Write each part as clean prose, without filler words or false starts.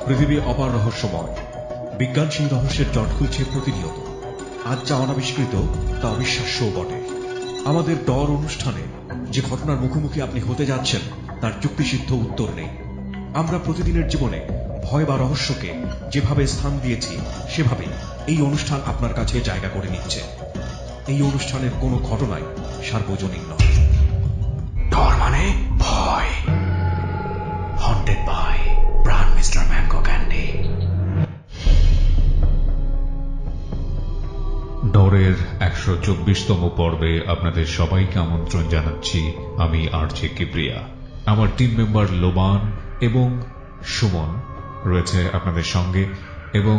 পৃথিবী অপার রহস্যময়। বিজ্ঞান সেই রহস্যের জট খুলছে প্রতিনিয়ত। আজ যা অনাবিষ্কৃত তা অবিশ্বাস্যও বটে। আমাদের ডর অনুষ্ঠানে যে ঘটনার মুখোমুখি আপনি হতে যাচ্ছেন তার যুক্তিসিদ্ধ উত্তর নেই। আমরা প্রতিদিনের জীবনে ভয় বা রহস্যকে যেভাবে স্থান দিয়েছি সেভাবে এই অনুষ্ঠান আপনার কাছে জায়গা করে নিচ্ছে। এই অনুষ্ঠানের কোনো ঘটনাই সার্বজনীন নয়। ডর মানে ভয়। Haunted by Pran mister mango candy. ডরের 124তম পর্বে আপনাদের সবাইকে আমন্ত্রণ জানাচ্ছি। আমি আরজে কিবরিয়া। আমার টিম মেম্বার লোবান এবং সুমন রয়েছে আপনাদের সঙ্গে, এবং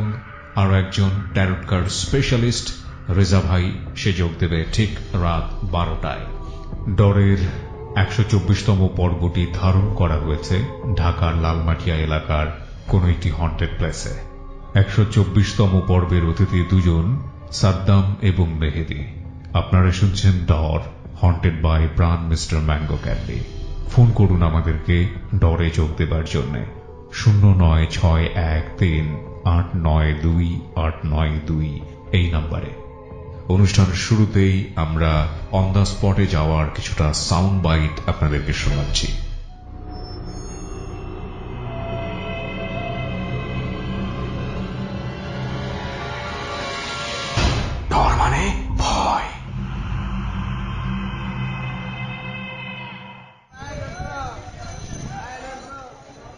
আরো একজন ট্যারট কার্ড স্পেশালিস্ট রেজা ভাই, সে যোগ দেবে ঠিক রাত 12টায়। ডরের 124তম পর্বটি ধারণ করা হয়েছে ঢাকার লালমাটিয়া এলাকার কোন একটি হন্টেড প্লেসে। 124তম পর্বের অতিথি দুজন, সাদ্দাম এবং মেহেদি। আপনারা শুনছেন ডর, haunted by Pran mister mango candy. Phone করুন আমাদেরকে ডরে যোগ দেবার জন্য 09613892892 এই নাম্বারে। অনুষ্ঠানের শুরুতেই আমরা অন দ্য স্পটে যাওয়ার কিছুটা সাউন্ড বাইট আপনাদেরকে শোনাচ্ছি। ডর মানে ভয়।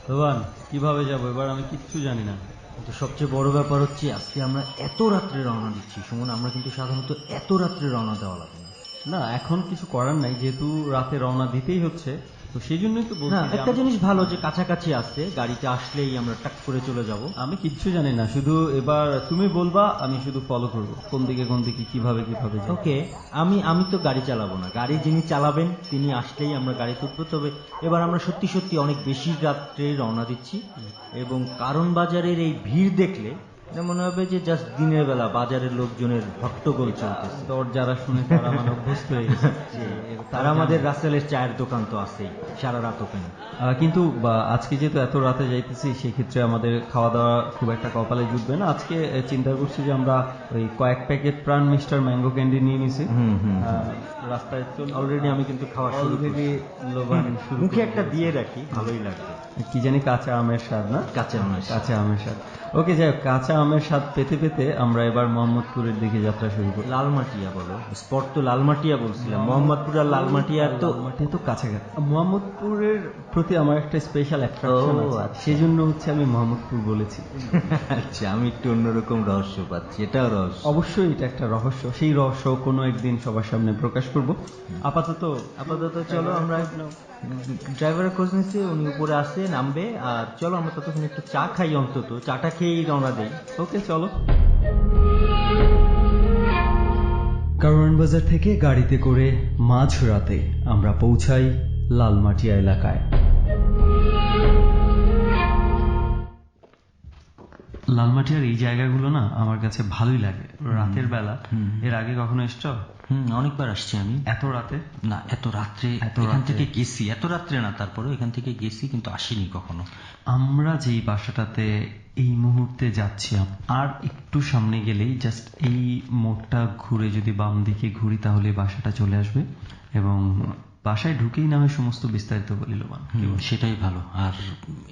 ভগবান, কিভাবে যাবো এবার? আমি কিচ্ছু জানি না। কিন্তু সবচেয়ে বড় ব্যাপার হচ্ছে আজকে আমরা এত রাত্রে রওনা দিচ্ছি। সুমন, আমরা কিন্তু সাধারণত এত রাত্রে রওনা দেওয়া লাগে না। না, এখন কিছু করার নাই, যেহেতু রাতে রওনা দিতেই হচ্ছে, তো সেই জন্যই তো বলছি না, যে একটা জিনিস ভালো যে কাছাকাছি আসছে, গাড়িতে আসলেই আমরা টাক করে চলে যাব। আমি কিচ্ছু জানি না, শুধু এবার তুমি বলবা, আমি শুধু ফলো করবো কোন দিকে কিভাবে যাবো। ওকে, আমি তো গাড়ি চালাবো না, গাড়ি যিনি চালাবেন তিনি আসলেই আমরা গাড়ি তুলবো। তবে এবার আমরা সত্যি সত্যি অনেক বেশি রাত্রে রওনা দিচ্ছি, এবং কারণ বাজারের এই ভিড় দেখলে এটা মনে হবে যে জাস্ট দিনের বেলা বাজারের লোকজনের হট্টগোল চলতেছে। দর যারা শুনে তারা মানে অভ্যস্ত হয়ে গেছে। আর আমাদের রাসেলের চায়ের দোকান তো আছেই, সারা রাত ওপেন। কিন্তু আজকে যেহেতু এত রাতে যাইতেছি, সেক্ষেত্রে আমাদের খাওয়া দাওয়া খুব একটা কপালে জুটবে না। আজকে চিন্তা করছি যে আমরা ওই কয়েক প্যাকেট প্রাণ মিস্টার ম্যাঙ্গো ক্যান্ডি নিয়ে নিছি। রাস্তায় অলরেডি আমি কিন্তু খাওয়া শুরু করেছি। লোবান মুখে একটা দিয়ে রাখি, ভালোই লাগবে। কি জানি, কাঁচা আমের স্বাদ না? কাঁচা আমের স্বাদ। ওকে, যাই হোক, কাঁচা আমের স্বাদ পেতে পেতে আমরা এবার মোহাম্মদপুরের দিকে যাত্রা শুরু করি। লালমাটিয়া বলো, স্পট তো লালমাটিয়া বলছিলাম। মোহাম্মদপুর আর লালমাটিয়া তো কাছাকাছি। মোহাম্মদপুরের প্রতি আমার একটা স্পেশাল অ্যাট্রাকশন আছে, আচ্ছা। সেই জন্য হচ্ছে আমি মোহাম্মদপুর বলেছি। আচ্ছা, আমি একটু অন্যরকম রহস্য পাচ্ছি। এটাও রহস্য? অবশ্যই, এটা একটা রহস্য। সেই রহস্য কোনো একদিন সবার সামনে প্রকাশ করব। আপাতত চলো, আমরা ড্রাইভারের খোঁজ নিচ্ছি, উনি উপরে আসে, নামবে। আর চলো আমরা ততক্ষণ একটু চা খাই, অন্তত চাটা খেয়েই রওনা দেই। ওকে, চলো। কারওয়ান বাজার থেকে গাড়িতে করে মাঝরাতে আমরা পৌঁছাই লালমাটিয়া এলাকায়। লালমাটিয়ার এই জায়গাগুলো না আমার কাছে ভালোই লাগে রাতের বেলা। এর আগে কখনো এসছো? অনেকবার আসছি আমি। এত রাতে না, এত রাত্রে এখান থেকে গেছি, এত রাত্রে না, তারপরে এখান থেকে গেছি, কিন্তু আসিনি কখনো। আমরা যেই বাসাটাতে এই মুহূর্তে যাচ্ছি, আর একটু সামনে গেলেই জাস্ট এই মোড়টা ঘুরে যদি বাম দিকে ঘুরি তাহলে বাসাটা চলে আসবে, এবং বাসায় ঢুকেই না হয় সমস্ত বিস্তারিত বলিল। সেটাই ভালো। আর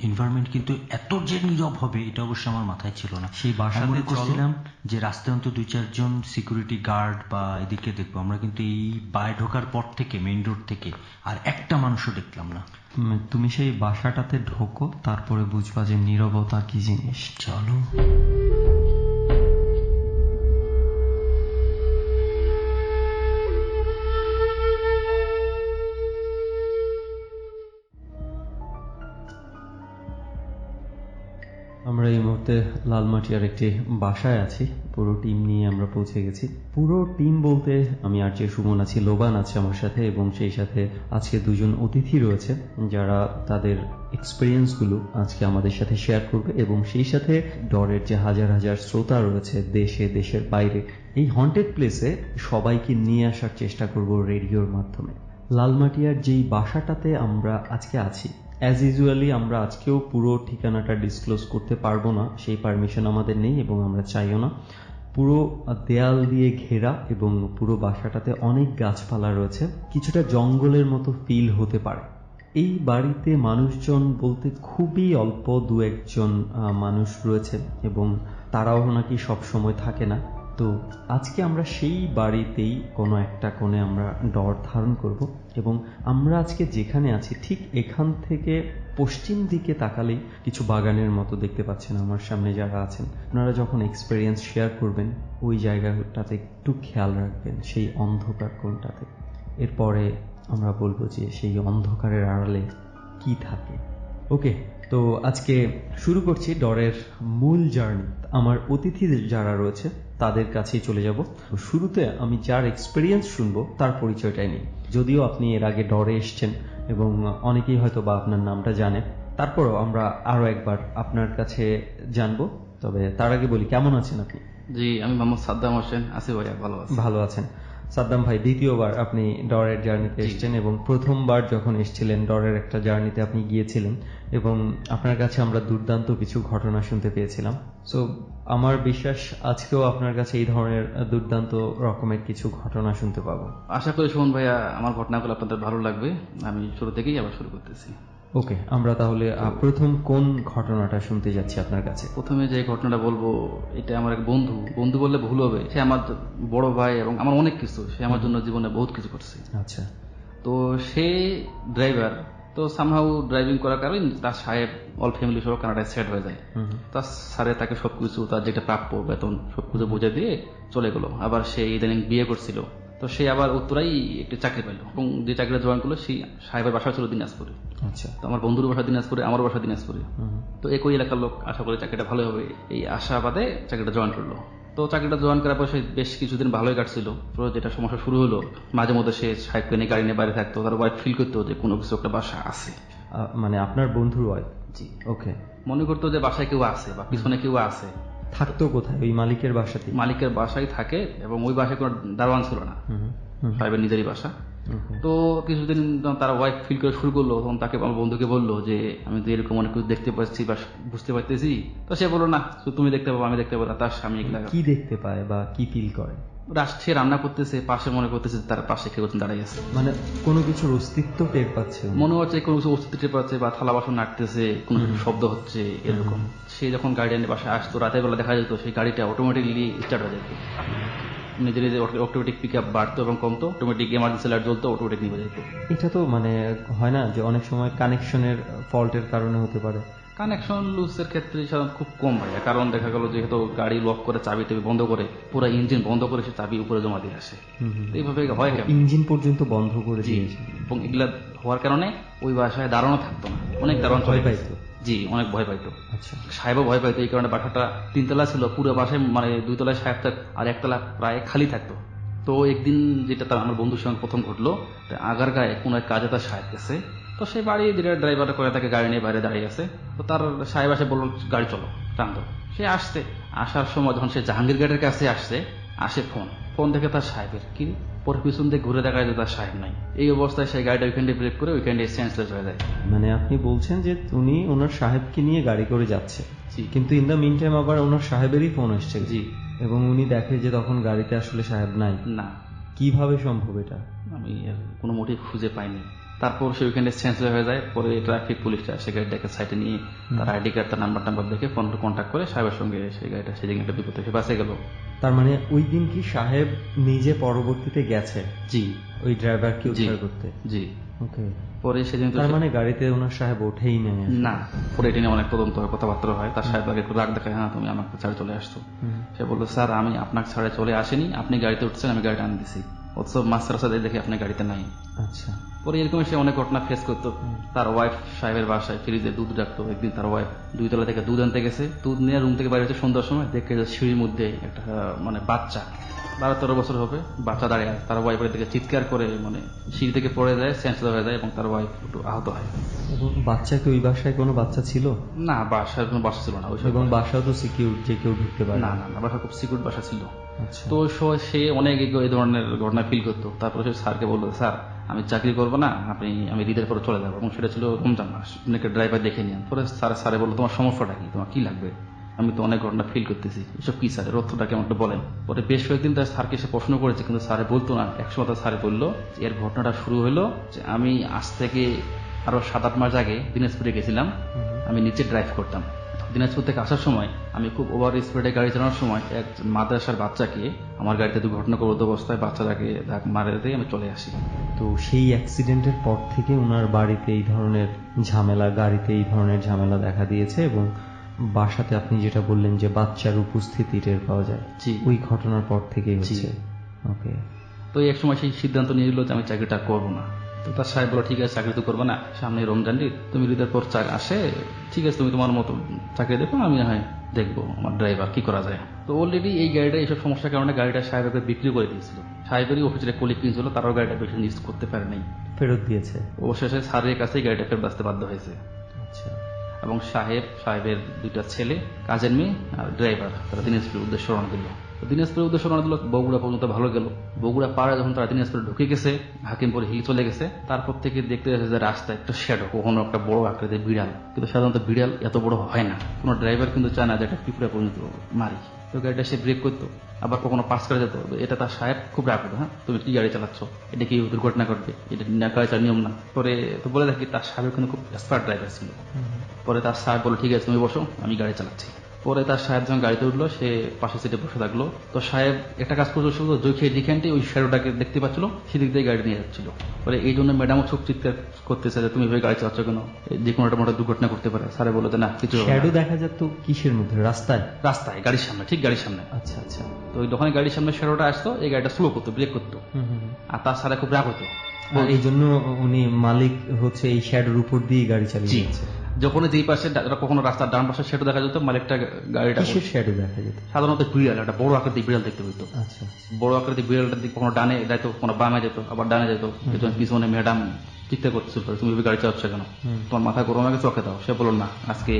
এনভায়রনমেন্ট কিন্তু এত যে নীরব হবে এটা অবশ্য আমার মাথায় ছিল না। সেই বাসাতে করছিলাম যে রাস্তায় অন্তত 2-4 জন সিকিউরিটি গার্ড বা এদিকে দেখবো, আমরা কিন্তু এই বায় ঢোকার পর থেকে, মেইন রোড থেকে আর একটা মানুষও দেখলাম না। তুমি সেই বাসাটাতে ঢোকো, তারপরে বুঝবা যে নীরবতা কি জিনিস। চলো। আমরা এই মুহূর্তে লালমাটিয়ার একটি বাসায় আছি। পুরো টিম নিয়ে আমরা পৌঁছে গেছি। পুরো টিম বলতে আমি আর যে সুমন আছি, লোবান আছে আমার সাথে, এবং সেই সাথে আজকে দুজন অতিথি রয়েছে যারা তাদের এক্সপিরিয়েন্সগুলো আজকে আমাদের সাথে শেয়ার করবে, এবং সেই সাথে ডরের যে হাজার হাজার শ্রোতা রয়েছে দেশে দেশের বাইরে, এই হন্টেড প্লেসে সবাইকে নিয়ে আসার চেষ্টা করব রেডিওর মাধ্যমে। লালমাটিয়ার যেই বাসাটাতে আমরা আজকে আছি অ্যাজ ইউজুয়ালি আমরা আজকেও পুরো ঠিকানাটা ডিসক্লোজ করতে পারবো না, সেই পারমিশন আমাদের নেই এবং আমরা চাইও না। পুরো দেয়াল দিয়ে ঘেরা এবং পুরো বাসাটাতে অনেক গাছপালা রয়েছে, কিছুটা জঙ্গলের মতো ফিল হতে পারে। এই বাড়িতে মানুষজন বলতে খুবই অল্প, দু একজন মানুষ রয়েছে এবং তারাও নাকি সব সময় থাকে না। তো আজকে আমরা সেই বাড়িতেই কোনো একটা কোণে আমরা ডর ধারণ করব এবং আমরা আজকে যেখানে আছি ঠিক এখান থেকে পশ্চিম দিকে তাকালেই কিছু বাগানের মতো দেখতে পাচ্ছেন আমার সামনে যারা আছেন। আপনারা যখন এক্সপেরিয়েন্স শেয়ার করবেন ওই জায়গাটাতে একটু খেয়াল রাখবেন, সেই অন্ধকার কোণটাতে। এরপরে আমরা বলবো যে সেই অন্ধকারের আড়ালে কি থাকে। ওকে, তো আজকে শুরু করছি ডরের মূল জার্নি। আমার অতিথি যারা রয়েছে তাদের কাছেই চলে যাব। শুরুতে আমি যার এক্সপেরিয়েন্স শুনবো তার পরিচয়টাই নিই। যদিও আপনি এর আগে ডরে এসছেন এবং অনেকেই হয়তো বা আপনার নামটা জানে, তারপরও আমরা আরো একবার আপনার কাছে জানবো। তবে তার আগে বলি, কেমন আছেন আপনি? জি, আমি মোহাম্মদ সাদ্দাম হোসেন আছি ভাইয়া, ভালো আছি। ভালো আছেন। সাদ্দাম ভাই, দ্বিতীয়বার আপনি ডরের জার্নিতে এসেছেন এবং প্রথমবার যখন এসেছিলেন ডরের একটা জার্নিতে আপনি গিয়েছিলেন এবং আপনার কাছে আমরা দুর্দান্ত কিছু ঘটনা শুনতে পেয়েছিলাম। সো আমার বিশ্বাস আজকেও আপনার কাছে এই ধরনের দুর্দান্ত রকমের কিছু ঘটনা শুনতে পাবো। আশা করি সুমন ভাইয়া আমার ঘটনাগুলো আপনাদের ভালো লাগবে। আমি শুরু থেকেই আবার শুরু করতেছি। ওকে, আমরা তাহলে প্রথম কোন ঘটনাটা শুনতে যাচ্ছি আপনার কাছে? প্রথমে যে ঘটনাটা বলবো এটা আমার এক বন্ধু বললে ভুল হবে, সে আমার বড় ভাই এবং আমার অনেক কিছু, সে আমার জন্য জীবনে বহুত কিছু করছে। আচ্ছা। তো সে ড্রাইভার, তো সামহাউ ড্রাইভিং করার কারণে তার সাহেব অল ফ্যামিলি সহ কানাডায় সেট হয়ে যায়। তার স্যারে তাকে সবকিছু, তার যেটা প্রাপ্য বেতন সবকিছু বুঝে দিয়ে চলে গেলো। আবার সে ইদানিং বিয়ে করছিল, তো সে আবার উত্তরাই একটি চাকরি পেল এবং যে চাকরিটা জয়েন করলো সেই সাহেবের বাসা ছিল দিনাজপুরে। আচ্ছা। তো আমার বন্ধুর বাসা দিনাজপুরে, আমার বাসা দিনাজপুরে। তো একই এলাকার লোক, আশা করি চাকরিটা ভালো হবে এই আশাবাদে চাকরিটা জয়েন করলো। তো চাকরিটা জয়েন করার পর সে বেশ কিছুদিন ভালোই কাটছিল। তো যেটা সমস্যা শুরু হলো, মাঝে মধ্যে সে সাহেবকে নিয়ে গাড়ি নিয়ে বাইরে থাকতো, তার ওয়াইফ ফিল করতো যে কোনো কিছু একটা বাসা আছে। মানে আপনার বন্ধুর ওয়াইফ? জি। ওকে। মনে করতো যে বাসায় কেউ আছে বা পিছনে কেউ আছে। থাকতো কোথায়? ওই মালিকের বাসাতে? মালিকের বাসায় থাকে এবং ওই বাসায় কোনো দারোয়ান ছিল না, সাহেবের নিজেরই বাসা। তো কিছুদিন তার ওয়াইফ ফিল করে শুরু করলো, তখন তাকে আমার বন্ধুকে বললো যে আমি তো এরকম অনেক কিছু দেখতে পাচ্ছি বা বুঝতে পারতেছি। তো সে বললো না, তুমি দেখতে পাবো, আমি দেখতে পাবো। তার স্বামী এগুলা কি দেখতে পায় বা কি ফিল করে? সে রান্না করতেছে, পাশে মনে করতেছে তার পাশে কেউ দাঁড়াই আছে, মানে কোনো কিছুর অস্তিত্ব টের পাচ্ছে, মনে হচ্ছে কোনো কিছু অস্তিত্ব টের পাচ্ছে বা থালা বাসন নাড়তেছে, কোনো কিছু শব্দ হচ্ছে এরকম। সে যখন গাড়ি নিয়ে বাসায় আসতো রাতের বেলা দেখা যেত সেই গাড়িটা অটোমেটিকলি স্টার্ট হয়ে যেত, নিজের অটোমেটিক পিক আপ বাড়তো এবং কমতো, অটোমেটিক এমার্জেন্সি লাইট জ্বলতো, অটোমেটিক নিভে যেত। এটা তো মানে হয় না যে অনেক সময় কানেকশনের ফল্টের কারণে হতে পারে? কানেকশন লুজের ক্ষেত্রে সাধারণত খুব কম হয়, কারণ দেখা গেল যেহেতু গাড়ি লক করে চাবি টাবি বন্ধ করে পুরো ইঞ্জিন বন্ধ করে সে চাবি উপরে জমা দিয়ে আসে। এইভাবে হয় কেন? ইঞ্জিন পর্যন্ত বন্ধ করে দিয়েছে এবং এগুলা হওয়ার কারণে ওই বাসায় দাঁড়ানো থাকতো না, অনেক দাঁড়ানো ভয় পাইতো। জি, অনেক ভয় পাইতো। আচ্ছা। সাহেবও ভয় পাইতো, এই কারণে বাসাটা 3 তলা ছিল, পুরো বাসায় মানে 2 তলায় সাহেব থাক আর 1 তলা প্রায় খালি থাকতো। তো একদিন যেটা তার আমার বন্ধুর সঙ্গে প্রথম ঘটলো, আগার গায়ে কোনো এক কাজে তার সাহেব গেছে। তো সে বাড়ি ড্রাইভার করে তাকে গাড়ি নিয়ে বাইরে দাঁড়িয়ে আছে। তো তার সাহেব আসে বলল গাড়ি চলো, টান দাও। সে আসার সময় যখন সে জাহাঙ্গীর গেটের কাছে আসে ফোন দেখে তার সাহেবের কি, পরে পিছন দিয়ে ঘুরে দেখা যায় তার সাহেব নাই। এই অবস্থায় সে গাড়িটা ওইখানে ব্রেক করে ওইখানে সেন্সলেস হয়ে যায়। মানে আপনি বলছেন যে উনি ওনার সাহেবকে নিয়ে গাড়ি করে যাচ্ছে, কিন্তু ইন দ্য মিন টাইম আবার ওনার সাহেবেরই ফোন আসছে। জি। এবং উনি দেখে যে তখন গাড়িতে আসলে সাহেব নাই। না। কিভাবে সম্ভব এটা? আমি কোনো মোটিভ খুঁজে পাইনি। তারপর সে ওইখানে সেন্সলেস হয়ে যায়। পরে ট্রাফিক পুলিশটা সে গাড়িটাকে সাইডে নিয়ে তার আইডি কার্ড, তার নাম্বার দেখে ফোন কন্ট্যাক্ট করে সাহেবের সঙ্গে সেই গাড়িটা সেই জায়গাটা বিপদে সে বাঁচে গেল। তার মানে ওই দিন কি সাহেব নিজে পরবর্তীতে গেছে? জি। ওই ড্রাইভারকে উদ্ধার করতে? জি। ওকে। পরে সেদিন তার মানে গাড়িতে ওনার সাহেব ওঠেই নাই? না। পরে এটা নিয়ে অনেক তদন্ত হয়, কথাবার্তা হয়। তার সাহেব আগে একটু রাগ দেখায়, হ্যাঁ তুমি আমাকে ছাড়ে চলে আসছো। সে বললো স্যার আমি আপনাকে ছাড়ে চলে আসিনি, আপনি গাড়িতে উঠছেন, আমি গাড়িটা আনি দিছি, অথচ মাস্টার সাথে দেখে আপনি গাড়িতে নাই। আচ্ছা। পরে এরকম সে অনেক ঘটনা ফেস করতো। তার ওয়াইফ সাহেবের বাসায় ফ্রিজে দুধ রাখতো। একদিন তার ওয়াইফ 2 তলা থেকে দুধ আনতে গেছে, দুধ নিয়ে রুম থেকে বাইরে হচ্ছে সন্ধ্যার সময়, দেখে যে সিঁড়ির মধ্যে একটা মানে বাচ্চা 12-13 বছর হবে বাচ্চা দাঁড়িয়ে আছে। তার ওয়াইফের দিকে চিৎকার করে মানে সিঁড়ি থেকে পড়ে যায়, সেন্সলেস হয়ে যায় এবং তার ওয়াইফ একটু আহত হয়। এবং বাচ্চাকে ওই বাসায় কোনো বাচ্চা ছিল না? বাসায় কোনো বাসা ছিল না ওই। এবং বাসাও তো সিকিউর, যে কেউ ঢুকতে পারে না? না, বাসা খুব সিকিউর বাসা ছিল। আচ্ছা। তো সে অনেক এই ধরনের ঘটনা ফিল করতো। তারপরে সে স্যারকে বললো স্যার আমি চাকরি করবো না, আমি ঈদের পরে চলে যাবো, এবং সেটা ছিল রমজান মাস, আপনাকে ড্রাইভার দেখে নিন। পরে স্যারে বললো তোমার সমস্যাটা কি, তোমার কি লাগবে, আমি তো অনেক ঘটনা ফিল করতেছি, এসব কি স্যারের অর্থটা কেমন একটা বলেন। পরে বেশ কয়েকদিন তার স্যারকে এসে প্রশ্ন করেছে, কিন্তু স্যারে বলতো না। একসময় তার স্যারে বললো যে এর ঘটনাটা শুরু হলো যে আমি আজ থেকে আরো 7-8 মাস আগে দিনাজপুরে গেছিলাম, আমি নিচে ড্রাইভ করতাম। দিনাজপুর থেকে আসার সময় আমি খুব ওভার স্পিডে গাড়ি চালানোর সময় এক মাদ্রাসার বাচ্চাকে আমার গাড়িতে দুর্ঘটনাগ্রস্ত অবস্থায় বাচ্চাটাকে মারে দিয়ে আমি চলে আসি। তো সেই অ্যাক্সিডেন্টের পর থেকে ওনার বাড়িতে এই ধরনের ঝামেলা, গাড়িতে এই ধরনের ঝামেলা দেখা দিয়েছে, এবং বাসাতে আপনি যেটা বললেন যে বাচ্চার উপস্থিতি টের পাওয়া যায়, জি। ওই ঘটনার পর থেকেই হচ্ছে। ওকে। তো এক সময় সেই সিদ্ধান্ত নিয়ে নিল যে আমি চাকরিটা করবো না। তো তার সাহেব বলো ঠিক আছে চাকরি তো করবে না, সামনে রমজান ঈদ, তুমি ঈদের পর আসে, ঠিক আছে তুমি তোমার মতো চাকরি দেখো, আমি হয় দেখবো আমার ড্রাইভার কি করা যায়। তো অলরেডি এই গাড়িটা এইসব সমস্যার কারণে গাড়িটা সাহেবকে বিক্রি করে দিয়েছিল। সাহেবেরই অফিসের কলিগ কিনছিল, তারাও গাড়িটা বেশি ইউজ করতে পারে নাই, ফেরত দিয়েছে। অবশেষে স্যারের কাছেই গাড়িটা ফেরত আসতে বাধ্য হয়েছে। আচ্ছা। এবং সাহেবের 2টা ছেলে, কাজের মেয়ে আর ড্রাইভার, তারা দিনাজপুরের উদ্দেশ্যে রওনা দিল। তো দিনাজপুরের উদ্দেশ্যে রওনা দিল, বগুড়া পর্যন্ত ভালো গেল। বগুড়া পাড়ে যখন তারা দিনাজপুরে ঢুকে গেছে, হাকিমপুর হিল চলে গেছে, তারপর থেকে দেখতে গেছে যে রাস্তায় একটা শ্যাডো, কখনো একটা বড় আকৃতির বিড়াল। কিন্তু সাধারণত বিড়াল এত বড় হয় না, কোনো ড্রাইভার কিন্তু চায় না যে একটা পিঁপড়া পর্যন্ত মারি। তো গাড়িটা সে ব্রেক করতো, আবার কখনো পাস করে যেত। এটা তার সাহেব খুব রাগ হতো, হ্যাঁ তুমি কি গাড়ি চালাচ্ছ, এটা কি দুর্ঘটনা ঘটবে, এটা গাড়ি চালার নিয়ম না। পরে তো বলে রাখি তার সাহেব কিন্তু খুব এক্সপার্ট ড্রাইভার ছিল। পরে তার সাহেব বলল ঠিক আছে তুমি বসো, আমি গাড়ি চালাচ্ছি। পরে তার সাহেব যখন গাড়িতে উঠলো, সে পাশের সিটে বসে থাকলো। তো সাহেব একটা কাজ করতে শুরু, যেখানটি ওই শ্যাডোটাকে দেখতে পাচ্ছিল সেদিক দিয়ে গাড়ি নিয়ে যাচ্ছিল। পরে এই জন্য ম্যাডামও খুব চিৎকার করতেছে যে তুমি ভাই গাড়ি চালাচ্ছ কেন, যে কোনো একটা মোটা দুর্ঘটনা করতে পারে। স্যারে বললো যে না কিছু হবে না। শ্যাডো দেখা যেত কিসের মধ্যে? রাস্তায়? রাস্তায়, গাড়ির সামনে, ঠিক গাড়ির সামনে। আচ্ছা আচ্ছা। তো ওই যখন গাড়ির সামনে শ্যাডোটা আসতো, এই গাড়িটা স্লো করতো, ব্রেক করতো, আর তার সাথে খুব রাগ হতো। আর এই জন্য উনি মালিক হচ্ছে এই শ্যাডোর উপর দিয়ে গাড়ি চালিয়েছে। যখন যেই পাশে কখনো রাস্তার ডান পাশে শ্যাডো দেখা যেত, মালিকটা গাড়িটা কিসের শ্যাডো দেখা যেত? সাধারণত বিড়াল, একটা বড় আকৃতির বিড়াল দেখতে পেত। আচ্ছা। বড় আকৃতির বিড়ালটার দিকে কখনো ডানে যেত, কখনো বামে যেত, আবার ডানে যেত। পিছনে ম্যাডাম চিন্তা করতেছিল তুমি গাড়ি চালাচ্ছ কেন, তোমার মাথা গরম আগে চোখে দাও। সে বলল না আজকে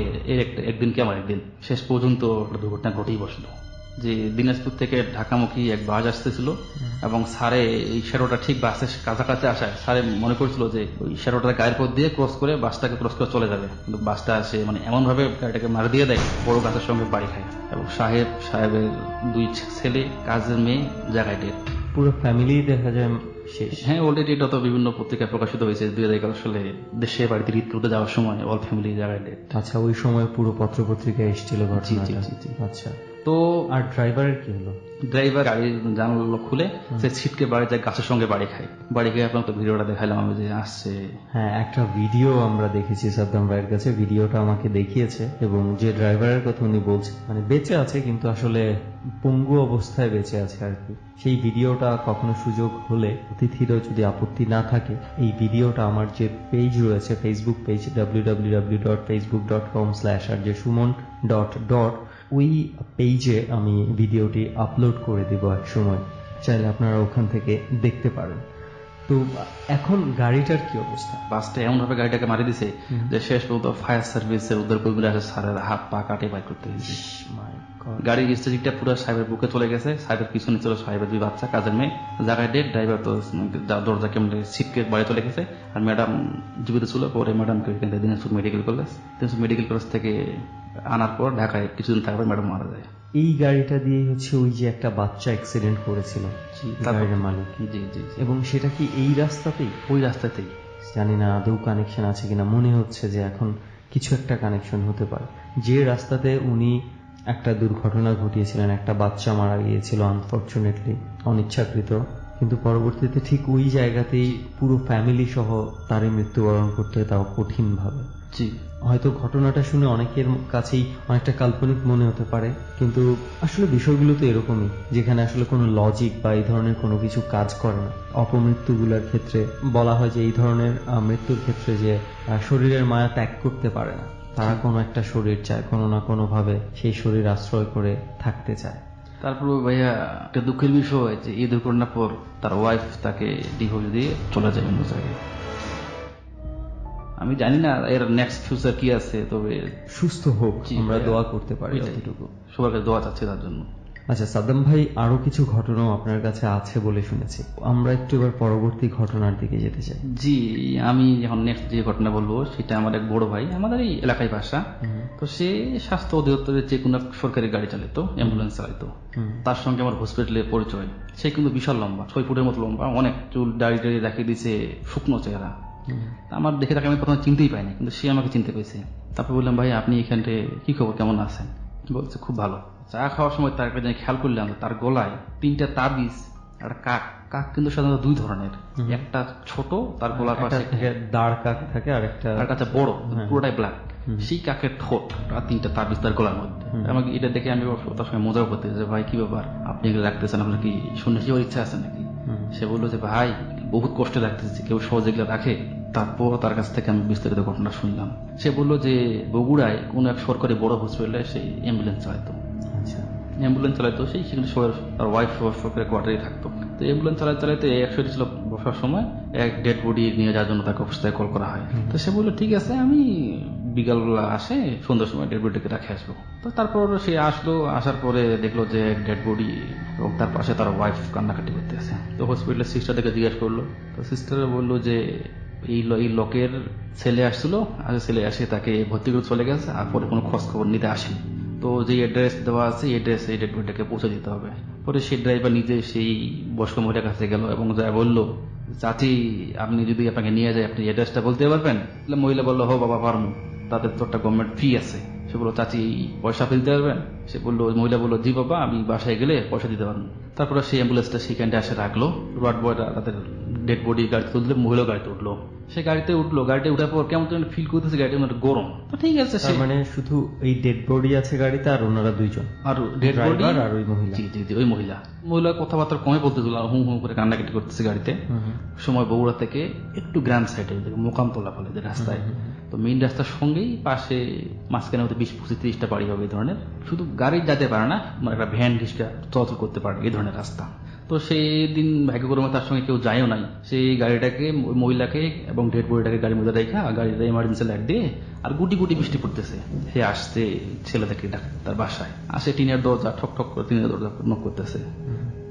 একদিন কি আমার একদিন। শেষ পর্যন্ত একটা দুর্ঘটনা ঘটেই বসলো যে দিনাজপুর থেকে ঢাকামুখী এক বাস আসতেছিল, এবং স্যারে এই শ্যাডোটা ঠিক বাসের কাছাকাছি আসায় স্যারে মনে করছিল যে ওই শ্যাডোটা গায়ের পর দিয়ে ক্রস করে বাসটাকে ক্রস করে চলে যাবে, কিন্তু বাসটা আসে মানে এমন ভাবে গাড়িটাকে মার দিয়ে দেয়, বড় গাছের সঙ্গে বাড়ি খায়। এবং সাহেবের 2 ছেলে, কাজের মেয়ে জায়গায় ডেট। পুরো ফ্যামিলি দেখা যায় শেষ। হ্যাঁ অলরেডি এটা তো বিভিন্ন পত্রিকায় প্রকাশিত হয়েছে 2011 সালে, দেশে বাড়িতে ঈদ করতে যাওয়ার সময় অল ফ্যামিলি জায়গায় ডেট। আচ্ছা, ওই সময় পুরো পত্রপত্রিকায় এসেছিল ঘটনাটা। আচ্ছা। তো আর ড্রাইভারের কি হলো? ড্রাইভার গাড়ির জানালা খুলে সে ছিটকে বাড়ি যায়, গাছের সঙ্গে বাড়ি খায়। বাড়ি খেয়ে আপনার তো ভিডিওটা দেখালাম আমি যে আসছে। হ্যাঁ, একটা ভিডিও আমরা দেখেছি সাদ্দাম ভাইয়ের কাছে, ভিডিওটা আমাকে দেখিয়েছে, এবং যে ড্রাইভারের কথা উনি বলছে মানে বেঁচে আছে কিন্তু আসলে পঙ্গু অবস্থায় বেঁচে আছে আর কি। সেই ভিডিওটা কখনো সুযোগ হলে, অতিথিরও যদি আপত্তি না থাকে, এই ভিডিওটা আমার যে পেজ রয়েছে, ফেসবুক পেজ www.facebook.com/rjsuman. ওই পেজে আমি ভিডিওটি আপলোড করে দিব এক সময়, চাইলে আপনারা ওখান থেকে দেখতে পারেন। তো এখন গাড়িটার কি অবস্থা? বাসটা এমন ভাবে গাড়িটাকে মারি দিছে যে শেষ পর্যন্ত ফায়ার সার্ভিসের উদ্ধার কর্মীরা এসে স্যারের হাত পা কাটে বাইর করতে হয়েছে। গাড়ির স্টেজিংটা পুরো সাহেবের বুকে চলে গেছে, সাহেবের পিছনে ছিল সাহেবের 2 বাচ্চা, কাজের মেয়ে, জায়গায় ডেট। ড্রাইভার তো দরজা কেমন ছিটকে বাড়ি চলে গেছে, আর ম্যাডাম জীবিত ছিল। পরে ম্যাডামকে দিনাজপুর মেডিকেল কলেজ থেকে আনার পর ঢাকায় কিছুদিন থাকার পর ম্যাডাম মারা যায়। এই গাড়িটা দিয়ে হচ্ছে ওই যে একটা বাচ্চা অ্যাক্সিডেন্ট করেছিল গাড়ির মালিক। জি। এবং সেটা কি এই রাস্তাতেই? ওই রাস্তাতেই। জানি না আদৌ কানেকশন আছে কিনা, মনে হচ্ছে যে এখন কিছু একটা কানেকশন হতে পারে। যে রাস্তাতে উনি একটা দুর্ঘটনা ঘটিয়েছিলেন, একটা বাচ্চা মারা গিয়েছিল আনফরচুনেটলি, অনিচ্ছাকৃত, কিন্তু পরবর্তীতে ঠিক ওই জায়গাতেই পুরো ফ্যামিলি সহ তারই মৃত্যুবরণ করতে হয়, তাও কঠিন ভাবে। জি। হয়তো ঘটনাটা শুনে অনেকের কাছেই অনেকটা কাল্পনিক মনে হতে পারে, কিন্তু আসলে বিষয়গুলো তো এরকমই, যেখানে আসলে কোনো লজিক বা এই ধরনের কোনো কিছু কাজ করে না। অপমৃত্যুগুলোর ক্ষেত্রে বলা হয় যে এই ধরনের মৃত্যুর ক্ষেত্রে যে শরীরের মায়া ত্যাগ করতে পারে না, তারা কোনো একটা শরীর চায়, কোনো না কোনো ভাবে সেই শরীর আশ্রয় করে থাকতে চায়। তারপর ভাইয়া একটা দুঃখের বিষয় যে এই দুর্ঘটনার পর তার ওয়াইফ তাকে ডিভোর্স দিয়ে চলে যায় অন্য জায়গায়। আমি জানি না এর নেক্সট ফিউচার কি আছে, তবে সুস্থ হোক, আমরা দোয়া করতে পারি এতটুকু। সবার কাছে দোয়া চাচ্ছি তার জন্য। আচ্ছা সাদ্দাম ভাই, আরো কিছু ঘটনাও আপনার কাছে আছে বলে শুনেছি। আমরা একটু এবার পরবর্তী ঘটনার দিকে যেতে চাই। জি, আমি এখন নেক্সট যে ঘটনা বলবো সেটা আমার এক বড় ভাই, আমাদের এই এলাকায় বাসা। তো সে স্বাস্থ্য অধিদপ্তরের যে কোনো সরকারি গাড়ি চালাতো, অ্যাম্বুলেন্স চালাতো। তার সঙ্গে আমার হসপিটালে পরিচয়। সে কিন্তু বিশাল লম্বা, 6 ফুটের মতো লম্বা, অনেক চুল দাড়ি টাড়ি রাখিয়ে দিয়েছে, শুকনো চেহারা। আমার দেখে তাকে আমি প্রথমে চিনতেই পাইনি, কিন্তু সে আমাকে চিনতে পেয়েছে। তারপর বললাম, ভাই আপনি এখানটে কি খবর, কেমন আছেন? বলছে খুব ভালো। চা খাওয়ার সময় তার একটা খেয়াল করলাম তার গলায় 3টা তাবিজ আর কাক। কাক কিন্তু সাধারণত 2 ধরনের, একটা ছোট, তার গলার পাশে দাঁড় কাক থাকে, আর একটা বড়, পুরোটাই ব্ল্যাক। সেই কাকের ঠোঁট আর 3টা তাবিজ তার গলার মধ্যে। আমাকে এটা দেখে আমি তার সঙ্গে মজাও করতে যে, ভাই কি ব্যাপার, আপনি এগুলো রাখতেছেন, আপনার কি সন্ন্যাসী হওয়ার ইচ্ছা আছে নাকি? সে বললো যে, ভাই বহুত কষ্টে রাখতেছে, কেউ সহজে এগুলো রাখে। তারপর তার কাছ থেকে আমি বিস্তারিত ঘটনা শুনলাম। সে বললো যে বগুড়ায় কোন এক সরকারি বড় হসপিটালে সেই অ্যাম্বুলেন্স চালাতো। অ্যাম্বুলেন্স চালাতো, সেই সেখানে তার ওয়াইফ সরকারি কোয়ার্টারে থাকতো। তো অ্যাম্বুলেন্স চালাতে একসাথে ছিল, বসার সময় এক ডেড বডি নিয়ে যাওয়ার জন্য তাকে অফিস থেকে কল করা হয়। তো সে বললো ঠিক আছে, আমি বিকালবেলা আসে সন্ধ্যার সময় ডেড বডিকে রাখে আসবো। তো তারপর সে আসলো, আসার পরে দেখলো যে ডেড বডি এবং তার পাশে তার ওয়াইফ কান্নাকাটি করতেছে। তো হসপিটালের সিস্টার থেকে জিজ্ঞাসা করলো, তো সিস্টার বললো যে এই লোকের ছেলে আসছিল, আর ছেলে এসে তাকে ভর্তি করে চলে গেছে, আর পরে কোনো খোঁজ খবর নিতে আসেনি। তো যে অ্যাড্রেস দেওয়া আছে এই অ্যাড্রেসে ডেড বডিটাকে পৌঁছে দিতে হবে। পরে সেই ড্রাইভার নিজে সেই বয়স্ক মহিলার কাছে গেল এবং যা বললো, চাচি আপনি যদি আপনাকে নিয়ে যায় আপনি অ্যাড্রেসটা বলতে পারবেন? মহিলা বললো, হো বাবা পারবো, তাদের তো একটা গভর্নমেন্ট ফি আছে। সে বললো, চাচি পয়সা ফেলতে পারবেন? সে বললো, মহিলা বললো, জি বাবা, আমি বাসায় গেলে পয়সা দিতে পারবো। তারপরে সেই অ্যাম্বুলেন্সটা সেখানটা এসে রাখলো। রোড বয়রা তাদের ডেড বডি গাড়িতে তুললে, মহিলা গাড়িতে উঠলো। সে গাড়িতে উঠলো, গাড়িতে উঠার পর কেমন ফিল করতেছে গাড়িটা গরম। তো ঠিক আছে, মানে শুধু এই ডেড বডি আছে গাড়িতে, আর ওনারা 2 জন, আর ডেড বডি আর ওই মহিলা। জি জি জি, ওই মহিলা কথাবার্তা কমে বলতেছিল, হুম হুম করে কান্নাকাটি করতেছে গাড়িতে। সময় বগুড়া থেকে একটু গ্রাম সাইডে মোকামতলা বলে যে রাস্তায়, তো মেইন রাস্তার সঙ্গেই পাশে মাঝখানে হয়তো 20-25-30টা বাড়ি হবে এই ধরনের। শুধু গাড়ি যেতে পারে না, মানে একটা ভ্যান রিক্সা চলাচল করতে পারে এই ধরনের রাস্তা। তো সেই দিন ভাগ্যক্রমে তার সঙ্গে কেউ যায়ও নাই। সেই গাড়িটাকে, ওই মহিলাকে এবং ডেড বডিটাকে গাড়ির মধ্যে রেখা গাড়িটা ইমার্জেন্সি লাইট দিয়ে, আর গুটি গুটি বৃষ্টি পড়তেছে। সে আসছে ছেলেটাকে তার বাসায় আসে, টিনের দরজা ঠক ঠক করে টিনের দরজা নক করতেছে।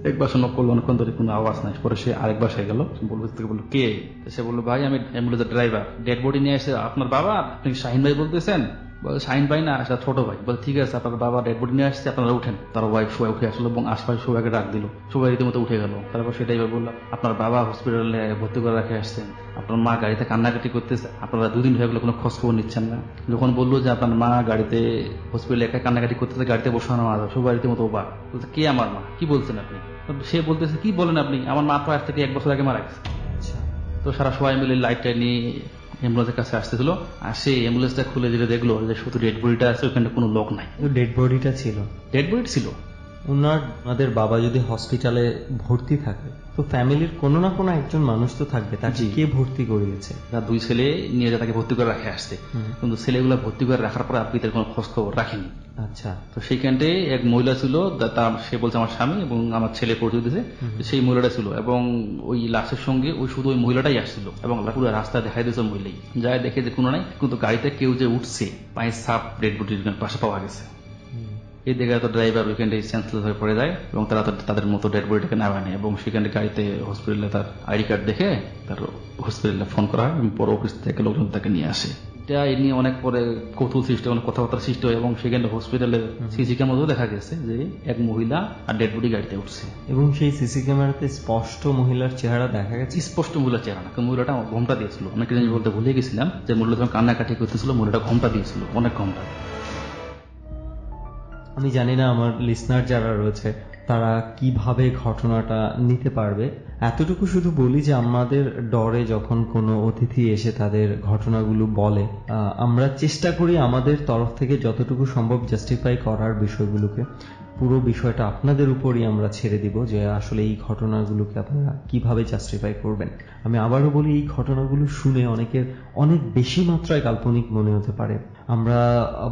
এক বাসা নক করলো, অনেকক্ষণ ধরে কোনো আওয়াজ নাই। পরে সে আরেক বাসায় গেল, বললো কে? সে বললো, ভাই আমি অ্যাম্বুলেন্সের ড্রাইভার, ডেড বডি নিয়ে এসে আপনার বাবা, আপনি শাহিন ভাই বলতেছেন? বলে, শাহিন ভাই না, সেটা ছোট ভাই। বলে, ঠিক আছে, আপনার বাবা ডেড বডি নিয়ে আসছে, আপনারা উঠেন। তার ওয়াইফ সবাই উঠে আসলো এবং আশপাশে সবাইকে ডাক দিল, সবাই রীতিমতো উঠে গেল। তারপর সেটাই বললো, আপনার বাবা হসপিটালে ভর্তি করে রেখে আসছেন, আপনার মা গাড়িতে কান্নাকাটি করতেছে, আপনারা 2 দিন হয়ে গেলো কোনো খোঁজ খবর নিচ্ছেন না। যখন বললো যে আপনার মা গাড়িতে হসপিটালে একা কান্নাকাটি করতেছে, গাড়িতে বসানো মা, সবাই রীতিমতো অবাক। বলছে, কে আমার মা, কি বলছেন আপনি? সে বলতেছে, কি বলেন আপনি, আমার মা তো আজ থেকে 1 বছর আগে মারা গেছে। তো সারা সবাই মিলে লাইটটা নিয়ে অ্যাম্বুলেন্সের কাছে আসতেছিল, আর সেই অ্যাম্বুলেন্সটা খুলে দিলে দেখলো যে শুধু ডেড বডিটা আছে, ওখানে কোনো লোক নাই। ডেড বডিটা ছিল, ডেড বডি ছিল। ওনাদের বাবা যদি হসপিটালে ভর্তি থাকে, তো ফ্যামিলির কোনো না কোনো একজন মানুষ তো থাকবে, তাকে কে ভর্তি করিয়েছে? তার 2 ছেলে নিয়ে তাকে ভর্তি করে রাখে আসছে, কিন্তু ছেলেগুলো ভর্তি করে রাখার পর আপিতের কোনো খোঁজ খবর রাখেনি। আচ্ছা, তো সেইখানটায় এক মহিলা ছিল, সে বলছে আমার স্বামী এবং আমার ছেলে পরিচয় দিয়েছে, সেই মহিলাটা ছিল। এবং ওই লাশের সঙ্গে ওই শুধু ওই মহিলাটাই আসছিল এবং পুরো রাস্তা দেখাই দিয়েছে মহিলাই। যায় দেখে যে কোনো নাই, কিন্তু গাড়িতে কেউ যে উঠছে, পায়ের ছাপ ডেড বডির পাশে পাওয়া গেছে। এই দেখে তো ড্রাইভার ওইখানটায় সেন্সলেস হয়ে পড়ে যায় এবং তারা তাদের মতো ডেড বডিটাকে নামায় নেয় এবং সেখানে গাড়িতে হসপিটালে তার আইডি কার্ড দেখে তার হসপিটালে ফোন করা হয় এবং পরে অফিস থেকে লোকজন তাকে নিয়ে আসে। এটা এই নিয়ে অনেক পরে কৌতূহল সৃষ্টি, অনেক কথাবার্তা সৃষ্টি হয় এবং সেখানে হসপিটালের সিসি ক্যামেরাতেও দেখা গেছে যে এক মহিলা আর ডেড বডি গাড়িতে উঠছে। এবং সেই সিসি ক্যামেরাতে স্পষ্ট মহিলার চেহারা দেখা গেছে। স্পষ্ট মহিলার চেহারা না, মহিলাটা ঘোমটা দিয়েছিল। অনেক জিনিস বলতে ভুলে গেছিলাম যে মহিলা যখন কান্নাকাটি করতেছিল, মহিলাটা ঘোমটা দিয়েছিল, অনেক ঘোমটা। আমি জানি না আমার লিসনার যারা রয়েছে তারা কিভাবে ঘটনাটা নিতে পারবে। এতটুকু শুধু বলি যে আমাদের ডরে যখন কোনো অতিথি এসে তাদের ঘটনাগুলো বলে, আমরা চেষ্টা করি আমাদের তরফ থেকে যতটুকু সম্ভব জাস্টিফাই করার বিষয়গুলোকে। পুরো বিষয়টা আপনাদের উপরই আমরা ছেড়ে দিব যে আসলে এই ঘটনাগুলোকে আপনারা কিভাবে জাস্টিফাই করবেন। আমি আবারও বলি, এই ঘটনাগুলো শুনে অনেকের অনেক বেশি মাত্রায় কাল্পনিক মনে হতে পারে। আমরা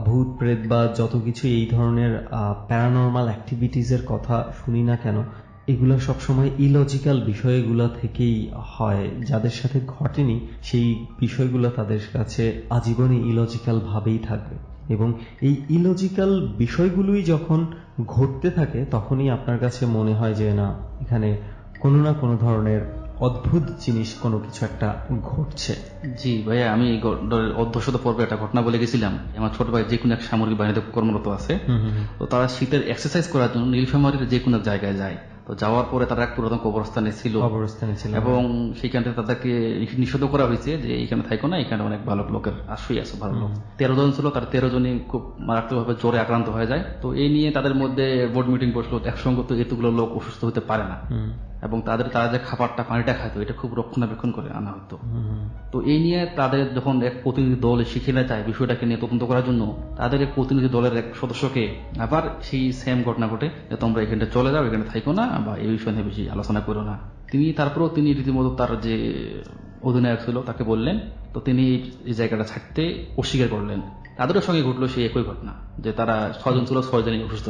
ভূত প্রেত বা যত কিছু এই ধরনের প্যারানর্মাল অ্যাক্টিভিটিসের কথা শুনি না কেন, এগুলো সবসময় ইলজিক্যাল বিষয়গুলো থেকেই হয়। যাদের সাথে ঘটেনি সেই বিষয়গুলো তাদের কাছে আজীবনই ইলজিক্যাল ভাবেই থাকবে। এবং এই ইলজিক্যাল বিষয়গুলোই যখন ঘটতে থাকে তখনই আপনার কাছে মনে হয় যে না, এখানে কোনো না কোনো ধরনের অদ্ভুত জিনিস কোনো কিছু একটা ঘটছে। জি ভাইয়া, আমি অধ্যক্ষত পর্বে একটা ঘটনা বলে গেছিলাম। আমার ছোট ভাই যে কোনো এক সামরিক বাহিনীতে কর্মরত আছে, তো তারা শীতের এক্সারসাইজ করার জন্য নীলফামারীর যে কোনো জায়গায় যায়। তো যাওয়ার পরে তারা এক পুরাতন কবরস্থানে ছিল এবং সেইখানে তাদেরকে নিষেধ করা হয়েছে যে এইখানে থাকো না, এখানে অনেক ভালো লোকের আশ্রয় আছে, ভালো লোক। 13 জন ছিল, তার 13 জনই খুব মারাত্মকভাবে জ্বরে আক্রান্ত হয়ে যায়। তো এই নিয়ে তাদের মধ্যে বোর্ড মিটিং বসলো। একসঙ্গে তো এতগুলো লোক অসুস্থ হতে পারে না, এবং তারা যে খাবারটা পানিটা খাইতো এটা খুব রক্ষণাবেক্ষণ করে আনা হতো। তো এই নিয়ে তাদের যখন এক প্রতিনিধি দল সেখানে যায় বিষয়টাকে নিয়ে তদন্ত করার জন্য, তাদের এক প্রতিনিধি দলের এক সদস্যকে আবার সেই সেম ঘটনা ঘটে যে তোমরা এখানটা চলে যাও, এখানে থাইকো না বা এই বিষয় নিয়ে বেশি আলোচনা করো না। তারপরেও তিনি রীতিমতো তার যে অধিনায়ক ছিল তাকে বললেন, তো তিনি এই জায়গাটা ছাড়তে অস্বীকার করলেন। তাদেরও সঙ্গে ঘটলো সেই একই ঘটনা, যে তারা 6 জন ছিল, 6 জনই অসুস্থ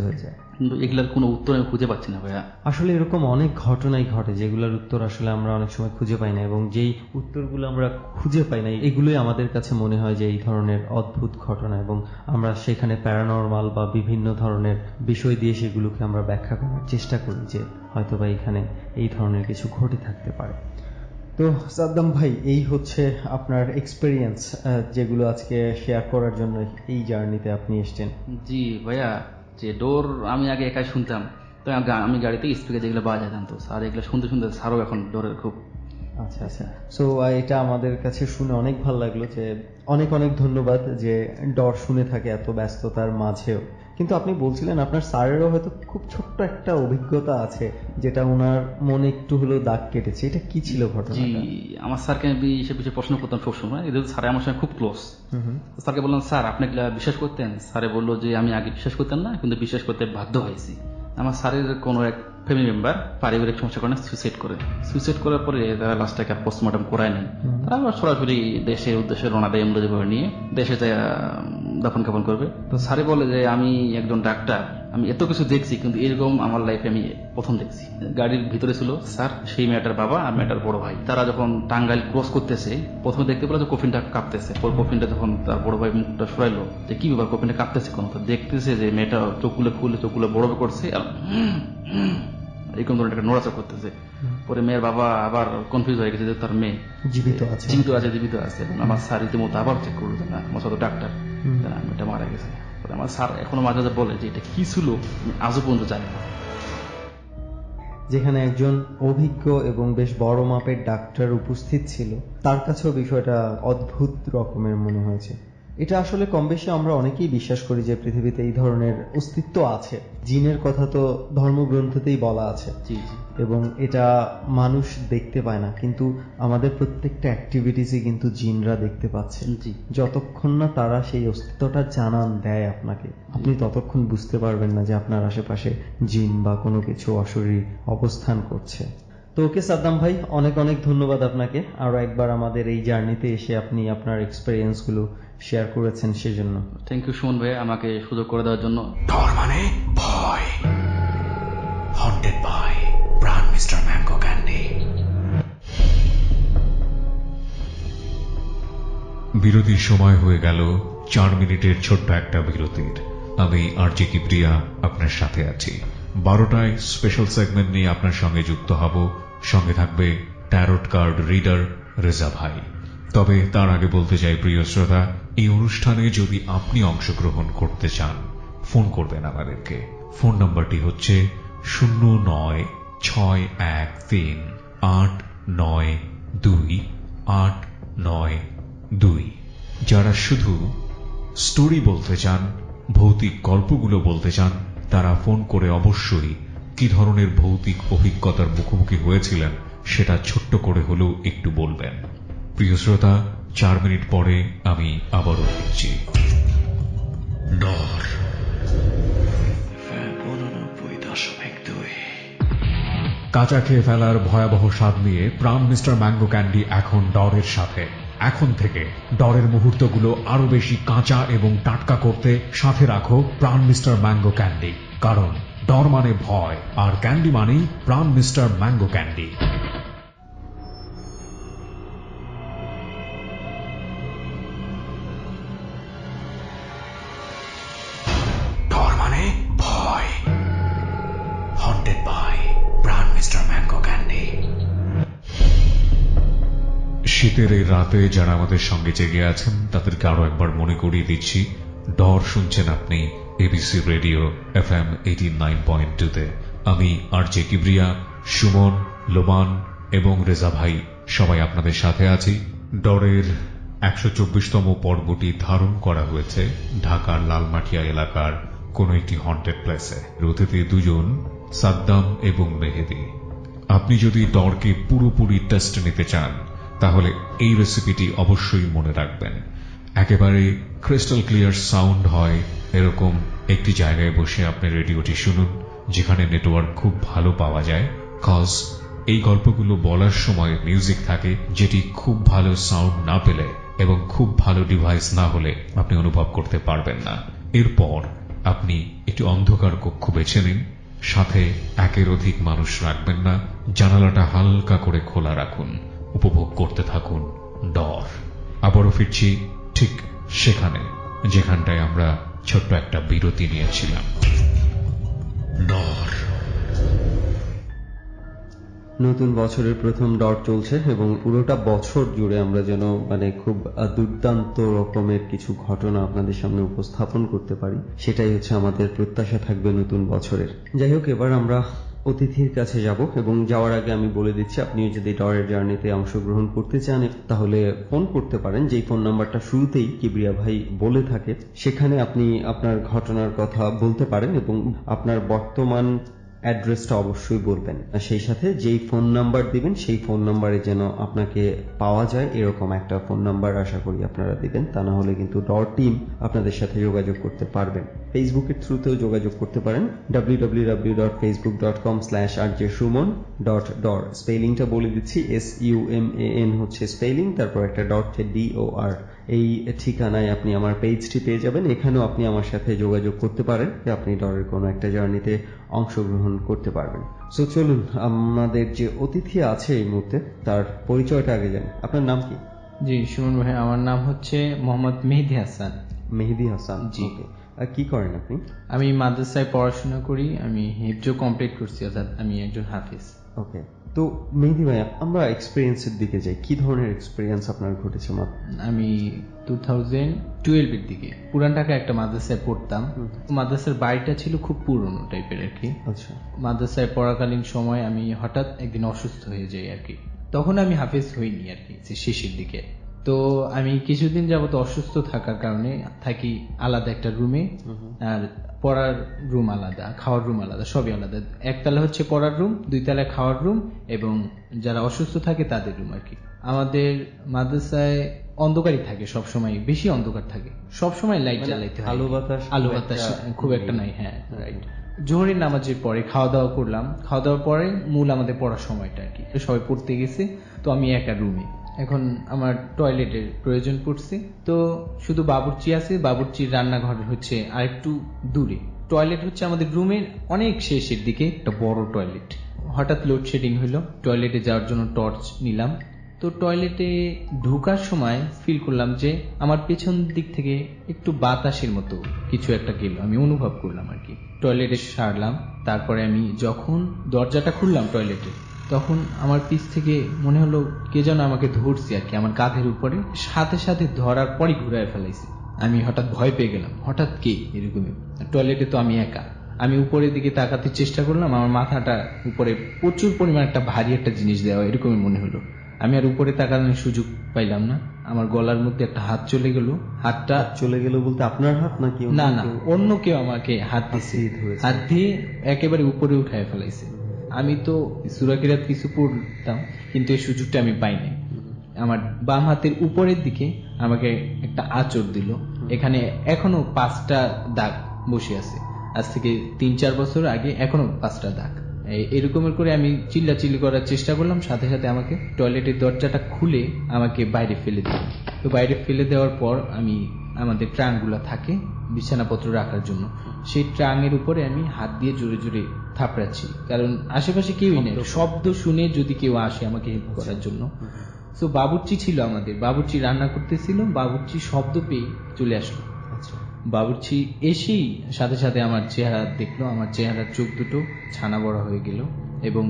হয়ে যায়। কিন্তু এগুলার কোনো উত্তর আমি খুঁজে পাচ্ছি না ভাইয়া। আসলে এরকম অনেক ঘটনাই ঘটে যেগুলোর উত্তর আসলে আমরা অনেক সময় খুঁজে পাই না, এবং যেই উত্তরগুলো আমরা খুঁজে পাই না এগুলোই আমাদের কাছে মনে হয় যে এই ধরনের অদ্ভুত ঘটনা, এবং আমরা সেখানে প্যারানরমাল বা বিভিন্ন ধরনের বিষয় দিয়ে সেগুলোকে আমরা ব্যাখ্যা করার চেষ্টা করি যে হয়তোবা এখানে এই ধরনের কিছু ঘটে থাকতে পারে। তো সাদ্দাম ভাই, এই হচ্ছে আপনার এক্সপেরিয়েন্স যেগুলো আজকে শেয়ার করার জন্য এই জার্নিতে আপনি এসেছেন। জি ভাইয়া, যে ডোর আমি আগে একাই শুনতাম, তো আমি গাড়িতে স্পিকার যেগুলো বাজাতাম, তো স্যার এগুলো শুনতে শুনতে স্যারও এখন ডোরের খুব। আচ্ছা আচ্ছা, সো এটা আমাদের কাছে শুনে অনেক ভালো লাগলো। যে অনেক অনেক ধন্যবাদ যে ডর শুনে থাকে এত ব্যস্ততার মাঝেও। কিন্তু আপনি বলছিলেন আপনার স্যারেরও হয়তো খুব ছোট্ট একটা অভিজ্ঞতা আছে যেটা ওনার মনে একটু হলেও দাগ কেটেছে। এটা কি ছিল ঘটনা? জি, আমার স্যারকে আমি সে বিষয়ে প্রশ্ন করতাম সবসময়, এদের স্যার আমার সঙ্গে খুব ক্লোজ। স্যারকে বললাম, স্যার আপনি এগুলা বিশ্বাস করতেন? স্যারে বললো যে আমি আগে বিশ্বাস করতাম না, কিন্তু বিশ্বাস করতে বাধ্য হয়েছি। আমার স্যারের কোনো এক ফ্যামিলি মেম্বার পারিবারিক সমস্যার কারণে সুইসাইড করার পরে তারা লাস্টটাকে পোস্টমর্টম করায় নেন। তারা আবার সরাসরি দেশের উদ্দেশ্যে রওনা দেয় ইংরেজিভাবে নিয়ে, দেশে যায় দাফন কাফন করবে। তো স্যারে বলে যে আমি একজন ডাক্তার, আমি এত কিছু দেখছি, কিন্তু এরকম আমার লাইফে আমি প্রথম দেখছি। গাড়ির ভিতরে ছিল স্যার, সেই মেয়েটার বাবা আর মেয়েটার বড় ভাই। তারা যখন টাঙ্গাইল ক্রস করতেছে, প্রথমে দেখতে পেলো যে কফিনটা কাঁপতেছে। পর কফিনটা যখন তার বড় ভাই মুখটা সরাইলো যে কি ব্যাপার, কফিনটা কাঁপতেছে কোন, তো দেখতেছে যে মেয়েটা চোখগুলো খুলে চোখগুলো বড় করছে আর এরকম ধরনের একটা নড়াচড়া করতেছে। পরে মেয়ের বাবা আবার কনফিউজ হয়ে গেছে যে তার মেয়ে জীবিত আছে। এবং আমার স্যার রীতিমতো আবার চেক করলো যে না, আমার সাথে ডাক্তার, মেয়েটা মারা গেছে। আমার স্যার এখনো মাঝে মাঝে বলে যে এটা কি ছিল আজও পর্যন্ত জানি না। যেখানে একজন অভিজ্ঞ এবং বেশ বড় মাপের ডাক্তার উপস্থিত ছিল, তার কাছেও বিষয়টা অদ্ভুত রকমের মনে হয়েছে। এটা আসলে কম বেশি আমরা অনেকেই বিশ্বাস করি যে পৃথিবীতে এই ধরনের অস্তিত্ব আছে। জিনের কথা তো ধর্মগ্রন্থতেই বলা আছে, এবং এটা মানুষ দেখতে পায় না, কিন্তু আমাদের প্রত্যেকটা অ্যাক্টিভিটিসই কিন্তু জিনরা দেখতে পাচ্ছেন। যতক্ষণ না তারা সেই অস্তিত্বটা জানান দেয় আপনাকে, আপনি ততক্ষণ বুঝতে পারবেন না যে আপনার আশেপাশে জিন বা কোনো কিছু অশরীরী অবস্থান করছে। তো ওকে সাদ্দাম ভাই, অনেক অনেক ধন্যবাদ আপনাকে আরো একবার আমাদের এই জার্নিতে এসে আপনি আপনার এক্সপেরিয়েন্স গুলো শেয়ার করেছেন সেজন্য। থ্যাংক ইউ সুমন ভাই আমাকে সুযোগ করে দেওয়ার জন্য। ডর মানে ভয়। Haunted by Pran mister mango candy. বিরতির সময় হয়ে গেল 4 মিনিটের ছোট্ট একটা বিরতির। আমি আরজে কিপ্রিয়া আপনার সাথে আছি। 12টায় স্পেশাল সেগমেন্ট নিয়ে আপনার সঙ্গে যুক্ত হব। সঙ্গে থাকবে ট্যারোট কার্ড রিডার রেজা ভাই। তবে তার আগে বলতে চাই প্রিয় শ্রোতা, এই অনুষ্ঠানে যদি আপনি অংশগ্রহণ করতে চান, ফোন করবেন আমাদেরকে। ফোন নম্বরটি হচ্ছে 09613892 যারা শুধু স্টোরি বলতে চান, ভৌতিক গল্পগুলো বলতে চান, তারা ফোন করে অবশ্যই কি ধরনের ভৌতিক অভিজ্ঞতার মুখোমুখি হয়েছিলেন সেটা ছোট্ট করে হলেও একটু বলবেন। প্রিয় শ্রোতা, 4 মিনিট পরে আমি আবারও ফিরছি। ডর 89.2। কাঁচা খেয়ে ফেলার ভয়াবহ স্বাদ নিয়ে প্রাণ মিস্টার ম্যাঙ্গো ক্যান্ডি এখন ডরের সাথে। এখন থেকে ডরের মুহূর্তগুলো আরো বেশি কাঁচা এবং টাটকা করতে সাথে রাখো প্রাণ মিস্টার ম্যাঙ্গো ক্যান্ডি, কারণ ডর মানে ভয় আর ক্যান্ডি মানেই প্রাণ মিস্টার ম্যাঙ্গো ক্যান্ডি। শীতের এই রাতে যারা আমাদের সঙ্গে জেগে আছেন তাদেরকে আরো একবার মনে করিয়ে দিচ্ছি, ডর শুনছেন আপনি এবিসি রেডিও FM 89.2-তে। আমি আরজে কিবরিয়া, সুমন, লোবান এবং রেজা ভাই সবাই আপনাদের সাথে আছি। ডরের 124তম পর্বটি ধারণ করা হয়েছে ঢাকার লালমাটিয়া এলাকার কোন একটি হন্টেড প্লেসে। অতিথি দুজন, সাদ্দাম এবং মেহেদি। আপনি যদি ডরকে পুরোপুরি টেস্ট নিতে চান তাহলে এই রেসিপিটি অবশ্যই মনে রাখবেন। একেবারে ক্রিস্টাল ক্লিয়ার সাউন্ড হয় এরকম একটি জায়গায় বসে আপনি রেডিওটি শুনুন, যেখানে নেটওয়ার্ক খুব ভালো পাওয়া যায়। কজ এই গল্পগুলো বলার সময় মিউজিক থাকে, যেটি খুব ভালো সাউন্ড না পেলে এবং খুব ভালো ডিভাইস না হলে আপনি অনুভব করতে পারবেন না। এরপর আপনি একটি অন্ধকার কক্ষ বেছে নিন, সাথে একের অধিক মানুষ রাখবেন না, জানালাটা হালকা করে খোলা রাখুন, উপভোগ করতে থাকুন ডর। আবারও ফিরছি ঠিক সেখানে যেখানটায় আমরা ছোট্ট একটা বিরতি নিয়েছিলাম। ডর। নতুন বছরের প্রথম ডর চলছে এবং পুরোটা বছর জুড়ে আমরা যেন খুব দুর্দান্ত রকমের কিছু ঘটনা আপনাদের সামনে উপস্থাপন করতে পারি, সেটাই হচ্ছে আমাদের প্রত্যাশা থাকবে নতুন বছরের। যাই হোক, এবার আমরা অতিথির কাছে যাব এবং যাওয়ার আগে আমি বলে দিচ্ছি, আপনিও যদি ডরের জার্নিতে অংশগ্রহণ করতে চান তাহলে ফোন করতে পারেন, যেই ফোন নাম্বারটা শুরুতেই কিবরিয়া ভাই বলে থাকে। সেখানে আপনি আপনার ঘটনার কথা বলতে পারেন এবং আপনার বর্তমান অ্যাড্রেসটা অবশ্যই বলবেন। সেই সাথে যেই ফোন নাম্বার দিবেন সেই ফোন নাম্বারে যেন আপনাকে পাওয়া যায় এরকম একটা ফোন নাম্বার আশা করি আপনারা দিবেন, তা না হলে কিন্তু ডর টিম আপনাদের সাথে যোগাযোগ করতে পারবেন। ফেসবুকের থ্রুতেও যোগাযোগ করতে পারেন, www.facebook.com/rjsumon.dor। স্পেলিংটা বলে দিচ্ছি, SUMAN হচ্ছে স্পেলিং, তারপর একটা ডট DOR। এই ঠিকানায় আপনি আমার পেজটি পেয়ে যাবেন। এখানেও আপনি আমার সাথে যোগাযোগ করতে পারেন, আপনি ডরের কোনো একটা জার্নিতে অংশগ্রহণ করতে পারবেন। সো চলুন, আমাদের যে অতিথি আছে এই মুহূর্তে তার পরিচয়টা আগে জানি। আপনার নাম কি? জি সুমন ভাই, আমার নাম হচ্ছে মোহাম্মদ মেহেদি হাসান। মেহেদি হাসান, জি। আর কি করেন আপনি? আমি মাদ্রাসায় পড়াশোনা করি, আমি হিফজ কমপ্লিট করছি, অর্থাৎ আমি একজন হাফিজ। ওকে, তো মেহেদি ভাই আমরা এক্সপিরিয়েন্সের দিকে যাই। কি ধরনের এক্সপিরিয়েন্স আপনার ঘটেছে? আমি 2012-এর দিকে পুরান ঢাকায় একটা মাদ্রাসায় পড়তাম। মাদ্রাসার বাড়িটা ছিল খুব পুরনো টাইপের আর কি। আচ্ছা। মাদ্রাসায় পড়াকালীন সময় আমি হঠাৎ একদিন অসুস্থ হয়ে যাই আর কি। তখন আমি হাফেজ হইনি আর কি, শেষের দিকে। তো আমি কিছুদিন যাবত অসুস্থ থাকার কারণে থাকি আলাদা একটা রুমে, আর পড়ার রুম আলাদা, খাওয়ার রুম আলাদা, সবই আলাদা। একতলা হচ্ছে পড়ার রুম, 2 তলায় খাওয়ার রুম এবং যারা অসুস্থ থাকে তাদের রুম আর কি। আমাদের মাদ্রাসায় অন্ধকারই থাকে সব সময়, বেশি অন্ধকার থাকে সব সময়, লাইট জ্বালাইতে হয়, আলো বাতাস খুব একটা নাই। হ্যাঁ, রাইট। জোহরের নামাজের পরে খাওয়া দাওয়া করলাম, খাওয়া দাওয়ার পরে মূল আমাদের পড়ার সময়টা আর কি। সবাই পড়তে গেছে, তো আমি একা রুমে। এখন আমার টয়লেটের প্রয়োজন পড়ছে, তো শুধু বাবুর্চি আছে, বাবুর্চির রান্নাঘর হচ্ছে আরেকটু দূরে। টয়লেট হচ্ছে আমাদের রুমের অনেক শেষের দিকে একটা বড় টয়লেট। হঠাৎ লোডশেডিং হইলো, টয়লেটে যাওয়ার জন্য টর্চ নিলাম। তো টয়লেটে ঢোকার সময় ফিল করলাম যে আমার পেছন দিক থেকে একটু বাতাসের মতো কিছু একটা গেল, আমি অনুভব করলাম আর কি। টয়লেটে সারলাম, তারপরে আমি যখন দরজাটা খুললাম টয়লেটে, তখন আমার পিছ থেকে মনে হলো কে যেন আমাকে ধরছে আর কি, আমার কাঁধের উপরে। সাথে সাথে ধরার পরই ঘুরায় ফেলাইছে। আমি হঠাৎ ভয় পেয়ে গেলাম, হঠাৎ কে এরকমই। টয়লেটে তো আমি একা, আমি উপরের দিকে তাকাতে চেষ্টা করলাম, আমার মাথাটা উপরে প্রচুর পরিমাণ একটা ভারী একটা জিনিস দেওয়া, এরকমই মনে হলো। আমি আর উপরে তাকানোর সুযোগ পাইলাম না, আমার গলার মধ্যে একটা হাত চলে গেল। হাতটা চলে গেল বলতে আপনার হাত নাকি? না, অন্য কেউ আমাকে হাত দিয়ে একেবারে উপরে উঠায় ফেলাইছে। আমি তো সূরা কিরাত কিছু পড়তাম, কিন্তু এই সুযোগটা আমি পাইনি। আমার বাম হাতের উপরের দিকে আমাকে একটা আঁচড় দিল, এখানে এখনো 5টা দাগ বসে আছে। আজ থেকে 3-4 বছর আগে এখনো 5টা দাগ। এরকমের করে আমি চিল্লাচিল্লি করার চেষ্টা করলাম, সাথে সাথে আমাকে টয়লেটের দরজাটা খুলে আমাকে বাইরে ফেলে দিল। তো বাইরে ফেলে দেওয়ার পর আমি আমাদের ট্রাঙ্কগুলো থাকে বিছানাপত্র রাখার জন্য, সেই ট্রাঙ্কের উপরে আমি হাত দিয়ে জোরে জোরে থাপড়াচ্ছি, কারণ আশেপাশে কেউই নেই, শব্দ শুনে যদি কেউ আসে আমাকে হেল্প করার জন্য। তো বাবুর্চি ছিল আমাদের, বাবুর্চি রান্না করতেছিল, বাবুর্চি শব্দ পেয়ে চলে আসলো। বাবুর্চি এসেই সাথে সাথে আমার চেহারা দেখলো, আমার চেহারার চোখ দুটো ছানা বড়া হয়ে গেল, এবং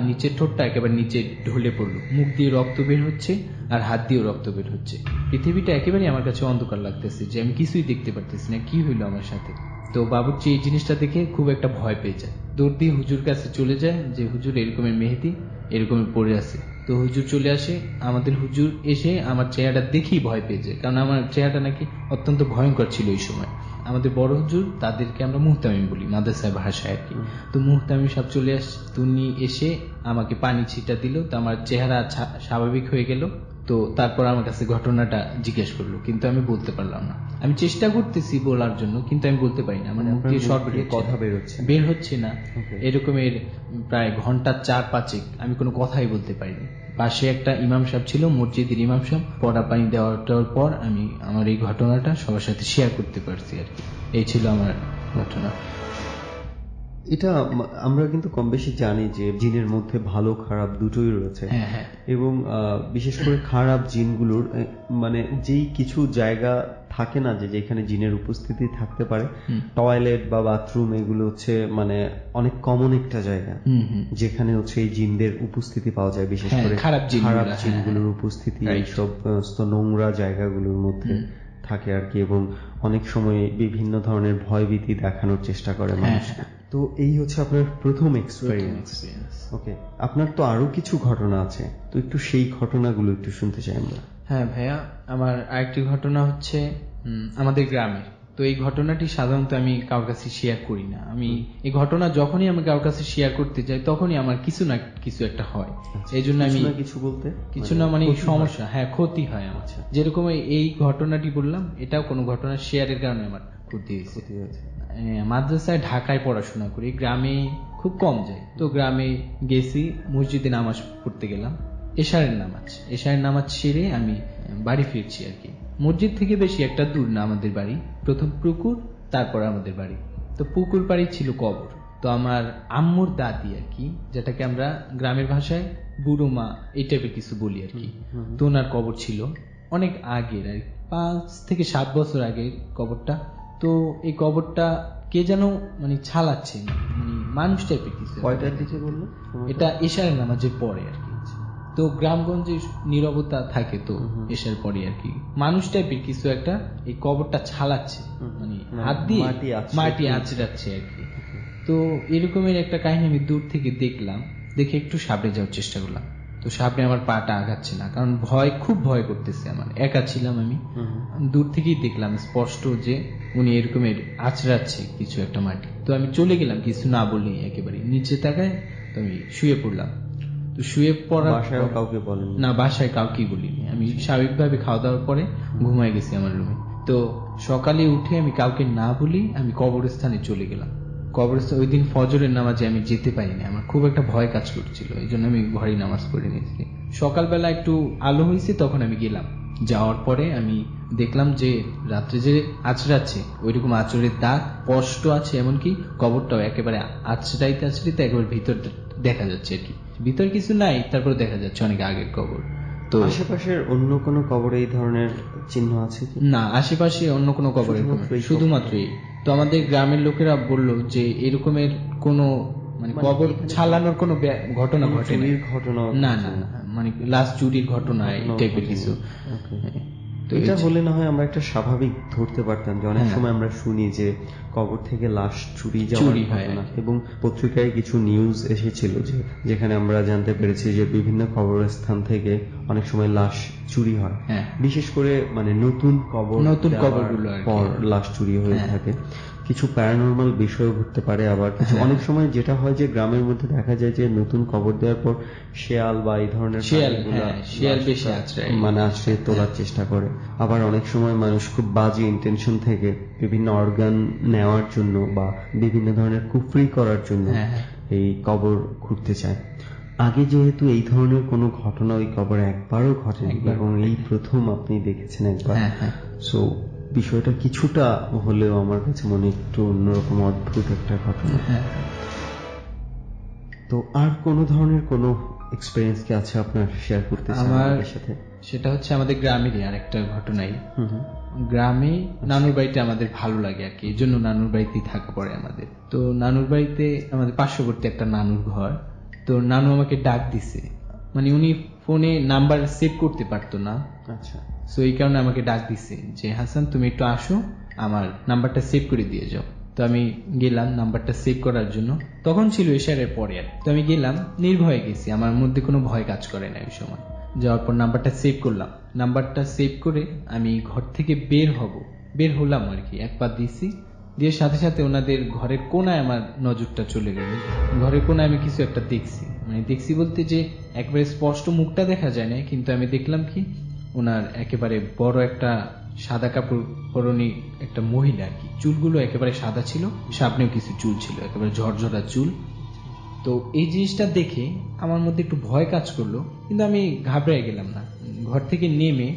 নিচের ঠোঁটটা একেবারে নিচে ঢলে পড়লো, মুখ দিয়ে রক্ত বের হচ্ছে আর হাত দিয়েও রক্ত বের হচ্ছে। পৃথিবীটা একেবারে আমার কাছে অন্ধকার লাগতেছে, যে আমি কিছুই দেখতে পারতেছি না, কি হইলো আমার সাথে। তো বাবুর্চি এই জিনিসটা দেখে খুব একটা ভয় পেয়ে যায়, দৌড় দিয়ে হুজুর কাছে চলে যায় যে হুজুর এরকমের মেহেদি এরকমের পড়ে আছে। তো হুজুর চলে আসে, আমাদের হুজুর এসে আমার চেহারাটা দেখেই ভয় পেয়ে যায়, কারণ আমার চেহারাটা নাকি অত্যন্ত ভয়ঙ্কর ছিল ওই সময়। আমাদের বড় হুজুর, তাদেরকে আমরা মুহতামিম বলি মাদ্রাসায় ভাষায় আর কি। তো মুহতামিম সাহেব চলে আসছে, উনি এসে আমাকে পানি ছিটা দিল, তো আমার চেহারা স্বাভাবিক হয়ে গেল। তো তারপর আমার কাছে ঘটনাটা জিজ্ঞেস করলো, কিন্তু আমি বলতে পারলাম না। আমি চেষ্টা করতেছি বলার জন্য, কিন্তু আমি বলতে পারি না, আমার মুখ দিয়ে শর্ট কথা বের হচ্ছে না। এরকমের প্রায় ঘন্টা 4-5 আমি কোনো কথাই বলতে পারিনি। পাশে একটা ইমাম সাহেব ছিল, মসজিদের ইমাম সাহেব, পড়া পানি দেওয়ার পর আমি আমার এই ঘটনাটা সবার সাথে শেয়ার করতে পারছি আর কি। এই ছিল আমার ঘটনা। এটা আমরা কিন্তু কম বেশি জানি যে জিনের মধ্যে ভালো খারাপ দুটোই রয়েছে। হ্যাঁ। এবং বিশেষ করে খারাপ জিনগুলোর মানে যেই কিছু জায়গা থাকে না যে যেখানে জিনের উপস্থিতি থাকতে পারে, টয়লেট বা বাথরুম এগুলো হচ্ছে মানে অনেক কমন একটা জায়গা যেখানে হচ্ছে এই জিনদের উপস্থিতি পাওয়া যায়, বিশেষ করে খারাপ জিনগুলোর উপস্থিতি এই সমস্ত নোংরা জায়গাগুলোর মধ্যে থাকে আর কি। এবং অনেক সময় বিভিন্ন ধরনের ভয়ভীতি দেখানোর চেষ্টা করে মানুষকে। তো এই হচ্ছে আপনার প্রথম এক্সপেরিয়েন্স। ওকে, আপনার তো আরো কিছু ঘটনা আছে, তো একটু সেই ঘটনাগুলো একটু শুনতে চাই আমরা। হ্যাঁ ভাইয়া, আমার আরেকটি ঘটনা হচ্ছে আমাদের গ্রামের। তো এই ঘটনাটি সাধারণত আমি কারোর কাছে শেয়ার করি না। আমি এই ঘটনা যখনই আমি কারোর কাছে শেয়ার করতে যাই তখনই আমার কিছু না কিছু একটা হয়। এই জন্য আমি কিছু না মানে সমস্যা, হ্যাঁ ক্ষতি হয় আমার। যেরকম এই ঘটনাটি বললাম, এটাও কোনো ঘটনা শেয়ারের কারণে আমার ক্ষতি হয়েছে। মাদ্রাসায় ঢাকায় পড়াশোনা করি, গ্রামে খুব কম যাই। তো গ্রামে গেছি, মসজিদে নামাজ পড়তে গেলাম, এশারের নামাজ সেরে আমি বাড়ি ফিরছি আর কি। মসজিদ থেকে বেশি একটা দূর না আমাদের বাড়ি, প্রথম পুকুর, তারপর আমাদের বাড়ি। তো পুকুর পাড়ি ছিল কবর। তো আমার আম্মুর দাদি আর কি, যেটাকে আমরা গ্রামের ভাষায় বুড়ো মা এই টাইপের কিছু বলি আর কি, তো ওনার কবর ছিল অনেক আগের, আর 5 থেকে 7 বছর আগের কবরটা। তো এই কবরটা কে যেন মানে ছালাচ্ছে, মানে মানুষ টাইপের কিছু। কয়টার দিকে বললো? এটা এশারের নামাজের পরে আর কি। তো গ্রামগঞ্জে নীরবতা থাকে, তো এশার পরে আর কি মানুষ টাইপের কিছু একটা এই কবরটা ছালাচ্ছে, মানে হাত দিয়ে মাটি আঁচড়াচ্ছে আর কি। তো এরকমের একটা কাহিনী আমি দূর থেকে দেখলাম, দেখে একটু সামনে যাওয়ার চেষ্টা করলাম। তো সামনে আমার পাটা আগাচ্ছে না, কারণ খুব ভয় করতেছে আমার, একা ছিলাম আমি। দূর থেকেই দেখলাম স্পষ্ট যে উনি এরকমের আঁচড়াচ্ছে কিছু একটা মাটি। তো আমি চলে গেলাম কিছু না বলেই, একেবারে নিচে তাকায়। তো আমি শুয়ে পড়লাম। তো শুয়ে পড়া কাউকে বলেন না, বাসায় কাউকে বলিনি। আমি স্বাভাবিকভাবে খাওয়া দাওয়ার পরে ঘুমায় গেছি আমার রুমে। তো সকালে উঠে আমি কাউকে না বলি আমি কবরস্থানে চলে গেলাম। কবরস্থান ওই দিন ফজরের নামাজে আমি যেতে পারিনি, আমার খুব একটা ভয় কাজ করছিল, এই জন্য আমি ঘরে নামাজ পড়ে নিয়েছি। সকালবেলা একটু আলো হয়েছে, তখন আমি গেলাম। যাওয়ার পরে আমি দেখলাম যে রাত্রে যে আঁচড়াচ্ছে ওইরকম আঁচড়ের দাগ স্পষ্ট আছে, এমনকি কবরটাও একেবারে আঁচড়াইতে একেবারে ভিতর দেখা যাচ্ছে আর কি। ভিতর কিছু নাই, তারপর দেখা যাচ্ছে অনেক আগের কবর। তো আশেপাশের অন্য কোনো কবরে এই ধরনের চিহ্ন আছে না? আশেপাশে অন্য কোনো কবরে শুধুমাত্র এই। তো আমাদের গ্রামের লোকেরা বলল যে এরকমের কোনো মানে কবর ছালানোর কোনো ঘটনা ঘটেনি। না, মানে লাস্ট চুরির ঘটনা এই টাইপের কিছু। তো এটা হলে না হয় আমরা একটা স্বাভাবিক ধরতে পারতাম যে অনেক সময় আমরা শুনি যে কবর থেকে লাশ চুরি হয়, এবং পত্রিকায় কিছু নিউজ এসেছিল যেখানে আমরা জানতে পেরেছি যে বিভিন্ন কবরস্থান থেকে অনেক সময় লাশ চুরি হয়, বিশেষ করে মানে নতুন কবরগুলো পর লাশ চুরি হয়ে থাকে। কিছু প্যারানর্মাল বিষয় ঘটতে পারে, আবার কিছু অনেক সময় যেটা হয় যে গ্রামের মধ্যে দেখা যায় যে নতুন কবর দেওয়ার পর শেয়াল বা এই ধরনের মানে আশ্রয় তোলার চেষ্টা করে। আবার অনেক সময় মানুষ খুব বাজে ইন্টেনশন থেকে বিভিন্ন অর্গান নেওয়ার জন্য বা বিভিন্ন ধরনের কুফরি করার জন্য এই কবর খুঁড়তে চায়। আগে যেহেতু এই ধরনের কোনো ঘটনা ওই কবরে একবারও ঘটেনি এবং এই প্রথম আপনি দেখেছেন একবার, সো বিষয়টা কিছুটা হলেও আমার কাছে মনে একটু অন্যরকম অদ্ভুত একটা ঘটনা। তো আর কোন ধরনের কোনো এক্সপেরিয়েন্স কি আছে আপনার শেয়ার করতে আমার সাথে? সেটা হচ্ছে আমাদের গ্রামেরই আরেকটা ঘটনাই। গ্রামে নানুর বাড়িতে আমাদের ভালো লাগে আর কি, এই জন্য নানুর বাড়িতেই থাকা পড়ে আমাদের। তো নানুর বাড়িতে আমাদের পার্শ্ববর্তী একটা নানুর ঘর, তো নানু আমাকে ডাক দিছে, মানে উনি ফোনে নাম্বার সেভ করতে পারতো না, আচ্ছা, সো এই কারণে আমাকে ডাক দিছে যে হাসান তুমি একটু আসো, আমার নাম্বারটা সেভ করে দিয়ে যাও। তো আমি গেলাম নাম্বারটা সেভ করার জন্য, তখন ছিল এশারের পরে আর। তো আমি গেলাম, নির্ভয়ে গেছি, আমার মধ্যে কোনো ভয় কাজ করে না ওই সময়। যাওয়ার পর নাম্বারটা সেভ করলাম, নাম্বারটা সেভ করে আমি ঘর থেকে বের হলাম আর কি, এক পা দিছি, দিয়ে সাথে সাথে ওনাদের ঘরের কোনায় আমার নজরটা চলে গেল। ঘরের কোনায় আমি কিছু একটা দেখছি, মানে দেখছি বলতে যে একবারে স্পষ্ট মুখটা দেখা যায় না, কিন্তু আমি দেখলাম কি ওনার একেবারে বড় একটা সাদা কাপড় পরনি একটা মহিলা আর কি, চুলগুলো একেবারে সাদা ছিল, সামনেও কিছু চুল ছিল, একেবারে ঝরঝরা চুল। তো এই জিনিসটা দেখে আমার মধ্যে একটু ভয় কাজ করলো, কিন্তু আমি ঘাবড়ে গেলাম না। ঘর থেকে নেমে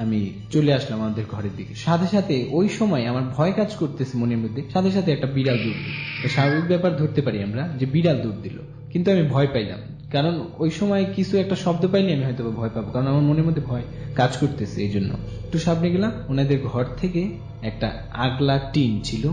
আমি চলে আসলাম আমাদের ঘরের দিকে। সাথে সাথে ওই সময় আমার ভয় কাজ করতেছে মনের মধ্যে, সাথে সাথে একটা বিড়াল দৌড় দিল। স্বাভাবিক ব্যাপার ধরতে পারি আমরা যে বিড়াল দৌড় দিল, কিন্তু আমি ভয় পাইলাম, কারণ ওই সময় কিছু একটা শব্দ পাইলে আমি হয়তো ভয় পাবো, কারণ আমার মনের মধ্যে ভয় কাজ করতেছে। এই জন্য একটু সামনে গেলাম, ওনাদের ঘর থেকে একটা আগলা টিন ছিল,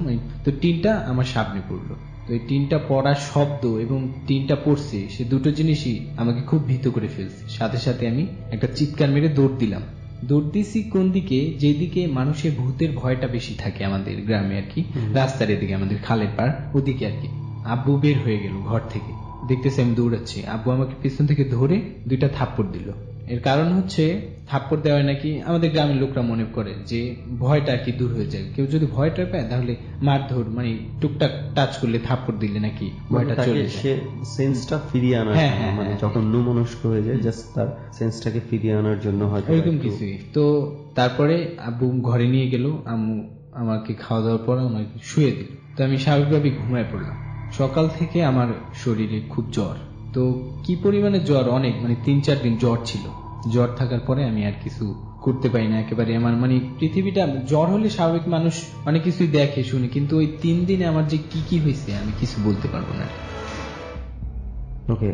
তো টিনটা আমার সামনে পড়লো। তো এই টিনটা পড়ার শব্দ এবং টিনটা পড়ছে, সে দুটো জিনিসই আমাকে খুব ভীত করে ফেলছে। সাথে সাথে আমি একটা চিৎকার মেরে দৌড় দিলাম। দৌড় দিছি কোন দিকে, যেদিকে মানুষের ভূতের ভয়টা বেশি থাকে আমাদের গ্রামে আর কি, রাস্তার এদিকে, আমাদের খালের পাড় ওদিকে আর কি। আব্বু বের হয়ে গেল ঘর থেকে, দেখতেছি আমি দৌড়াচ্ছি, আব্বু আমাকে পিছন থেকে ধরে 2টা থাপ্পড় দিল। এর কারণ হচ্ছে থাপ্পড় দেওয়ায় নাকি আমাদের গ্রামের লোকরা মনে করে যে ভয়টা আর কি দূর হয়ে যায়, কেউ যদি ভয়টা পায় তাহলে মারধর, মানে টুকটাক টাচ করলে থাপ্পড় দিলে নাকি ভয়টা চলে যায়। সে সেন্সটা ফিরিয়ে আনার হ্যাঁ, জন্য, হ্যাঁ, মানে হ্যাঁ। যখন ন্যমনস্ক হয়ে যায় জাস্ট তার সেন্সটাকে ফিরিয়ে আনার জন্য হয়তো এরকম একটু- কিছুই। তো তারপরে আব্বু ঘরে নিয়ে গেল, আম্মু আমাকে খাওয়া দাওয়ার পর আমাকে শুয়ে দিল। তো আমি স্বাভাবিকভাবে ঘুমায় পড়লাম। সকাল থেকে আমার শরীরে খুব জ্বর, তো কি পরিমাণে জ্বর, অনেক, মানে 3-4 দিন জ্বর ছিল। জ্বর থাকার পরে আমি আর কিছু করতে পারি না একেবারে, আমার মানে পৃথিবীটা, জ্বর হলে স্বাভাবিক মানুষ অনেক কিছুই দেখে শুনে, কিন্তু ওই 3 দিনে আমার যে কি কি হয়েছে আমি কিছু বলতে পারবো না। ওকে,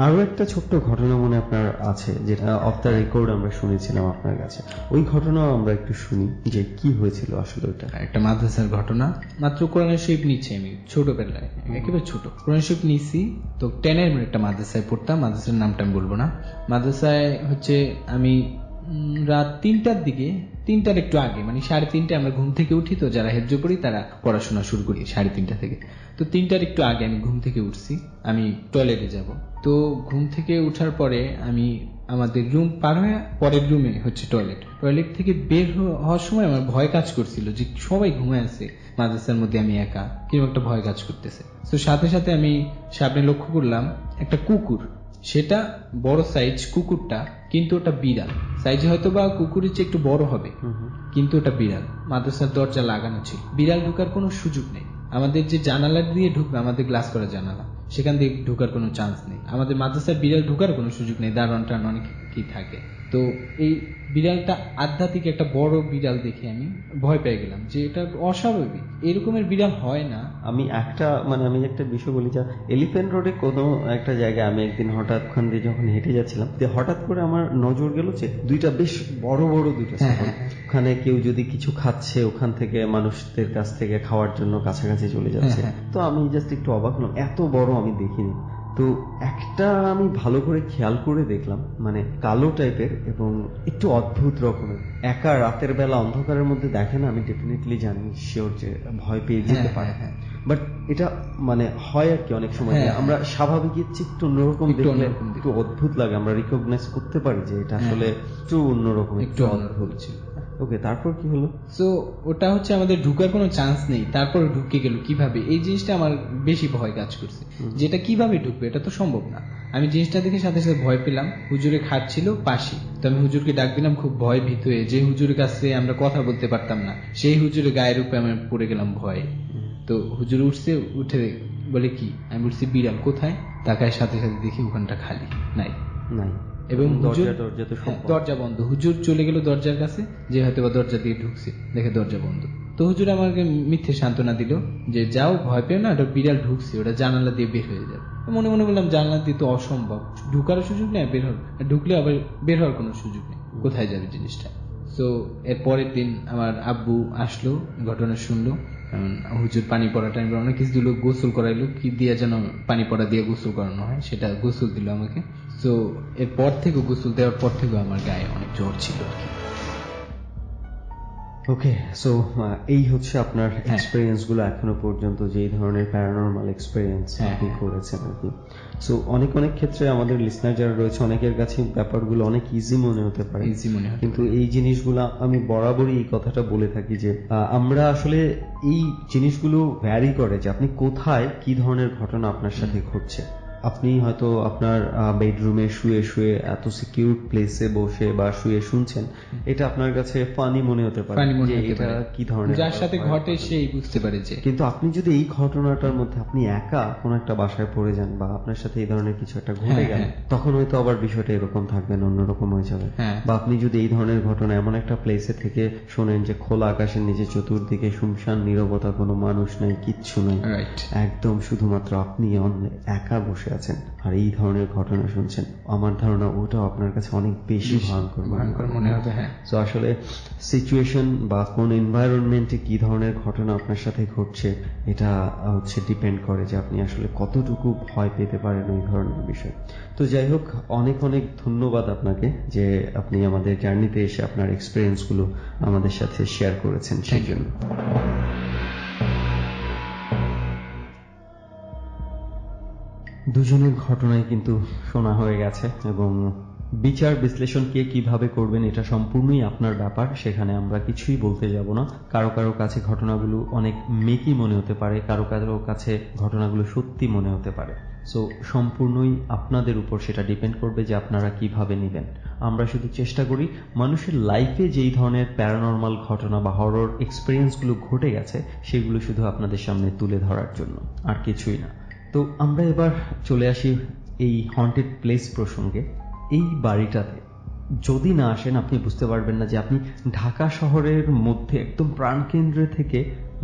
আরো একটা ছোট্ট ঘটনা মনে আপনার আছে, যেটা অফ দ্য রেকর্ড আমরা শুনেছিলাম আপনার কাছে, ওই ঘটনাও আমরা একটু শুনি যে কি হয়েছিল আসলে ওটা। একটা মাদ্রাসার ঘটনা, মাত্র কোরআনের শরীফ নিচ্ছি আমি ছোটবেলায়, একেবারে ছোট কোরআন শরীফ নিচ্ছি। তো 10-এর একটা মাদ্রাসায় পড়তাম, মাদ্রাসার নামটা আমি বলবো না। মাদ্রাসায় হচ্ছে আমি রাত 3টার দিকে, 3টার একটু আগে, মানে 3:30 আমরা ঘুম থেকে উঠি, তো যারা হেফজ পড়ি তারা পড়াশোনা শুরু করি 3:30 থেকে। তো 3টার একটু আগে আমি ঘুম থেকে উঠছি, আমি টয়লেটে যাব। তো ঘুম থেকে উঠার পরে আমি আমাদের রুম পার হয়ে পরের রুমে হচ্ছে টয়লেট থেকে বের হওয়ার সময় আমার ভয় কাজ করছিল যে সবাই ঘুমায় আছে মাদ্রাসার মধ্যে, আমি একা, কিরকম একটা ভয় কাজ করতেছে। তো সাথে সাথে আমি সামনে লক্ষ্য করলাম একটা কুকুর, সেটা বড় সাইজ কুকুরটা, কিন্তু ওটা বিড়াল সাইজ, হয়তো বা কুকুরের চেয়ে একটু বড় হবে, কিন্তু ওটা বিড়াল। মাদ্রাসার দরজা লাগানো ছিল, বিড়াল ঢোকার কোনো সুযোগ নেই। আমাদের যে জানালা দিয়ে ঢুকবে, আমাদের গ্লাস করা জানালা, সেখান দিয়ে ঢোকার কোনো চান্স নেই। আমাদের মাদ্রাসার বিড়াল ঢোকার কোনো সুযোগ নেই, দারোয়ান টান অনেক কি থাকে। তো এই বিড়ালটা আধ্যাত্মিক একটা বড় বিড়াল দেখে আমি ভয় পেয়ে গেলাম যে এটা অস্বাভাবিক, এরকমের বিড়াল হয় না। আমি একটা বিষয় বলি, যা এলিফ্যান্ট রোডে কোনো একটা জায়গায় আমি একদিন হঠাৎ ওখান দিয়ে যখন হেঁটে যাচ্ছিলাম, হঠাৎ করে আমার নজর গেল যে 2টা বেশ বড় বড় 2টা ছাগল, ওখানে কেউ যদি কিছু খাচ্ছে, ওখান থেকে মানুষদের কাছ থেকে খাওয়ার জন্য কাছাকাছি চলে যাচ্ছে। তো আমি জাস্ট একটু অবাক হলাম, এত বড় আমি দেখিনি। তো একটা আমি ভালো করে খেয়াল করে দেখলাম, মানে কালো টাইপের এবং একটু অদ্ভুত রকমের, একা রাতের বেলা অন্ধকারের মধ্যে দেখে না, আমি ডেফিনেটলি জানি শিওর যে ভয় পেয়ে যেতে পারে, বাট এটা মানে হয় আর কি অনেক সময় যে আমরা স্বাভাবিকের চেয়ে একটু অন্যরকম দেখলে একটু অদ্ভুত লাগে, আমরা রিকগনাইজ করতে পারি যে এটা আসলে একটু অন্যরকম, একটু অদ্ভুত ছিল। ওকে, তারপর কি হলো? সো ওটা হচ্ছে আমাদের ঢুকার কোনো চান্স নেই, তারপর ঢুকে গেল কিভাবে, এই জিনিসটা আমার বেশি ভয় কাজ করছে, যেটা কিভাবে ঢুকবে এটা তো সম্ভব না। আমি জিনিসটা দেখে সাথে সাথে ভয় পেলাম। হুজুরে খাট ছিল পাশে, তো আমি হুজুরকে ডাক দিলাম খুব ভয় ভীত হয়ে, যে হুজুরের কাছে আমরা কথা বলতে পারতাম না, সেই হুজুরের গায়ের উপরে আমি পড়ে গেলাম ভয়ে। তো হুজুর উঠছে, উঠে বলে কি, আমি বলছি বিড়াল কোথায়, তাকায় সাথে সাথে দেখি ওখানটা খালি নাই, এবং দরজা বন্ধ। হুজুর চলে গেল দরজার কাছে, যে হয়তো বা দরজা দিয়ে ঢুকছে, দেখে দরজা বন্ধ। তো হুজুর আমাকে মিথ্যে সান্ত্বনা দিল যে যাও, ভয় পেও না, ওটা বিড়াল ঢুকছে, ওটা জানালা দিয়ে বের হয়ে যাবে। মনে মনে বললাম জানালা দিয়ে তো অসম্ভব, ঢুকারও সুযোগ নেই, বের হওয়ার, ঢুকলে আবার বের হওয়ার কোনো সুযোগ নেই, কোথায় যাবে জিনিসটা। সো এর পরের দিন আমার আব্বু আসলো, ঘটনা শুনলো, হুজুর পানি পড়া টাইম অনেক কিছু দিল, গোসল করাইলো, কি দিয়ে যেন পানি পড়া দিয়ে গোসল করানো হয় সেটা গোসল দিল আমাকে। সো এরপর থেকে গোসল দেওয়ার পর থেকে আমার গায়ে অনেক জ্বর ছিল আর কি। ওকে, সো এই হচ্ছে আপনার এক্সপেরিয়েন্স গুলো এখনো পর্যন্ত, যেই ধরনের প্যারানরমাল এক্সপেরিয়েন্স আপনি করেছেন আর কি। সো অনেক অনেক ক্ষেত্রে আমাদের লিসনার যারা রয়েছে অনেকের কাছে ব্যাপারগুলো অনেক ইজি মনে হতে পারে, ইজি মনে হয়, কিন্তু এই জিনিসগুলো আমি বরাবরই এই কথাটা বলে থাকি যে আমরা আসলে এই জিনিসগুলো ভ্যারি করে যে আপনি কোথায় কি ধরনের ঘটনা আপনার সাথে ঘটছে। আপনি হয়তো আপনার বেডরুমে শুয়ে শুয়ে এত সিকিউর প্লেসে বসে বা শুয়ে শুনছেন, এটা আপনার কাছে ফানি মনে হতে পারে যে এটা কি ধরনের, যার সাথে ঘটে সেই বুঝতে পারে যে। কিন্তু আপনি যদি এই ঘটনাটার মধ্যে আপনি একা কোন একটা বাসায় পড়ে যান বা আপনার সাথে এই ধরনের কিছু একটা ঘটে গেল, তখন হয়তো আবার বিষয়টা এরকম থাকবে না, অন্যরকম হয়ে যাবে। বা আপনি যদি এই ধরনের ঘটনা এমন একটা প্লেসে থেকে শোনেন যে খোলা আকাশের নিচে চতুর্দিকে শুনশান নীরবতা, কোনো মানুষ নাই, কিচ্ছু নাই, একদম শুধুমাত্র আপনি একা বসে আছেন আর এই ধরনের ঘটনা শুনছেন, আমার ধারণা ওটাও আপনার কাছে অনেক বেশি ভয়ঙ্কর মনে হবে। তো আসলে সিচুয়েশন বা কোন এনভায়রনমেন্টে কি ধরনের ঘটনা আপনার সাথে ঘটছে এটা হচ্ছে ডিপেন্ড করে যে আপনি আসলে কতটুকু ভয় পেতে পারেন ওই ধরনের বিষয়। তো যাই হোক, অনেক অনেক ধন্যবাদ আপনাকে যে আপনি আমাদের জার্নিতে এসে আপনার এক্সপিরিয়েন্স গুলো আমাদের সাথে শেয়ার করেছেন, সেই জন্য। দুজনের ঘটনায় কিন্তু শোনা হয়ে গেছে এবং বিচার বিশ্লেষণ কে কিভাবে করবেন এটা সম্পূর্ণই আপনার ব্যাপার, সেখানে আমরা কিছুই বলতে যাব না। কারো কারো কাছে ঘটনাগুলো অনেক মেকি মনে হতে পারে, কারো কারো কাছে ঘটনাগুলো সত্যি মনে হতে পারে। সো সম্পূর্ণই আপনাদের উপর সেটা ডিপেন্ড করবে যে আপনারা কিভাবে নেবেন। আমরা শুধু চেষ্টা করি মানুষের লাইফে যেই ধরনের প্যারানরমাল ঘটনা বা হরর এক্সপিরিয়েন্সগুলো ঘটে গেছে সেগুলো শুধু আপনাদের সামনে তুলে ধরার জন্য, আর কিছুই না। তো আমরা এবার চলে আসি এই হন্টেড প্লেস প্রসঙ্গে। এই বাড়িটাতে যদি না আসেন আপনি বুঝতে পারবেন না যে আপনি ঢাকা শহরের মধ্যে একদম প্রাণকেন্দ্রে থেকে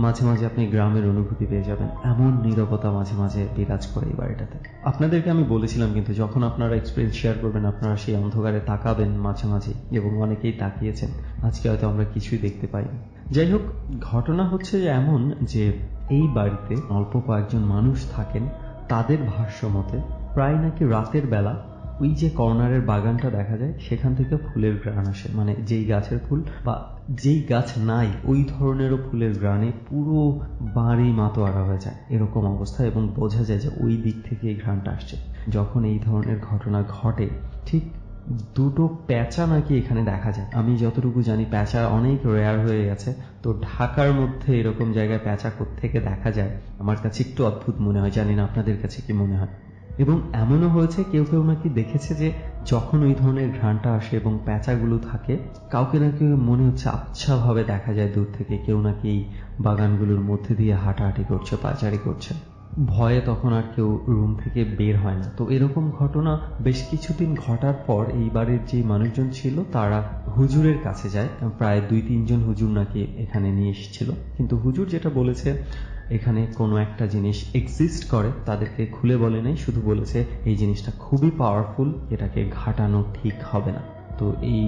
মাঝে মাঝে আপনি গ্রামের অনুভূতি পেয়ে যাবেন, এমন নীরবতা মাঝে মাঝে বিরাজ করে এই বাড়িটাতে। আপনাদেরকে আমি বলেছিলাম কিন্তু যখন আপনারা এক্সপিরিয়েন্স শেয়ার করবেন আপনারা সেই অন্ধকারে তাকাবেন মাঝে মাঝে, এবং অনেকেই তাকিয়েছেন। আজকে হয়তো আমরা কিছুই দেখতে পাইনি। যাই হোক, ঘটনা হচ্ছে যে এমন যে এই বাড়িতে অল্প কয়েকজন মানুষ থাকেন। তাদের ভাষ্য মতে প্রায় নাকি রাতের বেলা ওই যে কর্নারের বাগানটা দেখা যায় সেখান থেকে ফুলের ঘ্রাণ আসে, মানে যেই গাছের ফুল বা যেই গাছ নাই ওই ধরনেরও ফুলের ঘ্রাণে পুরো বাড়ি মাতোয়ারা হয়ে যায়, এরকম অবস্থা, এবং বোঝা যায় যে ওই দিক থেকে এই ঘ্রাণটা আসছে। যখন এই ধরনের ঘটনা ঘটে ঠিক দুটো প্যাঁচা নাকি এখানে দেখা যায়। আমি যতটুকু জানি প্যাঁচা অনেক রেয়ার হয়ে গেছে, তো ঢাকার মধ্যে এরকম জায়গায় প্যাঁচা কোত্থেকে দেখা যায় আমার কাছে একটু অদ্ভুত মনে হয়, জানি না আপনাদের কাছে কি মনে হয়। এবং এমনও হয়েছে কেউ কেউ নাকি দেখেছে যে যখন ওই ধরনের ঘ্রাণটা আসে এবং প্যাঁচাগুলো থাকে, কাউকে নাকি মনে হচ্ছে আচ্ছাভাবে দেখা যায় দূর থেকে কেউ নাকি এই বাগানগুলোর মধ্যে দিয়ে হাঁটাহাঁটি করছে, পাচারি করছে। ভয়ে তখন আর কেউ রুম থেকে বের হয় না। তো এরকম ঘটনা বেশ কিছুদিন ঘটার পর এই বাড়ির যে মানুষজন ছিল তারা হুজুরের কাছে যায়। প্রায় 2-3 জন হুজুর নাকি এখানে নিয়ে এসেছিল, কিন্তু হুজুর যেটা বলেছে এখানে কোনো একটা জিনিস এক্সিস্ট করে, তাদেরকে খুলে বলে নাই, শুধু বলেছে এই জিনিসটা খুবই পাওয়ারফুল, এটাকে ঘাটানো ঠিক হবে না। তো এই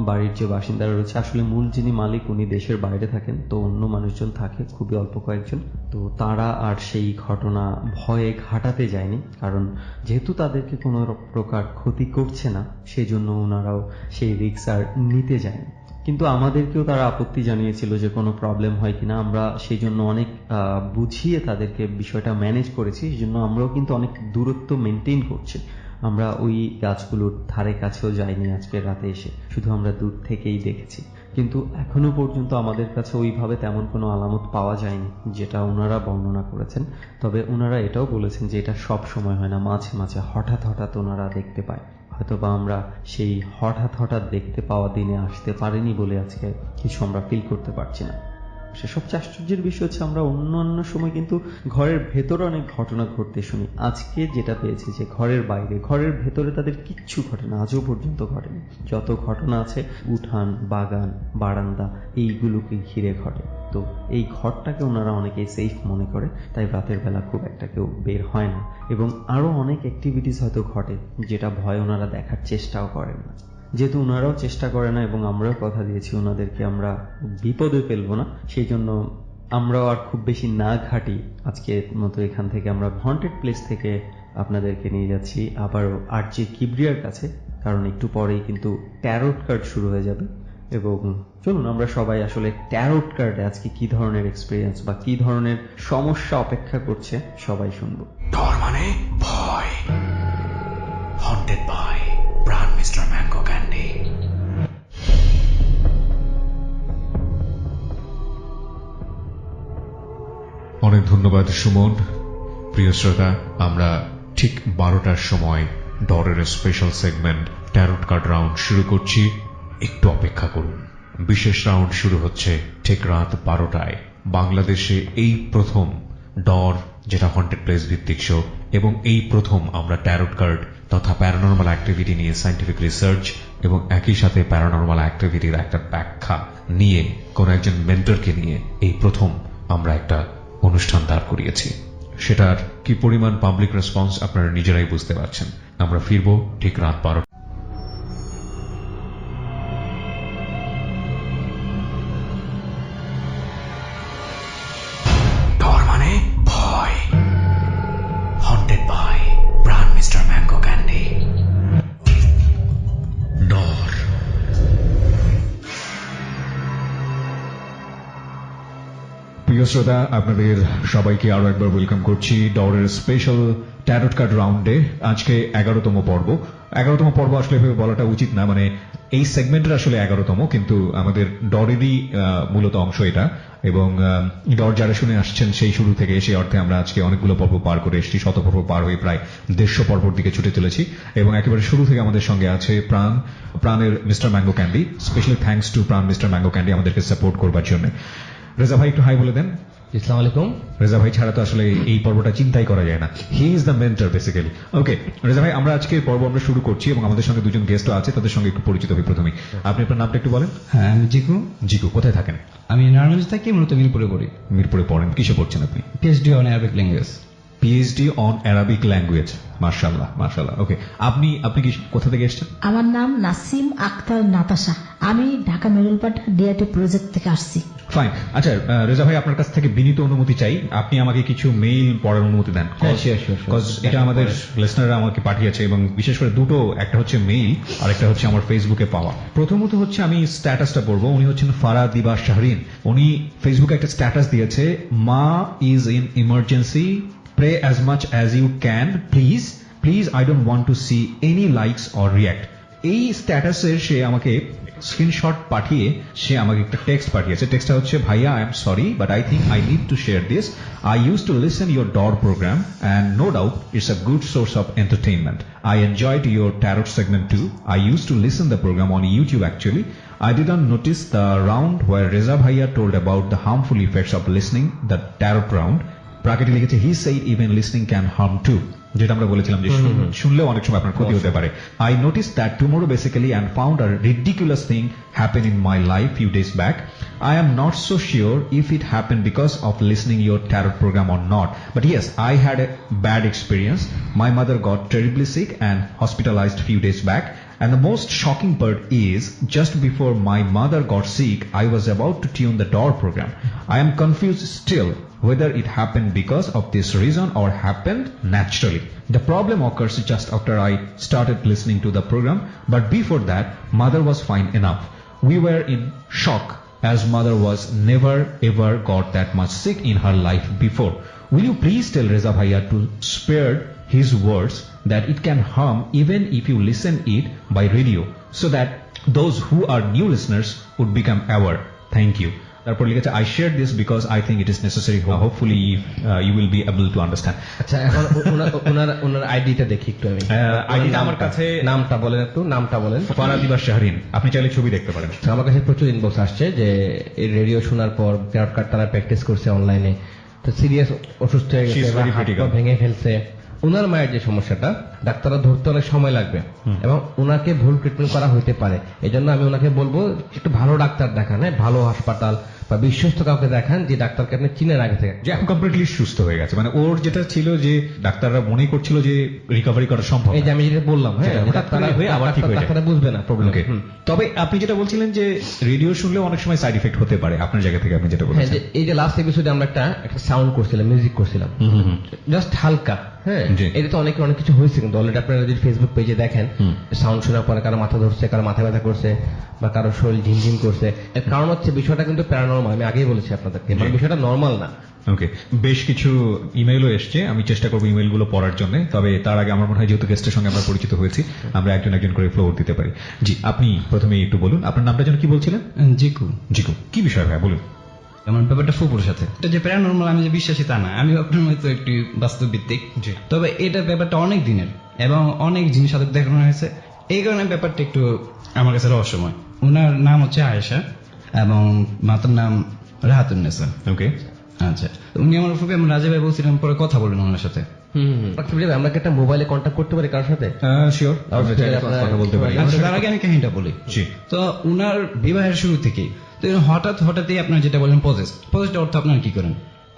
বাড়ির যে বাসিন্দারা রয়েছে, আসলে মূল যিনি মালিক উনি দেশের বাইরে থাকেন, তো অন্য মানুষজন থাকে খুবই অল্প কয়েকজন। তো তারা আর সেই ঘটনা ভয়ে ঘাটাতে যায়নি, কারণ যেহেতু তাদেরকে কোনো প্রকার ক্ষতি করছে না সেই জন্য ওনারাও সেই রিস্ক আর নিতে যায়নি। কিন্তু আমাদেরকেও তারা আপত্তি জানিয়েছিল যে কোনো প্রবলেম হয় কিনা, আমরা সেই জন্য অনেক বুঝিয়ে তাদেরকে বিষয়টা ম্যানেজ করেছি। সেই জন্য আমরাও কিন্তু অনেক দূরত্ব মেনটেন করছি, আমরা ওই গাছগুলোর ধারে কাছেও যাইনি আজকে রাতে এসে, শুধু আমরা দূর থেকেই দেখেছি। কিন্তু এখনো পর্যন্ত আমাদের কাছে ওইভাবে তেমন কোনো আলামত পাওয়া যায়নি যেটা ওনারা বর্ণনা করেছেন। তবে ওনারা এটাও বলেছেন যে এটা সব সময় হয় না, মাঝে মাঝে হঠাৎ হঠাৎ ওনারা দেখতে পায়। হয়তোবা আমরা সেই হঠাৎ হঠাৎ দেখতে পাওয়া দিনে আসতে পারিনি বলে আজকে কিছু আমরা ফিল করতে পারছি না। সবচেয়ে আশ্চর্যের বিষয় হচ্ছে আমরা অন্য সময় কিন্তু ঘরের ভেতরে অনেক ঘটনা ঘটতে শুনি। আজকে যেটা পেয়েছি যে ঘরের বাইরে, ঘরের ভেতরে তাদের কিচ্ছু ঘটে না, আজও পর্যন্ত ঘটেনি। যত ঘটনা আছে উঠান, বাগান, বারান্দা এইগুলোকে ঘিরে ঘটে। তো এই ঘরটাকে ওনারা অনেকেই সেফ মনে করে, তাই রাতের বেলা খুব একটা কেউ বের হয় না, এবং আরো অনেক অ্যাক্টিভিটিস হয়তো ঘটে যেটা ভয় ওনারা দেখার চেষ্টাও করেন না। যেহেতু ওনারাও চেষ্টা করে না এবং আমরাও কথা দিয়েছি ওনাদেরকে আমরা বিপদে ফেলবো না, সেই জন্য আমরাও আর খুব বেশি না ঘাটি আজকের মতো এখান থেকে আমরা হন্টেড প্লেস থেকে আপনাদেরকে নিয়ে যাচ্ছি আবারও আরজে কিবরিয়ার কাছে, কারণ একটু পরেই কিন্তু ট্যারোট কার্ড শুরু হয়ে যাবে। এবং চলুন আমরা সবাই আসলে ট্যারোট কার্ডে আজকে কি ধরনের এক্সপিরিয়েন্স বা কি ধরনের সমস্যা অপেক্ষা করছে সবাই শুনবো। ডর মানে ভয়। Haunted by Pran mister mango candy. অনেক ধন্যবাদ সুমন। প্রিয় শ্রোতা, আমরা ঠিক 12টার সময় ডরের special segment tarot card round শুরু করছি। একটু অপেক্ষা করুন, বিশেষ রাউন্ড শুরু হচ্ছে ঠিক রাত 12টায়। বাংলাদেশে এই প্রথম ডর, যেটা হন্টেড প্লেস ভিত্তিক শো, এবং এই প্রথম আমরা ট্যারোট কার্ড তথা প্যারানর্মাল অ্যাক্টিভিটি নিয়ে সায়েন্টিফিক রিসার্চ এবং একই সাথে প্যারানর্মাল অ্যাক্টিভিটির একটা ব্যাখ্যা নিয়ে কোন একজন মেন্টরকে নিয়ে এই প্রথম আমরা একটা অনুষ্ঠান দাঁড় করিয়েছি। সেটার কি পরিমাণ পাবলিক রেসপন্স আপনারা নিজেরাই বুঝতে পারছেন। আমরা ফিরব ঠিক রাত 12। ডর মানে ভয়। Haunted by Pran mister mango candy. ডর। প্রিয় শ্রোতা, আপনাদের সবাইকে আরো একবার ওয়েলকাম করছি ডরের স্পেশাল ট্যারোট কার্ড রাউন্ডে। আজকে 11তম পর্ব। 11তম পর্ব আসলে এভাবে বলাটা উচিত না, মানে এই সেগমেন্টের আসলে 11তম, কিন্তু আমাদের ডরেরই মূলত অংশ এটা। এবং ডর যারা শুনে আসছেন সেই শুরু থেকে, সেই অর্থে আমরা আজকে অনেকগুলো পর্ব পার করে এসেছি, 100 পর্ব পার হয়ে প্রায় 150 পর্বর দিকে ছুটে চলেছি। এবং একেবারে শুরু থেকে আমাদের সঙ্গে আছে প্রাণের mister mango candy. Specially thanks to প্রাণ মিস্টার ম্যাঙ্গো ক্যান্ডি আমাদেরকে সাপোর্ট করবার জন্য। রেজা ভাই একটু হাই বলে দেন। আসসালামু আলাইকুম। রেজা ভাই ছাড়া তো আসলে এই পর্বটা চিন্তাই করা যায় না। He is the mentor basically. Okay Reza ভাই, আমরা আজকে পর্ব আমরা শুরু করছি এবং আমাদের সঙ্গে দুজন গেস্টও আছে, তাদের সঙ্গে একটু পরিচিত হই প্রথমেই। আপনি আপনার নামটা একটু বলেন। হ্যাঁ, আমি জিকু। জিকু, কোথায় থাকেন? আমি নারায়ণগঞ্জ থাকি, মূলত মিরপুরে পড়ি। মিরপুরে পড়েন। কিসে পড়ছেন আপনি? PhD on Arabic language. PhD on Arabic language. মাশাআল্লাহ মাশাআল্লাহ। ওকে, আপনি কি কোথা থেকে এসেছেন? আমার নাম নাসিম আক্তার নাতাশা, আমি ঢাকা মেরুলপাট ডিআইটি প্রজেক্ট থেকে আসছি। ফাইন। আচ্ছা রেজা ভাই, আপনার কাছ থেকে বিনীত অনুমতি চাই, আপনি আমাকে কিছু মেইল পড়ার অনুমতি দেন। এটা আমাদের লিসনাররা আমাকে পাঠিয়েছে এবং বিশেষ করে দুটো, একটা হচ্ছে মেইল আর একটা হচ্ছে আমার ফেসবুকে পাওয়া। প্রথমত হচ্ছে আমি স্ট্যাটাসটা পড়বো। উনি হচ্ছেন ফারা দিবা শাহরিন। উনি ফেসবুকে একটা স্ট্যাটাস দিয়েছে, মা is in emergency, pray as much as you can, please I don't want to see any likes or react। এই স্ট্যাটাসের সে আমাকে স্ক্রিনশট পাঠিয়ে সে আমাকে একটা টেক্সট পাঠিয়েছে। টেক্সটটা হচ্ছে, ভাইয়া I am sorry but I think I need to share this. I used to listen your DOR program and no doubt it's a good source of entertainment. I enjoyed your tarot segment too. I used to listen the program on YouTube actually. I didn't notice the round where Reza Bhaiya told about the harmful effects of listening the tarot round. ব্র্যাকেটে লিখেছে, he said even listening can harm two, যেটা আমরা বলেছিলাম যে শুনলেও অনেক সময় আপনার ক্ষতি হতে পারে। I notice that tomorrow basically and found a ridiculous thing happen in my life few days back. I am not so sure if it happened because of listening your tarot program or not, but yes, I had a bad experience. My mother got terribly sick and hospitalized few days back. And the most shocking part is, just before my mother got sick, I was about to tune the DOR program. I am confused still whether it happened because of this reason or happened naturally. The problem occurs just after I started listening to the program, but before that, mother was fine enough. We were in shock as mother was never ever got that much sick in her life before. Will you please tell Reza Bhaiya to spare his words that it can harm even if you listen it by radio, so that those who are new listeners would become aware. Thank you. তারপর লিখেছে, I shared this because I think it is necessary. Hopefully you will be able to understand. আচ্ছা, এখন ওনার আইডিটা দেখি একটু। আমি আইডিটা আমার কাছে, নামটা বলেন একটু, নামটা বলেন। ফারা দিবা শাহরিন। আপনি চাইলে ছবি দেখতে পারেন। আমার কাছে প্রচুর ইনবক্স আসছে যে এই রেডিও শোনার পর ট্যারট কার্ড তারা প্র্যাকটিস করছে অনলাইনে, তো সিরিয়াস অসুস্থ হয়ে গেছে, হাত পা ভেঙে ফেলছে, ওনার মায়ের যে সমস্যাটা ডাক্তাররা ধরতে অনেক সময় লাগবে এবং ওনাকে ভুল ট্রিটমেন্ট করা হতে পারে। এই জন্য আমি ওনাকে বলবো একটু ভালো ডাক্তার দেখান, হ্যাঁ, ভালো হাসপাতাল বা বিশ্বস্ত কাউকে দেখান যে ডাক্তারকে আপনি চিনেন আগে থেকে। যে এখন কমপ্লিটলি সুস্থ হয়ে গেছে, মানে ওর যেটা ছিল যে ডাক্তাররা মনে করছিল যে রিকভারি করা সম্ভব এই যে আমি যেটা বললাম, হ্যাঁ, সেটা হঠাৎ করে হয়ে আবার ঠিক হয়ে যায়। ডাক্তাররা বুঝবে না প্রবলেম। ওকে, তবে আপনি যেটা বলছিলেন যে রেডিও শুনলেও অনেক সময় সাইড ইফেক্ট হতে পারে, আপনার জায়গা থেকে আপনি যেটা হ্যাঁ, বলছেন। যে এই যে লাস্ট এপিসোডে আমরা একটা সাউন্ড করছিলাম, মিউজিক করছিলাম, জাস্ট হালকা, হ্যাঁ, জি। এটা তো অনেক কিছু হয়েছে, কিন্তু অলরেডি আপনারা যদি ফেসবুক পেজে দেখেন সাউন্ড শোনার পরে কারো মাথা ধরছে, কারো মাথা ব্যথা করছে বা কারো শরীর ঝিমঝিম করছে। এর কারণ হচ্ছে বিষয়টা কিন্তু প্যারানরমাল, আমি আগেই বলেছি আপনাদেরকে, মানে বিষয়টা নর্মাল না। ওকে, বেশ কিছু ইমেইলও এসছে, আমি চেষ্টা করবো ইমেইলগুলো পড়ার জন্য। তবে তার আগে আমার মনে হয় যেহেতু গেস্টের সঙ্গে আমরা পরিচিত হয়েছি, আমরা একজন একজন করে ফ্লোর দিতে পারি। জি, আপনি প্রথমে একটু বলুন আপনার নামটা যেন কি বলছিলেন? জিকু। জিকু, কি বিষয় ভাই বলুন। আমার ব্যাপারটা ফুপুর সাথে, এটা যে প্যারানরমাল আমি যে বিশ্বাসী তা না, আমি আপনার মতো একটু বাস্তব ভিত্তিক। তবে এটা ব্যাপারটা অনেক দিনের এবং অনেক জিনিস সাথে দেখানো হয়েছে, এই কারণে ব্যাপারটা একটু আমার কাছে রহস্যময়। ওনার নাম হচ্ছে আয়েশা এবং মাতার নাম রাহাতুন্নেসা। ওকে, আচ্ছা, উনি আমার ফুপি, আমি রাজা ভাই বলছিলাম পরে কথা বলবেন ওনার সাথে। আমরা কি একটা মোবাইলে কন্ট্যাক্ট করতে পারি কারোর সাথে? শিওর, কথা বলতে পারি। আচ্ছা, তার আগে আমি কাহিনীটা বলি। জি। তো উনার বিবাহের শুরু থেকেই তো হঠাৎই আপনার যেটা বলেন পজেস্ট অর্থ আপনারা কি করেন?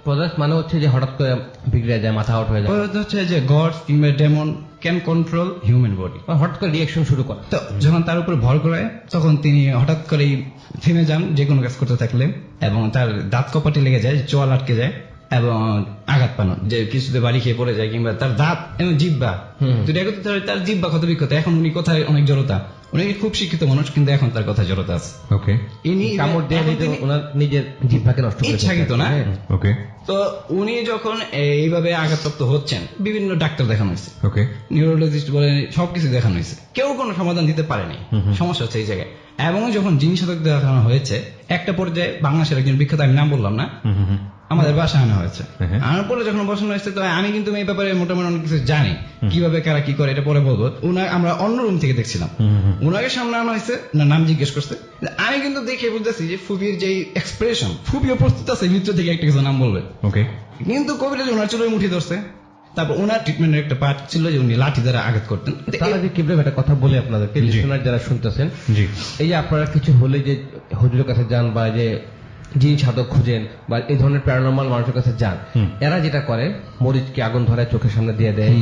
পজেস মানে হচ্ছে যে হঠাৎ করে বিগড়ে যায়, মাথা আউট হয়ে যায়। পজেস্ট হচ্ছে যে গড কিংবা demon can control human body, হঠাৎ করে রিঅ্যাকশন শুরু করে। তো যখন তার উপর ভর করে তখন তিনি হঠাৎ করেই থেমে যান যে কোনো কাজ করতে থাকলে, এবং তার দাঁত কপাটে লেগে যায়, চোয়াল আটকে যায় এবং আঘাত পানো, যে কিছুতে বাড়ি খেয়ে পড়ে যায়, কিংবা তার দাঁত এবং জিব্বা দুটো একত্রিত হয়, তার জিব্বা ক্ষত বিক্ষত। এখন উনি কথায় অনেক জড়তা, উনি খুব শিক্ষিত মানুষ কিন্তু এখন তার কথা জড়তা আছে। ওকে, ইনি কামড় দিয়ে ওনার নিজের জিহ্বাকে নষ্ট করে ইচ্ছাকৃত না। ওকে, তো উনি যখন এইভাবে আঘাতপ্রাপ্ত হচ্ছেন, বিভিন্ন ডাক্তার দেখানো হয়েছে, ওকে, নিউরোলজিস্ট বলে সবকিছু দেখানো হয়েছে, কেউ কোনো সমাধান দিতে পারেনি। সমস্যা হচ্ছে এই জায়গায়। এবং যখন জিনিস দেখানো হয়েছে, একটা পর্যায়ে বাংলাদেশের একজন বিখ্যাত, আমি নাম বললাম না, আমাদের বাসায় আনা হয়েছে। আনার পরে যখন বসানো হয়েছে, তো আমি কিন্তু এই ব্যাপারে মোটামুটি অনেক কিছু জানি, কিভাবে কারা কি করে, এটা পরে বলবো। আমরা অন্য রুম থেকে দেখছিলাম, উনাকে সামনে আনা হয়েছে, না নাম জিজ্ঞেস করছে, আমি কিন্তু দেখে বুঝতেছি যে ফুপির যে এক্সপ্রেশন, ফুপিও প্রস্তুত আছে ভিতর থেকে একটা কিছু নাম বলবে। ওকে, কিন্তু কবিরাজ ওনার চুলের মুঠি ধরছে। তারপর ওনার ট্রিটমেন্টের একটা পার্ট ছিল যে উনি লাঠি দ্বারা আঘাত করতেন। তার আগে কিভাবে একটা কথা বলে আপনাদেরকে, যারা শুনতেছেন, জি, এই যে আপনারা কিছু হলে যে হুজুরের কাছে যান বা যে জিন সাধক খুঁজেন বা এই ধরনের প্যারানরমাল মানুষের কাছে যান, এরা যেটা করে মরিচকে আগুন ধরে চোখের সামনে দিয়ে দেয়,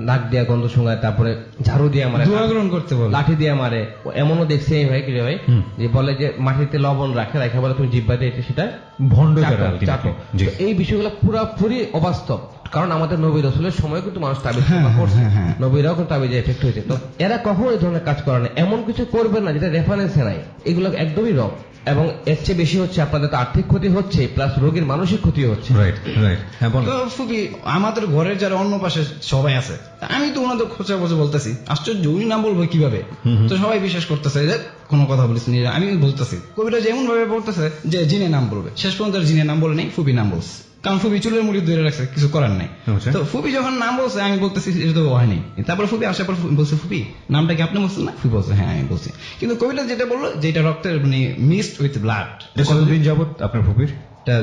নাক দিয়ে গন্ধ শোঙায়, তারপরে ঝাড়ু দিয়ে মারে, দোয়া গ্রহণ করতে বলে, লাঠি দিয়ে মারে। এমনও দেখছি এই ভাই, কি ভাই, যে বলে যে মাটিতে লবণ রাখে, রাখা বলে তুমি জিব্বা দিয়ে সেটা ভণ্ড চাটো। এই বিষয়গুলো পুরোপুরি অবাস্তব, কারণ আমাদের নবী রাসূলের সময় কিন্তু মানুষ তাবিজ করছে, নবীরাও কিন্তু তাবিজে এফেক্ট হয়েছে। তো এরা কখনো এই ধরনের কাজ করে না, এমন কিছু করবে না যেটা রেফারেন্সে নাই, এগুলো একদমই রং। এবং এর চেয়ে বেশি হচ্ছে আপনাদের তো আর্থিক ক্ষতি হচ্ছে, প্লাস রোগীর মানসিক ক্ষতি হচ্ছে। রাইট রাইট, হ্যাঁ বলুন। তো ফুপি, আমাদের ঘরের যারা অন্য পাশে সবাই আছে, আমি তো ওনাদের খোঁজা খোঁজে বলতেছি, আশ্চর্য উনি নাম বলবো কিভাবে, তো সবাই বিশ্বাস করতেছে যে কোনো কথা বলিস নি। আমি বলতেছি, কবিরা যেমন ভাবে বলতেছে যে জিনের নাম বলবে, শেষ পর্যন্ত জিনের নাম বলে নেই, ফুপি নাম বলছে, কারণ ফুপি চুলের মুড়ি ধরে রাখছে, কিছু করার নাই। তো ফুপি যখন নাম বলছে, আমি বলতেছি এটা তো হয়নি। তারপর ফুপি আসার পর বলছে, ফুপি নামটা কি আপনি বলছেন না? ফুপি বলছে হ্যাঁ আমি বলছি। কিন্তু কবিরা যেটা বললো যে এটা রক্তের মানে মিক্সড উইথ ব্লাড। কতদিন যাবত আপনার ফুপির?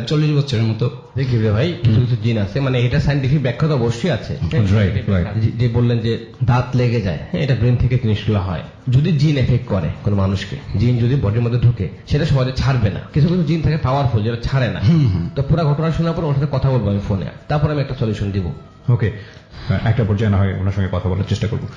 40 বছরের মতো। দেখি ভাই, কিছু কিছু জিন আছে, মানে এটা সাইন্টিফিক ব্যাখ্যা তো অবশ্যই আছে। যে বললেন যে দাঁত লেগে যায়, এটা ব্রেন থেকে জিনিসগুলো হয়। যদি জিন এফেক্ট করে কোন মানুষকে, জিন যদি বডির মধ্যে ঢুকে, সেটা সহজে ছাড়বে না। কিছু কিছু জিন থাকে পাওয়ারফুল, যেটা ছাড়ে না। তো পুরো ঘটনা শোনার পর ওর সাথে কথা বলবো আমি ফোনে, তারপর আমি একটা সলিউশন দিব। ওকে, একটা পর্যায়ে না হয় ওনার সঙ্গে কথা বলার চেষ্টা করবো।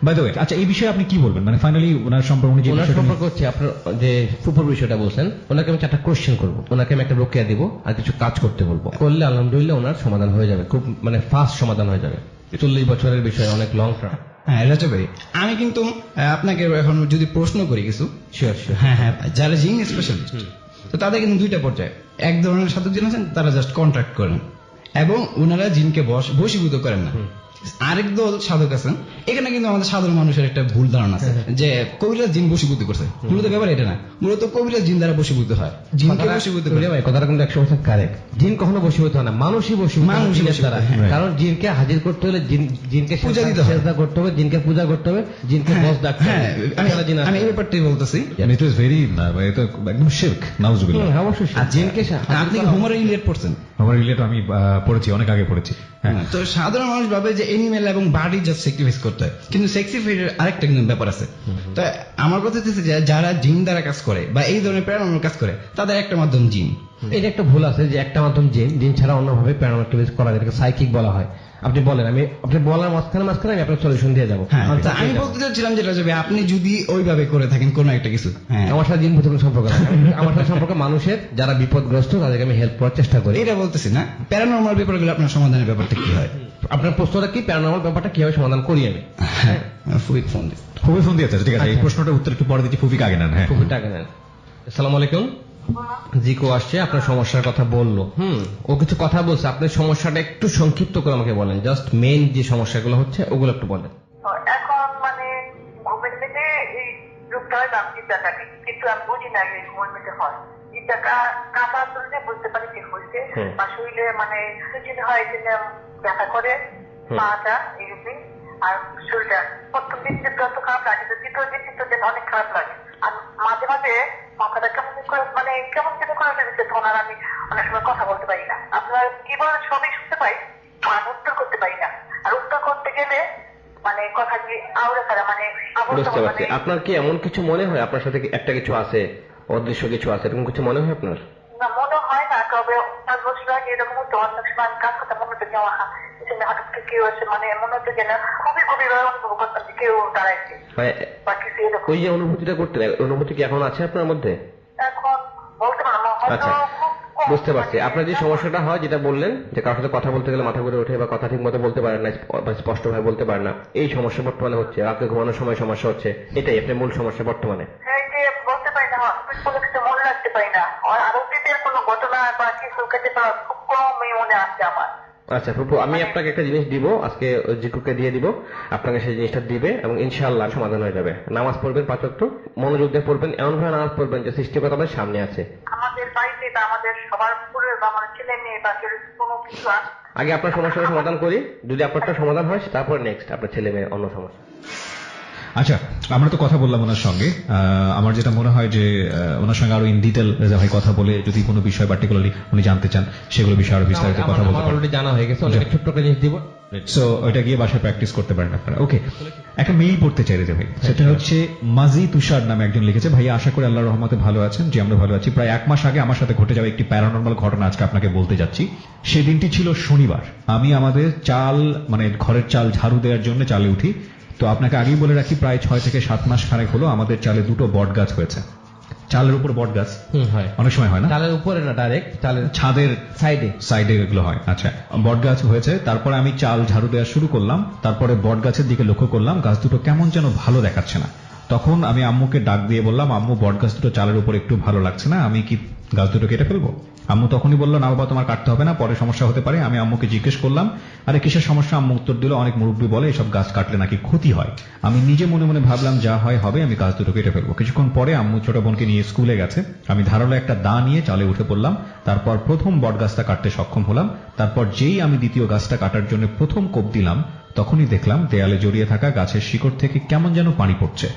বাই দ্য ওয়ে, আচ্ছা এই বিষয়ে আপনি কি বলবেন, মানে ফাইনালি ওনার সম্পর্কে হচ্ছে আপনার যে ফুপুর বিষয়টা বলছেন, ওনাকে আমি 4টা কোশ্চেন করবো, ওনাকে আমি একটা রোকেয়া দিব আর কিছু কাজ করতে বলবো, করলে আলহামদুলিল্লাহ ওনার সমাধান হয়ে যাবে, খুব মানে ফাস্ট সমাধান হয়ে যাবে। 40 বছরের বিষয়, অনেক লং টার্ম। হ্যাঁ রাজা ভাই, আমি কিন্তু আপনাকে এখন যদি প্রশ্ন করি কিছু, শিওর। হ্যাঁ হ্যাঁ, যারা জিন স্পেশালিস্ট, তো তাদের কিন্তু 2টা পর্যায়ে। এক ধরনের সাধক জিন আছেন, তারা জাস্ট কন্ট্রাক্ট করেন এবং ওনারা জিনকে বশীভূত করেন না। আরেক দল সাধক আছেন, এখানে কিন্তু আমাদের সাধারণ মানুষের একটা ভুল ধারণা আছে যে কবিরাজ জিন বশীভূত করছে। মূলত ব্যাপার এটা না, মূলত কবিরাজ জিন দ্বারা বশীভূত হয়, জিনকে বশীভূত করে। ভাই কথাটা কিন্তু 100% কারেক্ট। জিন কখনো বশীভূত হয় না, মানুষই বশীভূত, কারণ জিনকে হাজির করতে হলে জিনকে পূজা দিতে হবে, সেজদা করতে হবে, জিনকে পূজা করতে হবে, জিনকে বস ডাকতে হবে। আমি এই ব্যাপারটাই বলতেছি, ইট ইজ ভেরি, এটা একদম শিরক, নাউজুবিল্লাহ। অবশ্যই জিনকে আপনি হোমার রিলেট পড়ছেন? হোমার রিলেট আমি পড়েছি, অনেক আগে পড়েছি। তো সাধারণ মানুষ ভাবে যে এনিমেল এবং বার্ডি জাস্ট স্যাক্রিফাইস করতে হয়, কিন্তু স্যাক্রিফাইসের আরেকটা কিন্তু ব্যাপার আছে। তো আমার কথা হচ্ছে যে যারা জিন দ্বারা কাজ করে বা এই ধরনের প্যারানর্মাল কাজ করে তাদের একটা মাধ্যম জিন। এটা একটা ভুল আছে যে একটা মাধ্যম জিন ছাড়া অন্যভাবে প্যারানর্মাল অ্যাক্টিভিটিস করা যায়, এটাকে সাইকিক বলা হয়। আপনি বলেন, আপনি বলার মাঝখানে আমি আপনার সলিউশন দিয়ে যাবো। হ্যাঁ, আমি বলতে চাচ্ছিলাম যেটা যাবে আপনি যদি ওইভাবে করে থাকেন কোনো একটা কিছু। হ্যাঁ, আমার সাথে জিন ভূতের কোনো সম্পর্ক নাই। আমার সাথে সম্পর্ক মানুষের যারা বিপদগ্রস্ত তাদেরকে আমি হেল্প করার চেষ্টা করি। এটা বলতেছি না প্যারানর্মাল ব্যাপারগুলো আপনার সমাধানের ব্যাপারটা কি হয়। আপনার প্রশ্নটা কি, প্যারানর্মাল ব্যাপারটা কিভাবে সমাধান করি আমি? হ্যাঁ, ফুফিক ফোন দিই। খুবই ফোন দিয়েছে, ঠিক আছে, এই প্রশ্নটার উত্তর একটু পরে দিচ্ছি, ফুফিক আগে নেন। হ্যাঁ, খুবই টাকা নেন। আসসালামু আলাইকুম। জিকো আসছে, আপনার সমস্যার কথা বললো। ও কিছু কথা বলছে, আপনার সমস্যাটা একটু সংক্ষিপ্ত করে আমাকে বলেন, জাস্ট মেইন যে সমস্যাগুলো হচ্ছে ওগুলো একটু বলেন। এখন মানে ঘুমের মেঝে এই রূপটা হয় না চিন্তাটাকে, কিন্তু আমি বুঝি না এই ঘুমের মেঝে হয় চিন্তাটা কাঁপা তুললে বুঝতে পারি যে হয়েছে, বা শরীরে মানে যদি হয় যে ব্যথা করে পাটা এরকম, আর শরীরটা প্রথম দিন যত খারাপ লাগে, দ্বিতীয় দিন অনেক খারাপ লাগে, আর মাঝে মাঝে মাথাটা কেমন করে মানে কেমন কেন করে ফেলেছে, তখন আর আমি অনেক সময় কথা বলতে পারি না। আপনার কি বলেন সবই শুনতে পাই, আর উত্তর করতে পারি না, আর উত্তর করতে গেলে মানে কথা কি আউড়ে ফেলা, মানে বুঝতে পারছি। আপনার কি এমন কিছু মনে হয় আপনার সাথে একটা কিছু আছে, অদৃশ্য কিছু আছে, এরকম কিছু মনে হয় আপনার? না, মনে হয় না, তবে 5 বছর আগে এরকম হতো, অনেক সময় আমি কাজ করতে মনে হতো যে হঠাৎ করে কেউ আছে, মানে মনে হতো যে না খুবই গভীরভাবে অনুভব করতাম যে কেউ দাঁড়াইছে বা কিছু এরকম। ওই যে অনুভূতিটা করতেন, অনুভূতি কি এখন আছে আপনার মধ্যে? এখন বলতে পারবো না, আচ্ছা, বুঝতে পারছি। আপনার যে সমস্যাটা হয়, যেটা বললেন যে কারোর সাথে কথা বলতে গেলে মাথা ঘুরে ওঠে বা কথা ঠিক মতো বলতে পারেন না, স্পষ্টভাবে বলতে পারেন না, এই সমস্যা বর্তমানে হচ্ছে, রাতে ঘুমানোর সময় সমস্যা হচ্ছে, এটাই আপনার মূল সমস্যা বর্তমানে? হ্যাঁ, যে বলতে পারি না, কোনো কিছু মনে রাখতে পারি না, আর অতীতের কোনো ঘটনা বা কিছু কেটে পাওয়া খুব কমই মনে আসছে আমার। আচ্ছা ফুপু, আমি আপনাকে একটা জিনিস দিব, আজকে জিকুকে দিয়ে দিব, আপনাকে সেই জিনিসটা দিবে এবং ইনশাআল্লাহ সমাধান হয়ে যাবে। নামাজ পড়বেন 5 ওয়াক্ত, মনোযোগ দিয়ে পড়বেন, এমন ভাবে নামাজ পড়বেন যে সৃষ্টিকর্তা আমাদের সামনে আছে। আমাদের বাড়িতে বা আমাদের সবার পুরো বা আমার ছেলে মেয়ে বা কোনো কিছু আছে। আগে আপনার সমস্যার সমাধান করি, যদি আপনারটা সমাধান হয় তারপর নেক্সট আপনার ছেলে মেয়ে অন্য সমস্যা। আচ্ছা, আমরা তো কথা বললাম ওনার সঙ্গে, আমার যেটা মনে হয় যে ওনার সঙ্গে আরো ইন ডিটেল ভাই কথা বলে যদি কোনো বিষয় পার্টিকুলারলি উনি জানতে চান সেগুলো বিষয়ে আরো বিস্তারিত কথা বলতে পারেন। অলরেডি জানা হয়ে গেছে, অনেক ছোট্ট একটা জিনিস দিব, সো ওইটা গিয়ে বাসায় প্র্যাকটিস করতে পারেন আপনারা। ওকে, একটা মেইল পড়তে চাই রে ভাই, সেটা হচ্ছে মাজি তুষার নামে একজন লিখেছে, ভাইয়া আশা করি আল্লাহর রহমতে ভালো আছেন। যে আমরা ভালো আছি। প্রায় 1 মাস আগে আমার সাথে ঘটে যাওয়া একটি প্যারানর্মাল ঘটনা আজকে আপনাকে বলতে যাচ্ছি। সেই দিনটি ছিল শনিবার। আমি আমাদের চাল মানে ঘরের চাল ঝাড়ু দেওয়ার জন্য চালে উঠি। তো আপনাকে আগেই বলে রাখি, প্রায় 6 থেকে 7 মাস খানেক হলো আমাদের চালে 2টো বট গাছ হয়েছে। চালের উপর বট গাছ হয়, অনেক সময় হয় না, চালের উপরে না, ডাইরেক্ট চালের ছাদের সাইডে এগুলো হয়। আচ্ছা, বট গাছ হয়েছে। তারপরে আমি চাল ঝাড়ু দেওয়া শুরু করলাম, তারপরে বট গাছের দিকে লক্ষ্য করলাম গাছ দুটো কেমন যেন ভালো দেখাচ্ছে না। তখন আমি আম্মুকে ডাক দিয়ে বললাম, আম্মু বট গাছ দুটো চালের উপর একটু ভালো লাগছে না, আমি কি গাছ দুটো কেটে ফেলবো? আম্মু তখনই বললো, না বাবা তোমার কাটতে হবে না, পরে সমস্যা হতে পারে। আমি আম্মুকে জিজ্ঞেস করলাম, আরে কিসের সমস্যা? আম্মু উত্তর দিল, অনেক মুরব্বী বলে এসব গাছ কাটলে নাকি ক্ষতি হয়। আমি নিজে মনে মনে ভাবলাম যা হয় হবে, আমি গাছ দুটো কেটে ফেলবো। কিছুক্ষণ পরে আম্মু ছোট বোনকে নিয়ে স্কুলে গেছে, আমি ধারালো একটা দা নিয়ে চালে উঠে পড়লাম। তারপর প্রথম বট গাছটা কাটতে সক্ষম হলাম। তারপর যেই আমি দ্বিতীয় গাছটা কাটার জন্য প্রথম কোপ দিলাম, তখনই দেখলাম দেয়ালে জড়িয়ে থাকা গাছের শিকড় থেকে কেমন যেন পানি পড়ছে।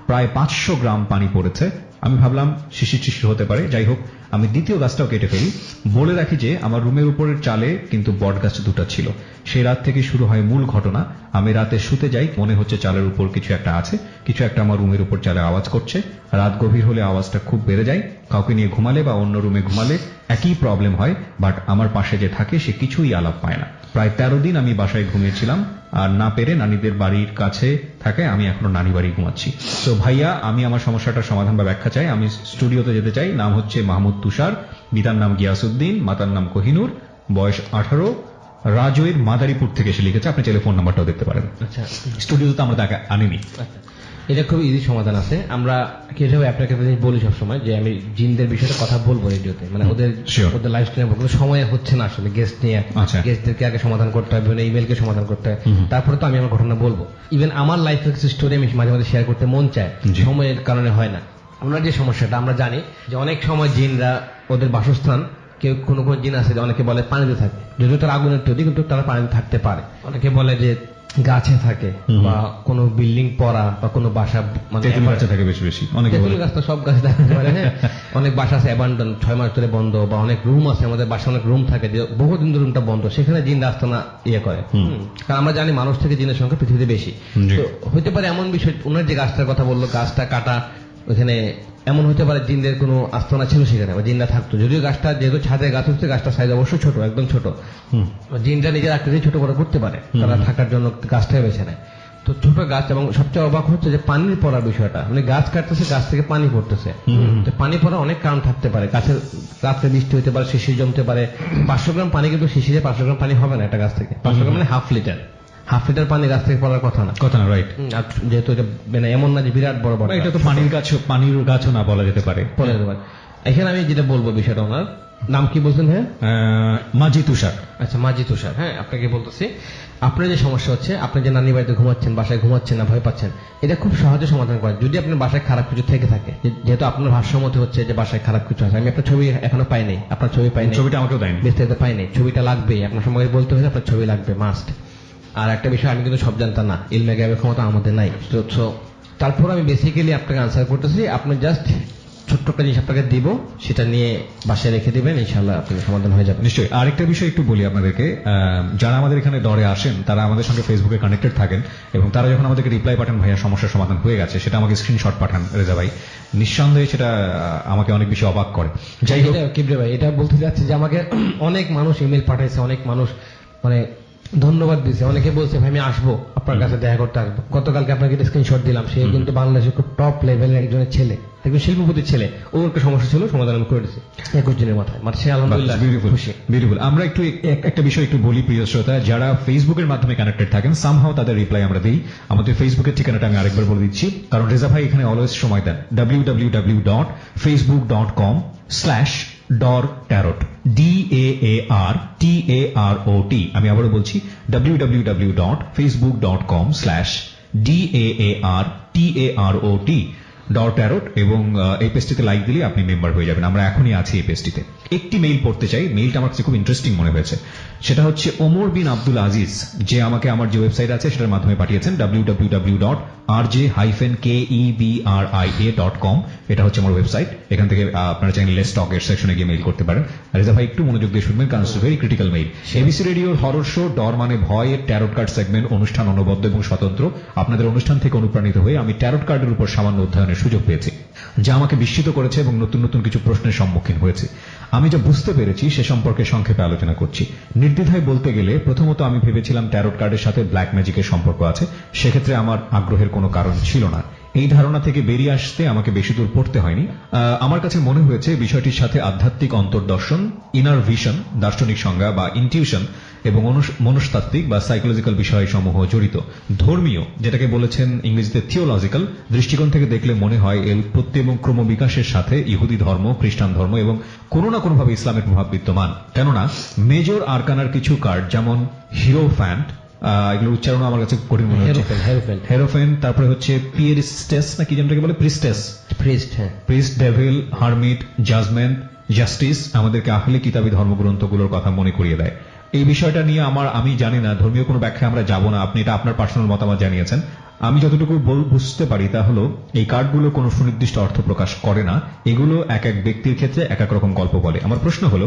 প্রায় 500 গ্রাম পানি পড়েছে। আমি ভাবলাম শিশির হতে পারে। যাই হোক, আমি দ্বিতীয় গাছটাও কেটে ফেলি। বলে রাখি যে আমার রুমের উপরের চালে কিন্তু বট গাছ দুটো ছিল। সেই রাত থেকে শুরু হয় মূল ঘটনা। আমি রাতে শুতে যাই, মনে হচ্ছে চালের উপর কিছু একটা আছে, কিছু একটা আমার রুমের উপর চালে আওয়াজ করছে। রাত গভীর হলে আওয়াজটা খুব বেড়ে যায়। কাউকে নিয়ে ঘুমালে বা অন্য রুমে ঘুমালে একই প্রবলেম হয়, বাট আমার পাশে যে থাকে সে কিছুই আলাপ পায় না। প্রায় 13 দিন আমি বাসায় ঘুমিয়েছিলাম, আর না পেরে নানিদের বাড়ির কাছে থাকে, আমি এখনো নানি বাড়ি ঘুমাচ্ছি। তো ভাইয়া, আমি আমার সমস্যাটার সমাধান বা ব্যাখ্যা চাই। আমি স্টুডিওতে যেতে চাই। নাম হচ্ছে মাহমুদ তুষার, পিতার নাম গিয়াসউদ্দিন, মাতার নাম কোহিনুর, বয়স 18, রাজৈর মাদারীপুর থেকে এসে লিখেছে। আপনি চাইলে ফোন নাম্বারটাও দেখতে পারেন। আচ্ছা, স্টুডিওতে আমরা তাকে আনিনি। এটা খুব ইজি সমাধান আছে। আমরা কিভাবে আপনাকে বলি সবসময় যে আমি জিনদের বিষয়ে কথা বলবো রেডিওতে, মানে ওদের লাইভ স্ট্রিমে বলবো, সময় হচ্ছে না আসলে গেস্ট নিয়ে। গেস্টদেরকে আগে সমাধান করতে হবে, ইমেলকে সমাধান করতে হয়, তারপরে তো আমি আমার ঘটনা বলবো। ইভেন আমার লাইফের কিছু স্টোরি আমি মাঝে মাঝে শেয়ার করতে মন চায়, সময়ের কারণে হয় না। আমরা যে সমস্যাটা আমরা জানি যে অনেক সময় জিনরা ওদের বাসস্থান, কেউ কোনো জিন আছে, অনেকে বলে পানিতে থাকে, যদিও তারা আগুনের তৈরি, কিন্তু তারা পানিতে থাকতে পারে। অনেকে বলে যে গাছে থাকে বা কোনো বিল্ডিং পড়া বা কোনো বাসা মানে তেঁতুল গাছে থাকে বেশি বেশি অনেকে তেঁতুল বলে। গাছ তো সব গাছে থাকতে পারে, হ্যাঁ। অনেক বাসা আছে অ্যাবান্ডন 6 মাস ধরে বন্ধ, বা অনেক রুম আছে আমাদের বাসা, অনেক রুম থাকে যে বহুদিন ধরে রুমটা বন্ধ, সেখানে জিন আস্তানা করে। কারণ আমরা জানি মানুষ থেকে জিনের সংখ্যা পৃথিবীতে বেশি। জি। তো হতে পারে এমন বিষয়, ওনার যে গাছটার কথা বললো, গাছটা কাটা, ওখানে এমন হতে পারে জিনদের কোনো আস্তানা ছিল সেখানে, বা জিনরা থাকতো। যদিও গাছটা যেহেতু ছাদের গাছ হচ্ছে, গাছটার সাইজ অবশ্যই ছোট, একদম ছোট। জিনরা নিজের আকৃতি ছোট বড় করতে পারে, তারা থাকার জন্য গাছটাই বেছে নেয়। তো ছোট গাছ, এবং সবচেয়ে অবাক হচ্ছে যে পানির পড়ার বিষয়টা, মানে গাছ কাটতেছে, গাছ থেকে পানি পড়তেছে। তো পানি পড়া অনেক কারণ থাকতে পারে, গাছের রাত্রে বৃষ্টি হতে পারে, শিশির জমতে পারে। 500 গ্রাম পানি কিন্তু শিশিরে 500 গ্রাম পানি হবে না একটা গাছ থেকে। 500 গ্রাম মানে হাফ লিটার পানি গাছ থেকে পড়ার কথা না। রাইট। আর যেহেতু এটা মানে এমন না যে বিরাট বড় বড়, এটা তো পানির গাছও না বলা যেতে পারে। পড়ে যেতে পারে। এখানে আমি যেটা বলবো বিষয়টা, ওনার নাম কি বলছেন? হ্যাঁ, মাঝি তুষার। আচ্ছা, মাঝি তুষার। হ্যাঁ, আপনাকে বলতেছি, আপনার যে সমস্যা হচ্ছে, আপনি যে নানি বাড়িতে ঘুমাচ্ছেন, বাসায় ঘুমাচ্ছেন না, ভয় পাচ্ছেন, এটা খুব সহজে সমাধান করেন যদি আপনার বাসায় খারাপ কিছু থেকে থাকে। যেহেতু আপনার ভাষ্যমতে হচ্ছে যে বাসায় খারাপ কিছু আছে, আমি আপনার ছবি এখনো পাইনি, আপনার ছবি পাইনি, ছবিটা আমাকেও দেয়নি, বিস্তারিত পাইনি। ছবিটা লাগবেই, আপনার সময় বলতে হলে আপনার ছবি লাগবে, মাস্ট। আর একটা বিষয়, আমি কিন্তু সব জানতাম না, ইলমে গায়েবের ক্ষমতা আমাদের নাই। তো তারপর আমি বেসিক্যালি আপনাকে আনসার করতেছি, আপনি জাস্ট ছোট্ট একটা জিনিস আপনাকে দিব, সেটা নিয়ে বাসায় রেখে দিবেন, ইনশাআল্লাহ আপনার সমাধান হয়ে যাবে। নিশ্চয়ই। আরেকটা বিষয় একটু বলি আপনাদেরকে, যারা আমাদের এখানে দরে আসেন তারা আমাদের সঙ্গে ফেসবুকে কানেক্টেড থাকেন, এবং তারা যখন আমাদেরকে রিপ্লাই পাঠান, ভাইয়া সমস্যার সমাধান হয়ে গেছে, সেটা আমাকে স্ক্রিনশট পাঠান রেজা ভাই, নিঃসন্দেহে সেটা আমাকে অনেক বেশি অবাক করে। যাই হোক, কিবরে ভাই, এটা বলতে যাচ্ছি যে আমাকে অনেক মানুষ ইমেল পাঠাইছে, অনেক মানুষ মানে ধন্যবাদ দিয়েছে, অনেকে বলছে ভাই আমি আসবো আপনার কাছে দেখা করতে আসবো। গতকালকে আপনাকে স্ক্রিনশট দিলাম, সে কিন্তু বাংলাদেশের খুব টপ লেভেলের একজনের ছেলে, একজন শিল্পপতির ছেলে, ওর একটা সমস্যা ছিল, সমাধান আমি করে দিচ্ছি 21 দিনের মাথায়। মানে সে আলহামদুলিল্লাহ খুশি। বিউটিফুল। আমরা একটু একটা বিষয় একটু বলি প্রিয় শ্রোতা, যারা ফেসবুকের মাধ্যমে কানেক্টেড থাকেন, সামহাও তাদের রিপ্লাই আমরা দিই। আমাদের ফেসবুকের ঠিকানাটা আমি আরেকবার বলে দিচ্ছি, কারণ রেজা ভাই এখানে অলওয়েজ সময় দেন। www.facebook.com/DARTAROT, DAARTAROT। আমি আবারও বলছি, www.facebook.com/DAARTAROT, এবং এই পেজটিতে লাইক দিলে আপনি মেম্বার হয়ে যাবেন। আমরা এখনই আছি এই পেজটিতে। একটি মেইল পড়তে চাই, মেইলটা আমার কাছে খুব ইন্টারেস্টিং মনে হয়েছে। সেটা হচ্ছে ওমর বিন আব্দুল আজিজ, যে আমাকে আমার যে ওয়েবসাইট আছে সেটার মাধ্যমে পাঠিয়েছেন, www.rjkebria.com। এটা হচ্ছে আমার ওয়েবসাইট। এখান থেকে আপনারা চাইলে স্টকের সেকশনে গিয়ে মেইল করতে পারেন। রেজা ভাই একটু মনোযোগ দিয়ে শুনবেন, কারণ it's very critical mail. ABC রেডিওর হরর শো ডর মানে ভয় এর ট্যারট কার্ড সেগমেন্ট অনুষ্ঠান অনবদ্য এবং স্বতন্ত্র। আপনাদের অনুষ্ঠান থেকে অনুপ্রাণিত হয়ে আমি ট্যারট কার্ডের উপর সামান্য অধ্যয়নের সুযোগ পেয়েছি, যা আমাকে বিস্মিত করেছে এবং নতুন নতুন কিছু প্রশ্নের সম্মুখীন হয়েছে। আমি যা বুঝতে পেরেছি সে সম্পর্কে সংক্ষেপে আলোচনা করছি। নির্দ্বিধায় বলতে গেলে, প্রথমত আমি ভেবেছিলাম ট্যারট কার্ডের সাথে ব্ল্যাক ম্যাজিকের সম্পর্ক আছে, সেক্ষেত্রে আমার আগ্রহের কোনো কারণ ছিল না। এই ধারণা থেকে বেরিয়ে আসতে আমাকে বেশি দূর পড়তে হয়নি। আমার কাছে মনে হয়েছে বিষয়টির সাথে আধ্যাত্মিক অন্তর্দর্শন, ইনার ভিশন, দার্শনিক সংজ্ঞা বা ইনটিউশন এবং মনস্তাত্ত্বিক বা সাইকোলজিক্যাল বিষয়সমূহ জড়িত। ধর্মীয়, যেটাকে বলেছেন ইংরেজিতে থিওলজিক্যাল দৃষ্টিকোণ থেকে দেখলে মনে হয় এর উৎপত্তি এবং ক্রমবিকাশের সাথে ইহুদি ধর্ম, খ্রিস্টান ধর্ম এবং কোনো না কোনোভাবে ইসলামের প্রভাব বিদ্যমান। কেননা মেজর আরকানার কিছু কার্ড, যেমন হিরোফ্যান্ট, এগুলোর উচ্চারণ আমার কাছে কঠিন মনে হচ্ছে, হেরোফেন, তারপরে হচ্ছে পিয়েরিস্টেস না কি যেটাকে বলে, priest, devil, hermit, judgement, justice আমাদেরকে আহলে কিতাবী ধর্মগ্রন্থগুলোর কথা মনে করিয়ে দেয়। এই বিষয়টা নিয়ে আমি জানি না, ধর্মীয় কোনো ব্যাখ্যা আমরা যাব না, আপনি এটা আপনার পার্সোনাল মতামত জানিয়েছেন। আমি যতটুকু বুঝতে পারি তা হলো, এই কার্ডগুলো কোনো সুনির্দিষ্ট অর্থ প্রকাশ করে না, এগুলো এক এক ব্যক্তির ক্ষেত্রে এক এক রকম গল্প বলে। আমার প্রশ্ন হলো,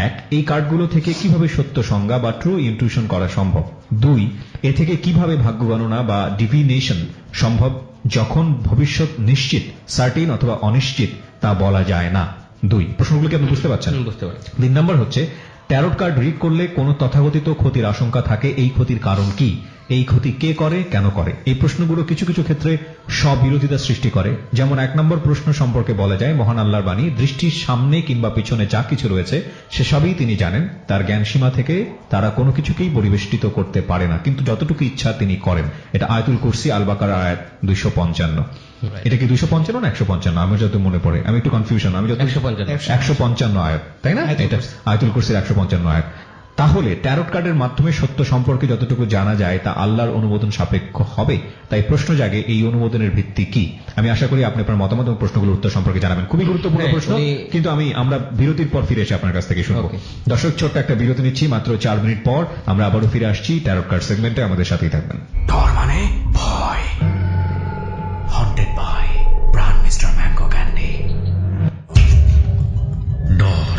1, এই কার্ডগুলো থেকে কিভাবে সত্য সংজ্ঞা বা ট্রু ইনটিউশন করা সম্ভব? 2, এ থেকে কিভাবে ভাগ্য গণনা বা ডিভিনেশন সম্ভব যখন ভবিষ্যৎ নিশ্চিত, সার্টিন অথবা অনিশ্চিত তা বলা যায় না? 2 প্রশ্নগুলোকে আপনি বুঝতে পারছেন? বুঝতে পারছি। 3 নম্বর হচ্ছে, ট্যারট কার্ড রিড করলে কোনো তথাকথিত ক্ষতির আশঙ্কা থাকে, এই ক্ষতির কারণ কি? এই ক্ষতি কে করে, কেন করে? এই প্রশ্নগুলো কিছু কিছু ক্ষেত্রে স্ববিরোধিতা সৃষ্টি করে। যেমন 1 নম্বর প্রশ্ন সম্পর্কে বলা যায়, মহান আল্লাহর বাণী, দৃষ্টির সামনে কিংবা পিছনে যা কিছু রয়েছে সেসবই তিনি জানেন, তার জ্ঞান সীমা থেকে তারা কোনো কিছুকেই পরিবেষ্টিত করতে পারে না, কিন্তু যতটুকু ইচ্ছা তিনি করেন। এটা আয়াতুল কুরসি, আল বাকারা আয়াত 255। এটা কি 255 না 155? আমার যত মনে পড়ে, আমি একটু কনফিউশন, আমি যত 155 আয়াত, তাই না? এটা আয়াতুল কুরসির 155 আয়াত। তাহলে ট্যারট কার্ডের মাধ্যমে সত্য সম্পর্কে যতটুকু জানা যায় তা আল্লাহর অনুমোদন সাপেক্ষ হবে। তাই প্রশ্ন জাগে, এই অনুমোদনের ভিত্তি কি? আমি আশা করি আপনি আপনার মতামত এবং প্রশ্নগুলোর উত্তর সম্পর্কে জানাবেন। খুবই গুরুত্বপূর্ণ প্রশ্ন, কিন্তু আমরা বিরতির পর ফিরে এসে আপনার কাছ থেকে শুনবো। দর্শক, ছোট্ট একটা বিরতি নিচ্ছি, মাত্র 4 মিনিট পর আমরা আবারও ফিরে আসছি ট্যারট কার্ড সেগমেন্টে। আমাদের সাথেই থাকবেন। ডর মানে ভয়, haunted by Pran mister mango candy. ডর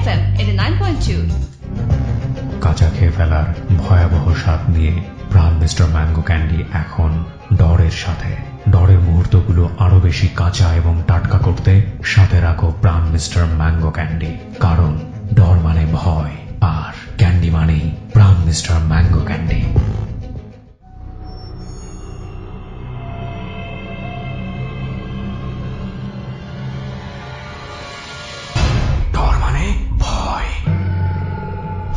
FM 89.2 কাঁচা খেয়ে ফেলার ভয়াবহ স্বাদ নিয়ে প্রাণ মিস্টার ম্যাঙ্গো ক্যান্ডি এখন ডরের সাথে। ডরের মুহূর্তগুলো আরো বেশি কাঁচা এবং টাটকা করতে সাথে রাখো প্রাণ মিস্টার ম্যাঙ্গো ক্যান্ডি, কারণ ডর মানে ভয় আর ক্যান্ডি মানেই প্রাণ মিস্টার ম্যাঙ্গো ক্যান্ডি। ডর মানে ভয়,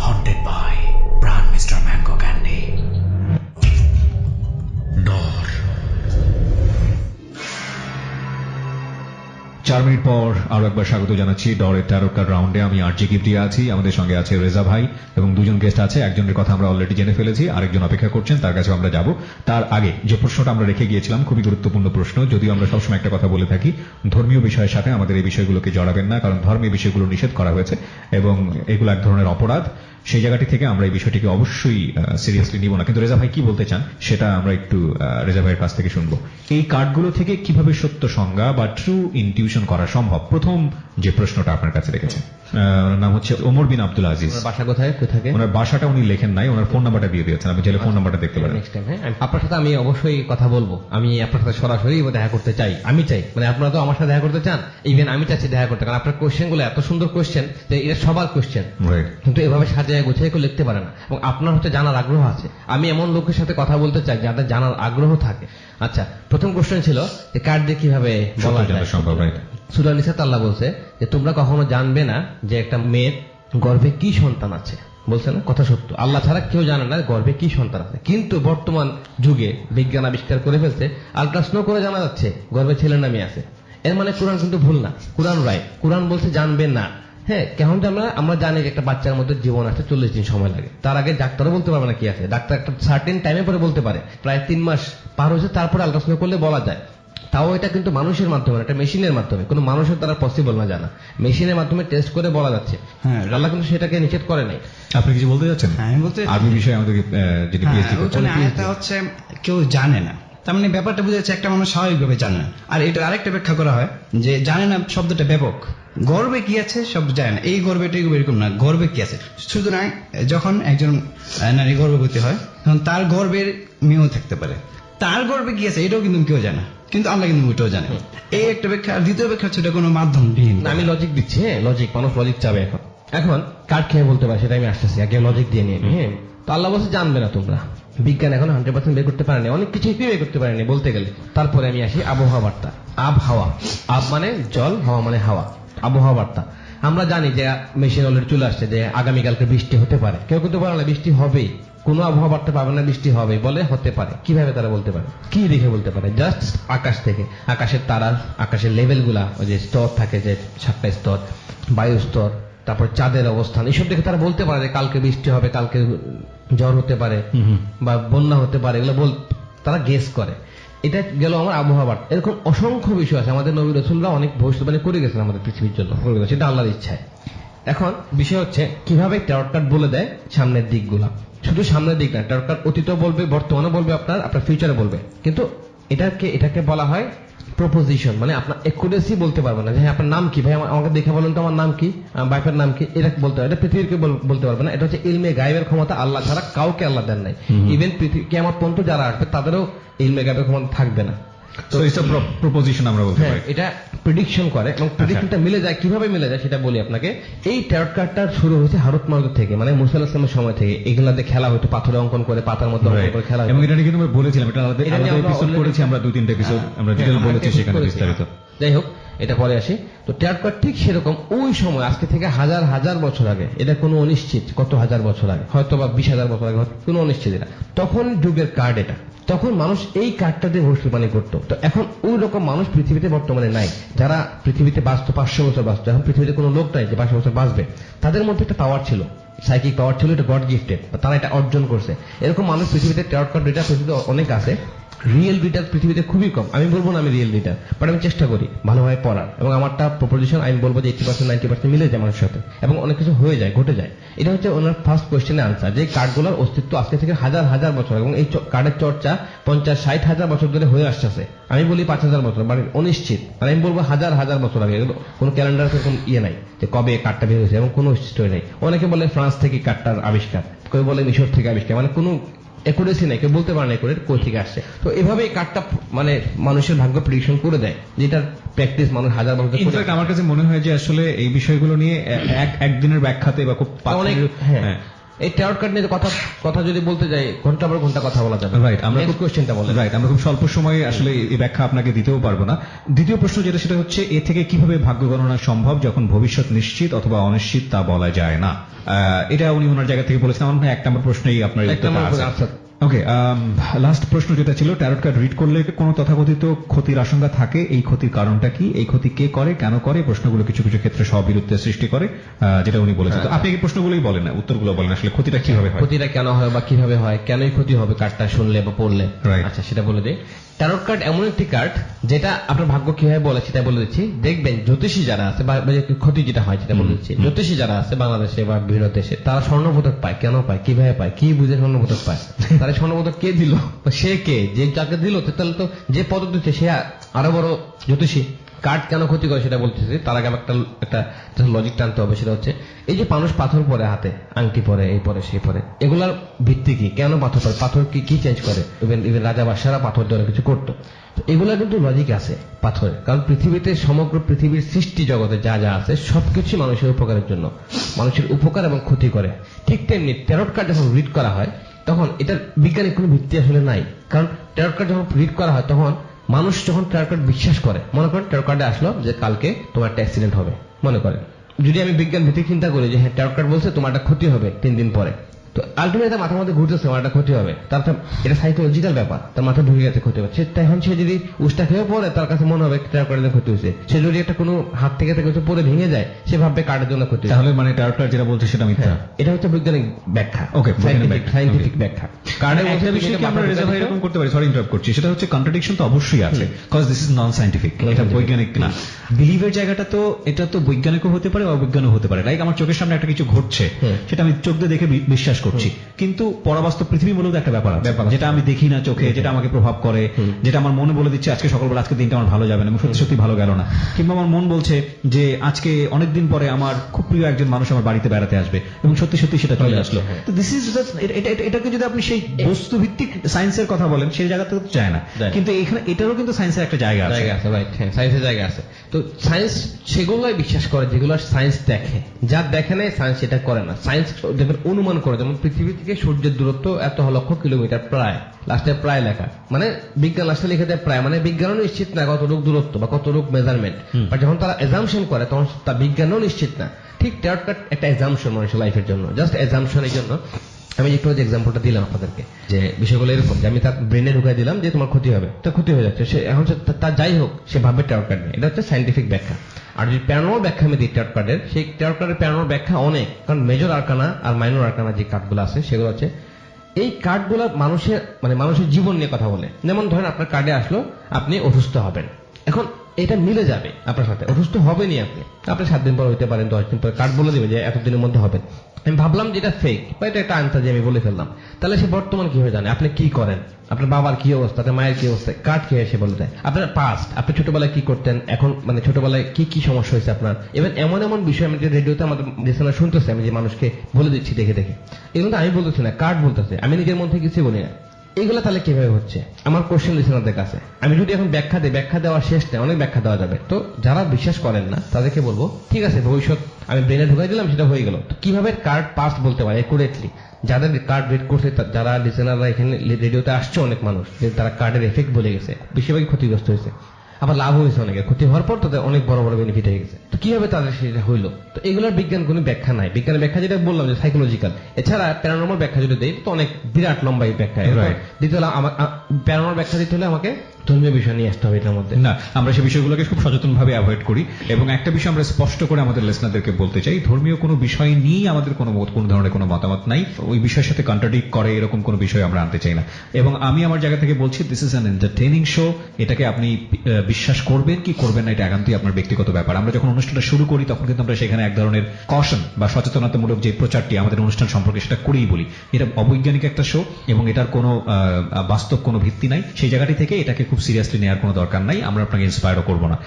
haunted by Pran mister mango candy. ডর 4 মিনিট পর আরো একবার স্বাগত জানাচ্ছি ডরের ট্যারট কার্ড রাউন্ডে। আমি আরজে কিবরিয়া আছি, আমাদের সঙ্গে আছে রেজা ভাই এবং দুজন গেস্ট আছে। একজনের কথা আমরা অলরেডি জেনে ফেলেছি, আরেকজন অপেক্ষা করছেন, তার কাছে আমরা যাব। তার আগে যে প্রশ্নটা আমরা রেখে গিয়েছিলাম, খুবই গুরুত্বপূর্ণ প্রশ্ন, যদিও আমরা সবসময় একটা কথা বলে থাকি, ধর্মীয় বিষয়ের সাথে আমাদের এই বিষয়গুলোকে জড়াবেন না, কারণ ধর্মীয় বিষয়গুলো নিষেধ করা হয়েছে এবং এগুলো এক ধরনের অপরাধ। সেই জায়গাটি থেকে আমরা এই বিষয়টিকে অবশ্যই সিরিয়াসলি নিব না। কিন্তু রেজা ভাই কি বলতে চান সেটা আমরা একটু রেজা ভাইয়ের কাছ থেকে শুনবো। এই কার্ডগুলো থেকে কিভাবে সত্য সংজ্ঞা বা ট্রু ইনটিউশন করা সম্ভব? প্রথম যে প্রশ্নটা আপনার কাছে রেখেছেন, ওনার নাম হচ্ছে ওমর বিন আব্দুল আজিজ। বাসা কোথায়? ওনার বাসাটা উনি লেখেন নাই, ওনার ফোন নাম্বারটা দিয়ে দিয়েছেন, আপনি চাইলে ফোন নাম্বারটা দেখতে পারেন। আপনার সাথে আমি অবশ্যই কথা বলবো, আমি আপনার সাথে সরাসরি দেখা করতে চাই, আমি চাই, মানে আপনারা তো আমার সাথে দেখা করতে চান, ইভেন আমি চাচ্ছি দেখা করতে, কারণ আপনার কোয়েশ্চেন গুলো এত সুন্দর কোয়েশ্চেন যে এটা সবার কোয়েশ্চেন, কিন্তু এভাবে সাজায় গোছায় কেউ লিখতে পারে না, এবং আপনার হচ্ছে জানার আগ্রহ আছে। আমি এমন লোকের সাথে কথা বলতে চাই যাদের জানার আগ্রহ থাকে। আচ্ছা, প্রথম কোশ্চেন ছিল যে কার্ড দিয়ে কিভাবে বলা যায় সম্ভব? সূরা নিসাতে আল্লাহ বলছে যে তোমরা কখনো জানবে না যে একটা মেয়ের গর্ভে কি সন্তান আছে, বলছে না? কথা সত্য, আল্লাহ ছাড়া কেউ জানে না গর্ভে কি সন্তান আছে। কিন্তু বর্তমান যুগে বিজ্ঞান আবিষ্কার করে ফেলছে, আল্ট্রাসাউন্ড করে জানা যাচ্ছে গর্ভে ছেলে না মেয়ে আছে। এর মানে কোরআন কিন্তু ভুল না, কোরআন রাইট। কোরআন বলছে জানবে না। হ্যাঁ, কেমন আমরা জানি যে একটা বাচ্চার মধ্যে জীবন আসতে 40 দিন সময় লাগে, তার আগে ডাক্তারও বলতে পারবে না কি আছে। ডাক্তার একটা সার্টেন টাইমে পরে বলতে পারে, প্রায় 3 মাস পার হয়েছে তারপরে আল্ট্রাসাউন্ড করলে বলা যায়। তাও এটা কিন্তু মানুষের মাধ্যমে, একটা মেশিনের মাধ্যমে, কোনো মানুষের দ্বারা পসিবল না জানা, মেশিনের মাধ্যমে টেস্ট করে বলা যাচ্ছে। হ্যাঁ, আল্লাহ কিন্তু সেটাকে নিষেধ করে নাই। আপনি কিছু বলতে যাচ্ছেন? হ্যাঁ, আমি বলতে আরবি বিষয়ে আমাদেরকে যদি পিএইচডি করছেন, এটা হচ্ছে কেউ জানে না, তার মানে ব্যাপারটা বুঝে যাচ্ছে একটা মানুষ স্বাভাবিকভাবে জানে না। আর এটা আরেকটা ব্যাখ্যা করা হয় যে জানে না শব্দটা ব্যাপক, গর্বে কি আছে সব জানে না, এই গর্বেটা এরকম না, গর্বে কি আছে। সুতরাং যখন একজন নারী গর্ভবতী হয় তখন তার গর্বের মেয়েও থাকতে পারে, তার গর্বে কি আছে এটাও কিন্তু কেউ জানে, কিন্তু আল্লাহ কিন্তু ওটাও জানে। এই একটা ব্যাখ্যা। আর দ্বিতীয় ব্যাখ্যা হচ্ছে এটা কোনো মাধ্যমবিহীন। আমি লজিক দিচ্ছি। হ্যাঁ, লজিক, মানুষ লজিক চাবে এখন কার্ড খেয়ে বলতে পারে, সেটা আমি আসতেছি, আগে লজিক দিয়ে নিয়ে। হ্যাঁ, তো আল্লাহ বলছে জানবে না তোমরা। বিজ্ঞান এখন 100% বের করতে পারেনি, অনেক কিছুই বের করতে পারেনি বলতে গেলে। তারপরে আমি আসি আবহাওয়া বার্তা। আবহাওয়া, আব মানে জল, হাওয়া মানে হাওয়া। আবহাওয়া বার্তা আমরা জানি যে মেশিন অলরেডি চলে আসছে যে আগামীকালকে বৃষ্টি হতে পারে। কেউ কিন্তু বলে না বৃষ্টি হবেই, কোনো আবহাওয়া বার্তা পাবে না বৃষ্টি হবে, বলে হতে পারে। কিভাবে তারা বলতে পারে? কি দেখে বলতে পারে? জাস্ট আকাশ থেকে, আকাশের তারা, আকাশের লেভেল গুলা, ওই যে স্তর থাকে, যে 7টা স্তর, বায়ু স্তর, তারপর চাঁদের অবস্থান, এইসব দেখে তারা বলতে পারে যে কালকে বৃষ্টি হবে, কালকে ঝড় হতে পারে বা বন্যা হতে পারে, এগুলো তারা গেস করে। এটা গেল আমার আবহাওয়া বার্তা। এরকম অসংখ্য বিষয় আছে। আমাদের নবী রাসূলরা অনেক ভবিষ্যৎবাণী করে গেছেন আমাদের পৃথিবীর জন্য, সেটা আল্লাহর ইচ্ছায়। এখন বিষয় হচ্ছে কিভাবে ট্যারট কার্ড বলে দেয় সামনের দিকগুলা। শুধু সামনের দিক না, ট্যারট কার্ড অতীতও বলবে, বর্তমানে বলবে, আপনার ফিউচারে বলবে। কিন্তু এটাকে বলা হয় প্রপোজিশন, মানে আপনার একুরেসি বলতে পারবে না যে হ্যাঁ আপনার নাম কি, ভাই আমাকে দেখে বলেন তো আমার নাম কি, বাইফের নাম কি, এটা বলতে হবে। এটা পৃথিবীকে বলতে পারবে না। এটা হচ্ছে ইলমে গায়েবের ক্ষমতা আল্লাহ ছাড়া কাউকে আল্লাহ দেন নাই। ইভেন পৃথিবী কিয়ামত পর্যন্ত যারা আসবে তাদেরও ইলমে গায়েবের ক্ষমতা থাকবে না। প্রপোজিশন আমরা বলতে পারি। এটা প্রেডিকশন করে, এবং প্রেডিকশনটা মিলে যায়। কিভাবে মিলে যায় সেটা বলি আপনাকে। এই ট্যারট কার্ডটা শুরু হয়েছে হারুত মারুত থেকে, মানে মুসা আলাইহিস সালামের সময় থেকে। এগুলাতে খেলা হতো, পাথরে অঙ্কন করে, পাতার মধ্যে অঙ্কন করে খেলা হতো। এবং এটা নিয়ে কিন্তু আমরা বলেছিলাম, এটা আলাদা এপিসোড করেছি আমরা, 2-3টা এপিসোড আমরা ডিটেইল বলেছি সেখানে বিস্তারিত। যাই হোক, এটা পরে আসি। তো ট্যারট কার্ড ঠিক সেরকম ওই সময়, আজকে থেকে হাজার হাজার বছর আগে, এটা কোনো অনিশ্চিত কত হাজার বছর আগে, হয়তো বা 20,000 বছর আগে, কোনো অনিশ্চিত এটা তখন যুগের কার্ড। এটা তখন মানুষ এই কার্ডটা দিয়ে ভবিষ্যৎবাণী করতো। তো এখন ওই রকম মানুষ পৃথিবীতে বর্তমানে নাই, যারা পৃথিবীতে বাঁচতো 500 বছর বাঁচতো। এখন পৃথিবীতে কোনো লোক নাই যে 500 বছর বাঁচবে। তাদের মধ্যে একটা পাওয়ার ছিল, সাইকিক পাওয়ার ছিল, এটা গড গিফটেড, তারা এটা অর্জন করছে। এরকম মানুষ পৃথিবীতে ট্যারট কার্ড রিডার পৃথিবীতে অনেক আছে, রিয়েল রিডার পৃথিবীতে খুবই কম। আমি বলবো না আমি রিয়েল রিডার, বাট আমি চেষ্টা করি ভালোভাবে পড়ার, এবং আমারটা প্রপোজিশন আমি বলবো যে 80% 90% মিলে যায় মানুষের সাথে, এবং অনেক কিছু হয়ে যায়, ঘটে যায়। এটা হচ্ছে ওনার ফার্স্ট কোয়েশ্চেনের আনসার, যে কার্ডগুলোর অস্তিত্ব আজকে থেকে হাজার হাজার বছর, এবং এই কার্ডের চর্চা 50-60 হাজার বছর ধরে হয়ে আসছে। আমি বলি 5000 বছর, মানে অনিশ্চিত, মানে আমি বলবো হাজার হাজার বছর আগে। এগুলো কোনো ক্যালেন্ডার কোনো ইয়ে নাই যে কবে কার্ডটা বের হয়েছে, এবং কোনো হিস্ট্রি নেই। অনেকে বলে ফ্রান্স থেকে কার্ডটার আবিষ্কার, কেউ বলে মিশর থেকে আবিষ্কার, মানে কোনো একুরেসি নাই, কেউ বলতে পারে না একুরেট কই থেকে আসছে। তো এভাবে এই কার্ডটা মানে মানুষের ভাগ্য প্রেডিকশন করে দেয়, যেটার প্র্যাকটিস মানুষ হাজার বছর। ইনফ্যাক্ট আমার কাছে মনে হয় যে আসলে এই বিষয়গুলো নিয়ে একদিনের ব্যাখ্যাতে বা খুব অনেক, হ্যাঁ, এই ট্যারট কার্ড নিয়ে কথা যদি বলতে যাই ঘন্টা পর ঘন্টা কথা বলা যাবে। রাইট, আমরা খুব কোশ্চেনটা বলে রাইট, আমরা খুব স্বল্প সময়ে আসলে এই ব্যাখ্যা আপনাকে দিতেও পারবো না। দ্বিতীয় প্রশ্ন যেটা, সেটা হচ্ছে এ থেকে কিভাবে ভাগ্য গণনা সম্ভব যখন ভবিষ্যৎ নিশ্চিত অথবা অনিশ্চিত তা বলা যায় না? এটা উনি ওনার জায়গা থেকে বলেছেন। আমার মনে হয় 1 নম্বর প্রশ্নেই আপনার আছে। ওকে, লাস্ট প্রশ্ন যেটা ছিল, ট্যারট কার্ড রিড করলে কোনো তথাকথিত ক্ষতির আশঙ্কা থাকে, এই ক্ষতির কারণটা কি, এই ক্ষতি কে করে, কেন করে? প্রশ্নগুলো কিছু কিছু ক্ষেত্রে স্ববিরুদ্ধের সৃষ্টি করে, যেটা উনি বলেছেন। তো আপনি এই প্রশ্নগুলোই বলেন না, উত্তরগুলো বলেন, আসলে ক্ষতিটা কিভাবে হয়, ক্ষতিটা কেন হয় বা কিভাবে হয়, কেনই ক্ষতি হবে কার্ডটা শুনলে বা পড়লে। আচ্ছা, সেটা বলে দিই। ট্যারট কার্ড এমন একটি কার্ড যেটা আপনার ভাগ্য কিভাবে বলে সেটা বলে দিচ্ছি। দেখবেন জ্যোতিষী যারা আছে বা ক্ষতি যেটা হয় সেটা বলে দিচ্ছি। জ্যোতিষী যারা আছে বাংলাদেশে বা বিভিন্ন দেশে, তারা স্বর্ণপদক পায়। কেন পায়, কিভাবে পায়, কি বুঝে স্বর্ণপদক পায়? তারা স্বর্ণপদক কে দিল, সে কে, যে যাকে দিল, তাহলে তো যে পদক দিচ্ছে সে আরো বড় জ্যোতিষী। কার্ড কেন ক্ষতি করে সেটা বলতেছি, তার আগে একটা লজিক টানতে হবে। সেটা হচ্ছে এই যে মানুষ পাথর পরে, হাতে আংটি পরে, এই পরে সেই পরে, এগুলার ভিত্তি কি, কেন পাথর পরে, পাথর কি চেঞ্জ করে? ইভেন রাজা বাদশারা পাথর দিয়ে কিছু করতো। এগুলা কিন্তু লজিক আছে পাথরে, কারণ পৃথিবীতে সমগ্র পৃথিবীর সৃষ্টি জগতে যা যা আছে সবকিছু মানুষের উপকারের জন্য, মানুষের উপকার এবং ক্ষতি করে। ঠিক তেমনি ট্যারট কার্ড যখন রিড করা হয় তখন এটার বৈজ্ঞানিক কোনো ভিত্তি আসলে নাই। কারণ ট্যারট কার্ড যখন রিড করা হয় তখন মানুষ যখন ট্যারট কার্ড বিশ্বাস করে, মনে করেন ট্যারট কার্ডে আসলো যে কালকে তোমার একটা অ্যাক্সিডেন্ট হবে, মনে করেন, যদি আমি বিজ্ঞান ভিত্তিক চিন্তা করি যে হ্যাঁ ট্যারট কার্ড বলছে তোমার একটা ক্ষতি হবে 3 দিন পরে, তো আলটিমেটলি মাথার মধ্যে ঘুরতেছে আমার একটা ক্ষতি হবে, তার এটা সাইকোলজিক্যাল ব্যাপার, তার মাথা ঢুকে গেছে ক্ষতি হবে। এখন সে যদি উষ্টা খেয়ে পড়ে তার কাছে মনে হবে ট্যারট কার্ডের ক্ষতি হয়েছে। সে যদি একটা কোনো হাত থেকে কিছু পরে ভেঙে যায় সে ভাববে কার্ডের জন্য ক্ষতি, তাহলে মানে ট্যারট কার্ড যেটা বলছে সেটা মিথ্যা। এটা হচ্ছে বৈজ্ঞানিক ব্যাখ্যা, ওকে, সায়েন্টিফিক ব্যাখ্যা। কার্ডের একটা বিষয় কি আমরা রেজা ভাই এরকম করতে পারি, সরি ইন্টারাপ্ট করছি, সেটা হচ্ছে কন্ট্রাডিকশন তো অবশ্যই আছে, cause this is non scientific, এটা বৈজ্ঞানিক না। বিলিভের জায়গাটা তো এটা তো বৈজ্ঞানিকও হতে পারে, অবৈজ্ঞানিক হতে পারে। লাইক আমার চোখের সামনে একটা কিছু ঘটছে, সেটা আমি চোখ দিয়ে দেখে বিশ্বাস করছি, কিন্তু পরাবাস্তব পৃথিবীমূলক একটা ব্যাপার আছে যেটা আমি দেখি না চোখে, যেটা আমাকে প্রভাব করে, যেটা আমার মনে বলে দিচ্ছে আজকে সকালবেলা আজকে দিনটা আমার ভালো যাবে না, সত্যি সত্যি ভালো গেল না, কিংবা আমার মন বলছে যে আজকে অনেকদিন পরে আমার খুব প্রিয় একজন মানুষ আমার বাড়িতে বেড়াতে আসবে, এবং সত্যি সত্যি সেটা চলে আসলো। তো দিস ইজ এটাকে যদি আপনি সেই বস্তু ভিত্তিক সায়েন্সের কথা বলেন সেই জায়গাতে তো যায় না, কিন্তু এখানে এটারও কিন্তু সায়েন্সের একটা জায়গা আছে, সায়েন্সের জায়গা আছে। তো সায়েন্স সেগুলোই বিশ্বাস করে যেগুলো সায়েন্স দেখে, যা দেখে নেই সায়েন্স এটা করে না। সায়েন্স দেখবেন অনুমান করে, যেমন পৃথিবী থেকে সূর্যের দূরত্ব এত লক্ষ কিলোমিটার, প্রায় লাস্টে প্রায় লেখা, মানে বিজ্ঞান লাস্টে লিখে দেয় প্রায়, মানে বিজ্ঞানও নিশ্চিত না কতটুক দূরত্ব বা কতটুক মেজারমেন্ট, বা যখন তারা এজাম্পশন করে তখন তা বিজ্ঞানও নিশ্চিত না। ঠিক ট্যারট কার্ড একটা এজাম্পশন মানুষের লাইফের জন্য, জাস্ট এজাম্পশন। এই জন্য আমি একটু এক্সাম্পলটা দিলাম আপনাদেরকে, যে বিষয়গুলো এরকম যে আমি তার ব্রেনে ঢুকাই দিলাম যে তোমার ক্ষতি হবে, তো ক্ষতি হয়ে যাচ্ছে, সে এখন তার যাই হোক সে ভাববে ট্যারট কার্ড নেই। এটা হচ্ছে সায়েন্টিফিক ব্যাখ্যা। আর যদি প্যারানর্মাল ব্যাখ্যা আমি দিই ট্যারট কার্ডের, সেই ট্যারট কার্ডের প্যারানর্মাল ব্যাখ্যা অনেক, কারণ মেজর আরকানা আর মাইনর আরকানা যে কার্ডগুলো আছে সেগুলো হচ্ছে এই কার্ডগুলো মানুষের জীবন নিয়ে কথা বলে। যেমন ধরেন আপনার কার্ডে আসলো আপনি অসুস্থ হবেন, এখন এটা মিলে যাবে আপনার সাথে, অসুস্থ হবেনই আপনি 7 দিন পর হইতে পারেন, 10 দিন পর, কার্ড বলে দিবে যে এতদিনের মধ্যে হবেন। আমি ভাবলাম যে এটা ফেক বা এটা একটা আনসার যে আমি বলে ফেললাম, তাহলে সে বর্তমান কিভাবে জানে আপনি কি করেন, আপনার বাবার কি অবস্থা, আপনার মায়ের কি অবস্থা, কার্ড কি এসে বলে দেয়। আপনার পাস্ট, আপনি ছোটবেলায় কি করতেন, এখন ছোটবেলায় কি সমস্যা হয়েছে আপনার, এমন বিষয় আমি যে রেডিওতে আমাদের লিসেনার শুনতেছে, আমি যে মানুষকে বলে দিচ্ছি দেখে দেখে, এগুলো আমি বলতেছি না, কার্ড বলতেছে, আমি নিজের মধ্যে কিছু বলি না। এগুলো তাহলে কিভাবে হচ্ছে আমার কোশ্চেন লিসেনারদের কাছে। আমি যদি এখন ব্যাখ্যা দিই, ব্যাখ্যা দেওয়ার শেষ নেই, অনেক ব্যাখ্যা দেওয়া যাবে। তো যারা বিশ্বাস করেন না তাদেরকে বলবো ঠিক আছে ভবিষ্যৎ আমি ব্রেনে ঢুকাই দিলাম, সেটা হয়ে গেল। তো কিভাবে কার্ড পাস্ট বলতে পারে একুরেটলি, যাদের কার্ড রিড করছে, যারা লিসেনাররা এখানে রেডিওতে আসছে অনেক মানুষ, তারা কার্ডের এফেক্ট বলে গেছে, বেশিরভাগই ক্ষতিগ্রস্ত হয়েছে। আবার লাভ হয়েছে অনেকের, ক্ষতি হওয়ার পর তাদের অনেক বড় বড় বেনিফিট হয়ে গেছে। তো কিভাবে তাদের সেটা হইলো? তো এগুলোর বিজ্ঞান কোনো ব্যাখ্যা নাই। বিজ্ঞানের ব্যাখ্যা যেটা বললাম যে সাইকোলজিক্যাল, এছাড়া প্যারানর্মাল ব্যাখ্যা যদি দেই তো অনেক বিরাট লম্বা এই ব্যাখ্যা। দিতে হলে প্যারানর্মাল ব্যাখ্যা দিতে হলে আমাকে ধর্মীয় বিষয় নিয়ে আসতে হবে এটার মধ্যে। না, আমরা সেই বিষয়গুলোকে খুব সচেতনভাবে অ্যাভয়েড করি, এবং একটা বিষয় আমরা স্পষ্ট করে আমাদের লিসনারদেরকে বলতে চাই, ধর্মীয় কোনো বিষয় নিয়ে আমাদের কোনো ধরনের কোনো মতামত নাই, ওই বিষয়ের সাথে কন্ট্রাডিক্ট করে এরকম কোনো বিষয় আমরা আনতে চাই না। এবং আমি আমার জায়গা থেকে বলছি, this is an entertaining show. এটাকে আপনি বিশ্বাস করবেন কি করবেন না এটা একান্তই আপনার ব্যক্তিগত ব্যাপার। আমরা যখন অনুষ্ঠানটা শুরু করি তখন কিন্তু আমরা সেখানে এক ধরনের কশন বা সচেতনতামূলক যে প্রচারটি আমাদের অনুষ্ঠান সম্পর্কে সেটা করেই বলি। এটা অবৈজ্ঞানিক একটা শো এবং এটার কোনো বাস্তব কোনো ভিত্তি নাই। সেই জায়গাটি থেকে এটাকে খুব সিরিয়াসলি নেওয়ার কোনো দরকার নাই, আমরা আপনাকে ইন্সপায়ারও করবো না।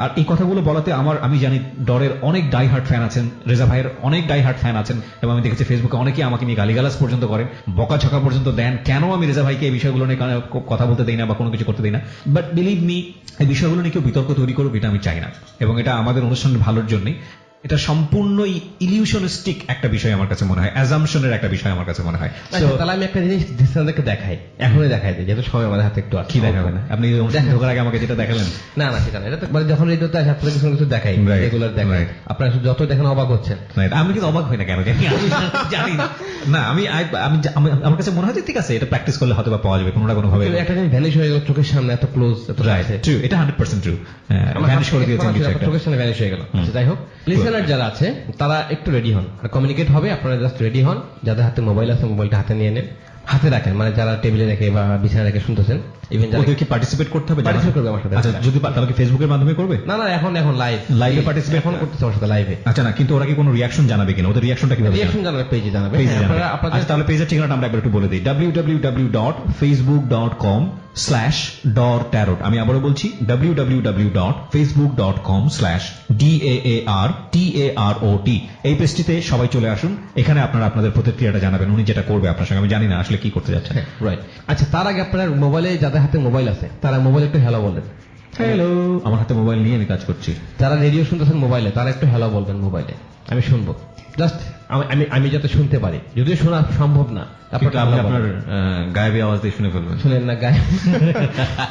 আর এই কথাগুলো বলাতে আমি জানি ডরের অনেক ডাই হার্ট ফ্যান আছেন, রেজা ভাইয়ের অনেক ডাই হার্ট ফ্যান আছেন, এবং আমি দেখেছি ফেসবুকে অনেকে আমাকে নিয়ে গালিগালাজ পর্যন্ত করেন, বকাঝকা পর্যন্ত দেন কেন আমি রেজা ভাইকে এই বিষয়গুলো নিয়ে কথা বলতে দেই না বা কোনো কিছু করতে দেই না। বাট বিলিভ মি, এই বিষয়গুলো নিয়ে কেউ বিতর্ক তৈরি করুক এটা আমি চাই না, এবং এটা আমাদের অনুষ্ঠানের ভালোর জন্যই। এটা সম্পূর্ণই ইলিউশনিস্টিক একটা বিষয় আমার কাছে মনে হয়, অ্যাজাম্পশনের একটা বিষয় আমার কাছে মনে হয়। তাহলে আমি একটা জিনিস দৃষ্টান্তকে দেখাই, এখনই দেখাই দিই, যেহেতু সময় আমাদের হাতে একটু আছে। কি দেখাবেন? আপনি ঢোকার আগে আমাকে যেটা দেখালেন। না সেটা না, এটা তো যখন রেডিওতে আসে আপনাদের কিছু কিছু দেখাই, রেগুলার দেখাই, আপনারা যত দেখেন অবাক হচ্ছেন। আমি কিন্তু অবাক হই না কেন জানি না। না, আমার কাছে মনে হয় ঠিক আছে, এটা প্র্যাকটিস করলে হয়তো বা পাওয়া যাবে কোনো না কোনো ভাবে। একটা জিনিস ভ্যানিশ হয়ে গেল চোখের সামনে, এত ক্লোজ, এত কাছে। ট্রু, এটা 100% ট্রু। ভ্যানিশ করে দিয়েছেন কিছু একটা, চোখের সামনে ভ্যানিশ হয়ে গেল। যাই হোক, লিসেনার যারা আছে তারা একটু রেডি হন, কমিউনিকেট হবে, আপনারা জাস্ট রেডি হন। যাদের হাতে মোবাইল আছে মোবাইলটা হাতে নিয়ে নেন, হাতে রাখেন, মানে যারা টেবিলে রেখে বা বিছানা রেখে শুনতেছেন। ইভেন ওদেরকে পার্টিসিপেট করতে হবে, পার্টিসিপেট করবে আমার সাথে। আচ্ছা, যদি তাহলে কি ফেসবুকের মাধ্যমে করবে? না এখন লাইভে পার্টিসিপেট এখন করতেছে আমার সাথে লাইভে। আচ্ছা, না কিন্তু ওরা কি কোনো রিঅ্যাকশন জানাবে কিনা? ওদের রিঅ্যাকশনটা কিভাবে? রিঅ্যাকশন জানাবে, পেজে জানাবে। আপনারা তাহলে পেজের ঠিকানাটা আমরা একবার একটু বলে দিই, www.facebook.com/dartarot। আমি আবারও বলছি, www.facebook.com/DAARTAROT। এই পেজটিতে সবাই চলে আসুন, এখানে আপনারা আপনাদের প্রতিক্রিয়াটা জানাবেন, উনি যেটা করবে আপনার সঙ্গে। আমি জানি না আসলে কি করতে যাচ্ছেন। রাইট। আচ্ছা, তার আগে আপনার মোবাইলে, যাদের হাতে মোবাইল আছে তারা মোবাইলে একটু হ্যালো বলবেন। হ্যালো। আমার হাতে মোবাইল নিয়ে আমি কাজ করছি। যারা রেডিও শুনতেছেন মোবাইলে, তারা একটু হ্যালো বলবেন মোবাইলে, আমি শুনবো। জাস্ট আমি যাতে শুনতে পারি, যদিও শোনা সম্ভব না। আপনি আপনার গায়েবী আওয়াজ দিয়ে শুনে ফেলবেন। শুনেন না গায়ে,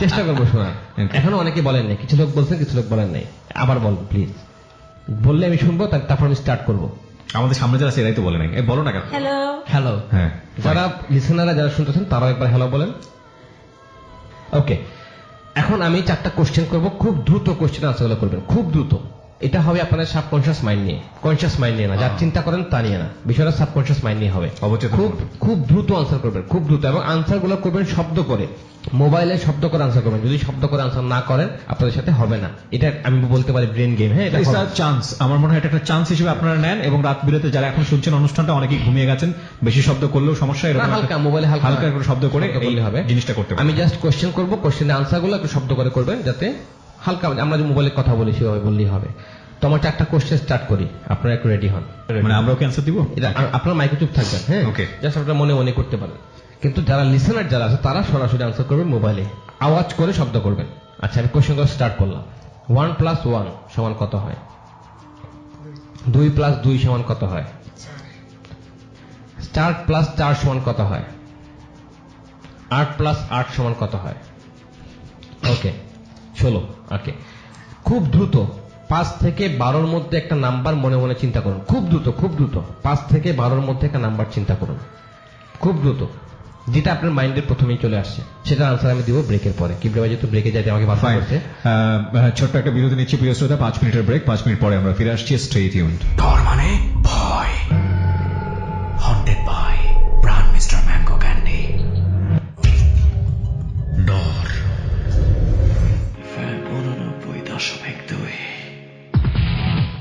চেষ্টা করবো শোনার। এখনো অনেকে বলেন নাই, কিছু লোক বলছেন, কিছু লোক বলেন নাই। আবার বলুন প্লিজ, বললে আমি শুনবো, তারপর আমি স্টার্ট করবো। আমাদের সামনে যারা সেটাই তো বলে নাই, বলো না কেন? হ্যালো। হ্যাঁ, যারা লিসেনাররা যারা শুনতেছেন তারাও একবার হ্যালো বলেন। ওকে, এখন আমি 4টা কোশ্চেন করবো, খুব দ্রুত কোশ্চেন আনসারগুলো করবেন, খুব দ্রুত। এটা হবে আপনাদের সাবকনশিয়াস মাইন্ড নিয়ে, কনশিয়াস মাইন্ড নিয়ে না, যা চিন্তা করেন তা নিয়ে না, বিষয়টা সাবকনশিয়াস মাইন্ড নিয়ে হবে। খুব দ্রুত আনসার করবেন, খুব দ্রুত, এবং আনসার গুলো করবেন শব্দ করে, মোবাইলে শব্দ করে আনসার করবেন। যদি শব্দ করে আনসার না করেন আপনাদের সাথে হবে না। এটা আমি বলতে পারি ব্রেন গেম। হ্যাঁ, এটা চান্স, আমার মনে হয় এটা একটা চান্স হিসেবে আপনারা নেন, এবং রাত বিরেতে যারা এখন শুনছেন অনুষ্ঠানটা অনেকেই ঘুমিয়ে গেছেন, বেশি শব্দ করলেও সমস্যা, এরকম হালকা মোবাইলে হালকা করে শব্দ করে হবে, জিনিসটা করতে পারেন। আমি জাস্ট কোশ্চেন করবো, কোশ্চেনের আনসার গুলো একটু শব্দ করে করবেন, যাতে হালকা, আমরা যে মোবাইলে কথা বলি সেভাবে বললেই হবে। তো আমার 4টা কোশ্চেন স্টার্ট করি, আপনারা একটু রেডি হন। মানে আমরাও কি অ্যান্সার দিব? আপনার মাইকে চুপ থাকবেন। হ্যাঁ, ওকে, জাস্ট আপনারা মনে মনে করতে পারেন, কিন্তু যারা লিসেনার যারা আছে তারা সরাসরি আনসার করবেন, মোবাইলে আওয়াজ করে শব্দ করবেন। আচ্ছা, আমি কোশ্চেন করে স্টার্ট করলাম। 1 + 1 সমান কত হয়? 2 + 2 সমান কত হয়? 4 + 4 সমান কত হয়? 8 + 8 সমান কত হয়? ওকে, 16। ওকে, খুব দ্রুত 5 থেকে 12-র মধ্যে একটা নাম্বার মনে মনে চিন্তা করুন, খুব দ্রুত, খুব দ্রুত 5 থেকে 12-র মধ্যে একটা নাম্বার চিন্তা করুন, খুব দ্রুত, যেটা আপনার মাইন্ডের প্রথমেই চলে আসছে। সেটা আনসার আমি দিব ব্রেকের পরে। কি ব্রেক, যেহেতু ব্রেকে যাইতে আমাকে বাধা করছে। ছোট্ট একটা বিরতি নিচ্ছি প্রিয় শ্রোতা, 5 মিনিটের ব্রেক। 5 মিনিট পরে আমরা ফিরে আসছি। Stay tuned. ডর মানে ভয়, haunted by Pran mister mango candy. ডর 89.2।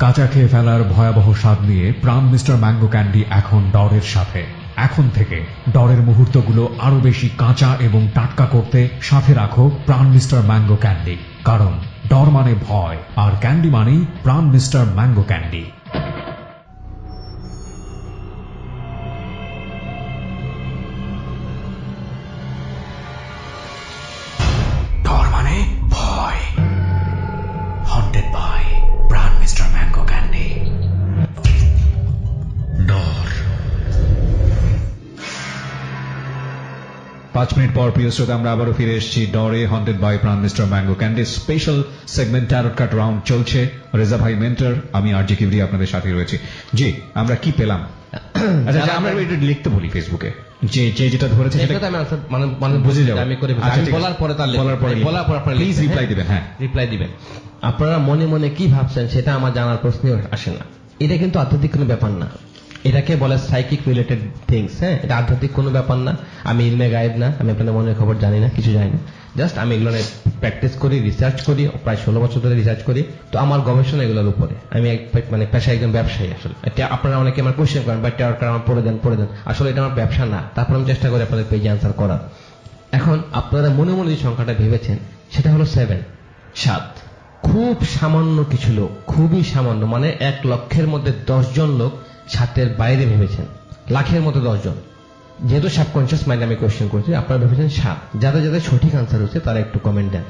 কাঁচা খেয়ে ফেলার ভয়াবহ স্বাদ নিয়ে প্রাণ মিস্টার ম্যাঙ্গো ক্যান্ডি এখন ডরের সাথে। এখন থেকে ডরের মুহূর্তগুলো আরো বেশি কাঁচা এবং টাটকা করতে সাথে রাখো প্রাণ মিস্টার ম্যাঙ্গো ক্যান্ডি, কারণ ডর মানে ভয় আর ক্যান্ডি মানেই প্রাণ মিস্টার ম্যাঙ্গো ক্যান্ডি। ডর মানে ভয়, haunted by Pran mister mango candy. ডর 5 মিনিট পর প্রিয় শ্রোতা আমরা আবারও ফিরে এসেছি ডরে haunted by Pran mister mango candy special segment tarot card round চলছে। রেজা ভাই মেন্টর, আমি আরজে কিবরিয়া আপনাদের সাথে রয়েছি। জি, আমরা কি পেলাম? আচ্ছা, আমরা এটা লিখতে বলি ফেসবুকে, যে যেটা ধরেছে সেটা আমি মানে বুঝে যাবো, আমি করে বলার পরে প্লিজ রিপ্লাই দিবেন। হ্যাঁ, রিপ্লাই দিবেন। আপনারা মনে মনে কি ভাবছেন সেটা আমার জানার প্রশ্নই আসে না। এটা কিন্তু আধ্যাত্মিক কোনো ব্যাপার না, এটাকে বলে সাইকিক রিলেটেড থিংস। হ্যাঁ, এটা আধ্যাত্মিক কোনো ব্যাপার না। আমি ইলমে গায়েব না, আমি আপনাদের মনের খবর জানি না, কিছু জানি না। জাস্ট আমি এগুলো প্র্যাকটিস করি, রিসার্চ করি, প্রায় 16 বছর ধরে রিসার্চ করি। তো আমার গবেষণা এগুলোর উপরে। আমি মানে পেশায় একজন ব্যবসায়ী আসলে। এটা আপনারা অনেকে আমার কোশ্চেন করেন, বাট আমার পড়ে দেন। আসলে এটা আমার ব্যবসা না, তারপর আমি চেষ্টা করি আপনাদের পেজে আনসার করার। এখন আপনারা মনে মনে যে সংখ্যাটা ভেবেছেন সেটা হলো 7। খুব সামান্য কিছু লোক, খুবই সামান্য, মানে 1 লক্ষের মধ্যে 10 জন লোক 7-এর বাইরে ভেবেছেন, লাখের মধ্যে 10 জন। যেহেতু সাবকনশিয়াস মাইন্ড আমি কোয়েশ্চেন করছি, আপনারা ভেবেছেন 7। যাদের যাদের সঠিক আনসার হচ্ছে তারা একটু কমেন্ট দেন।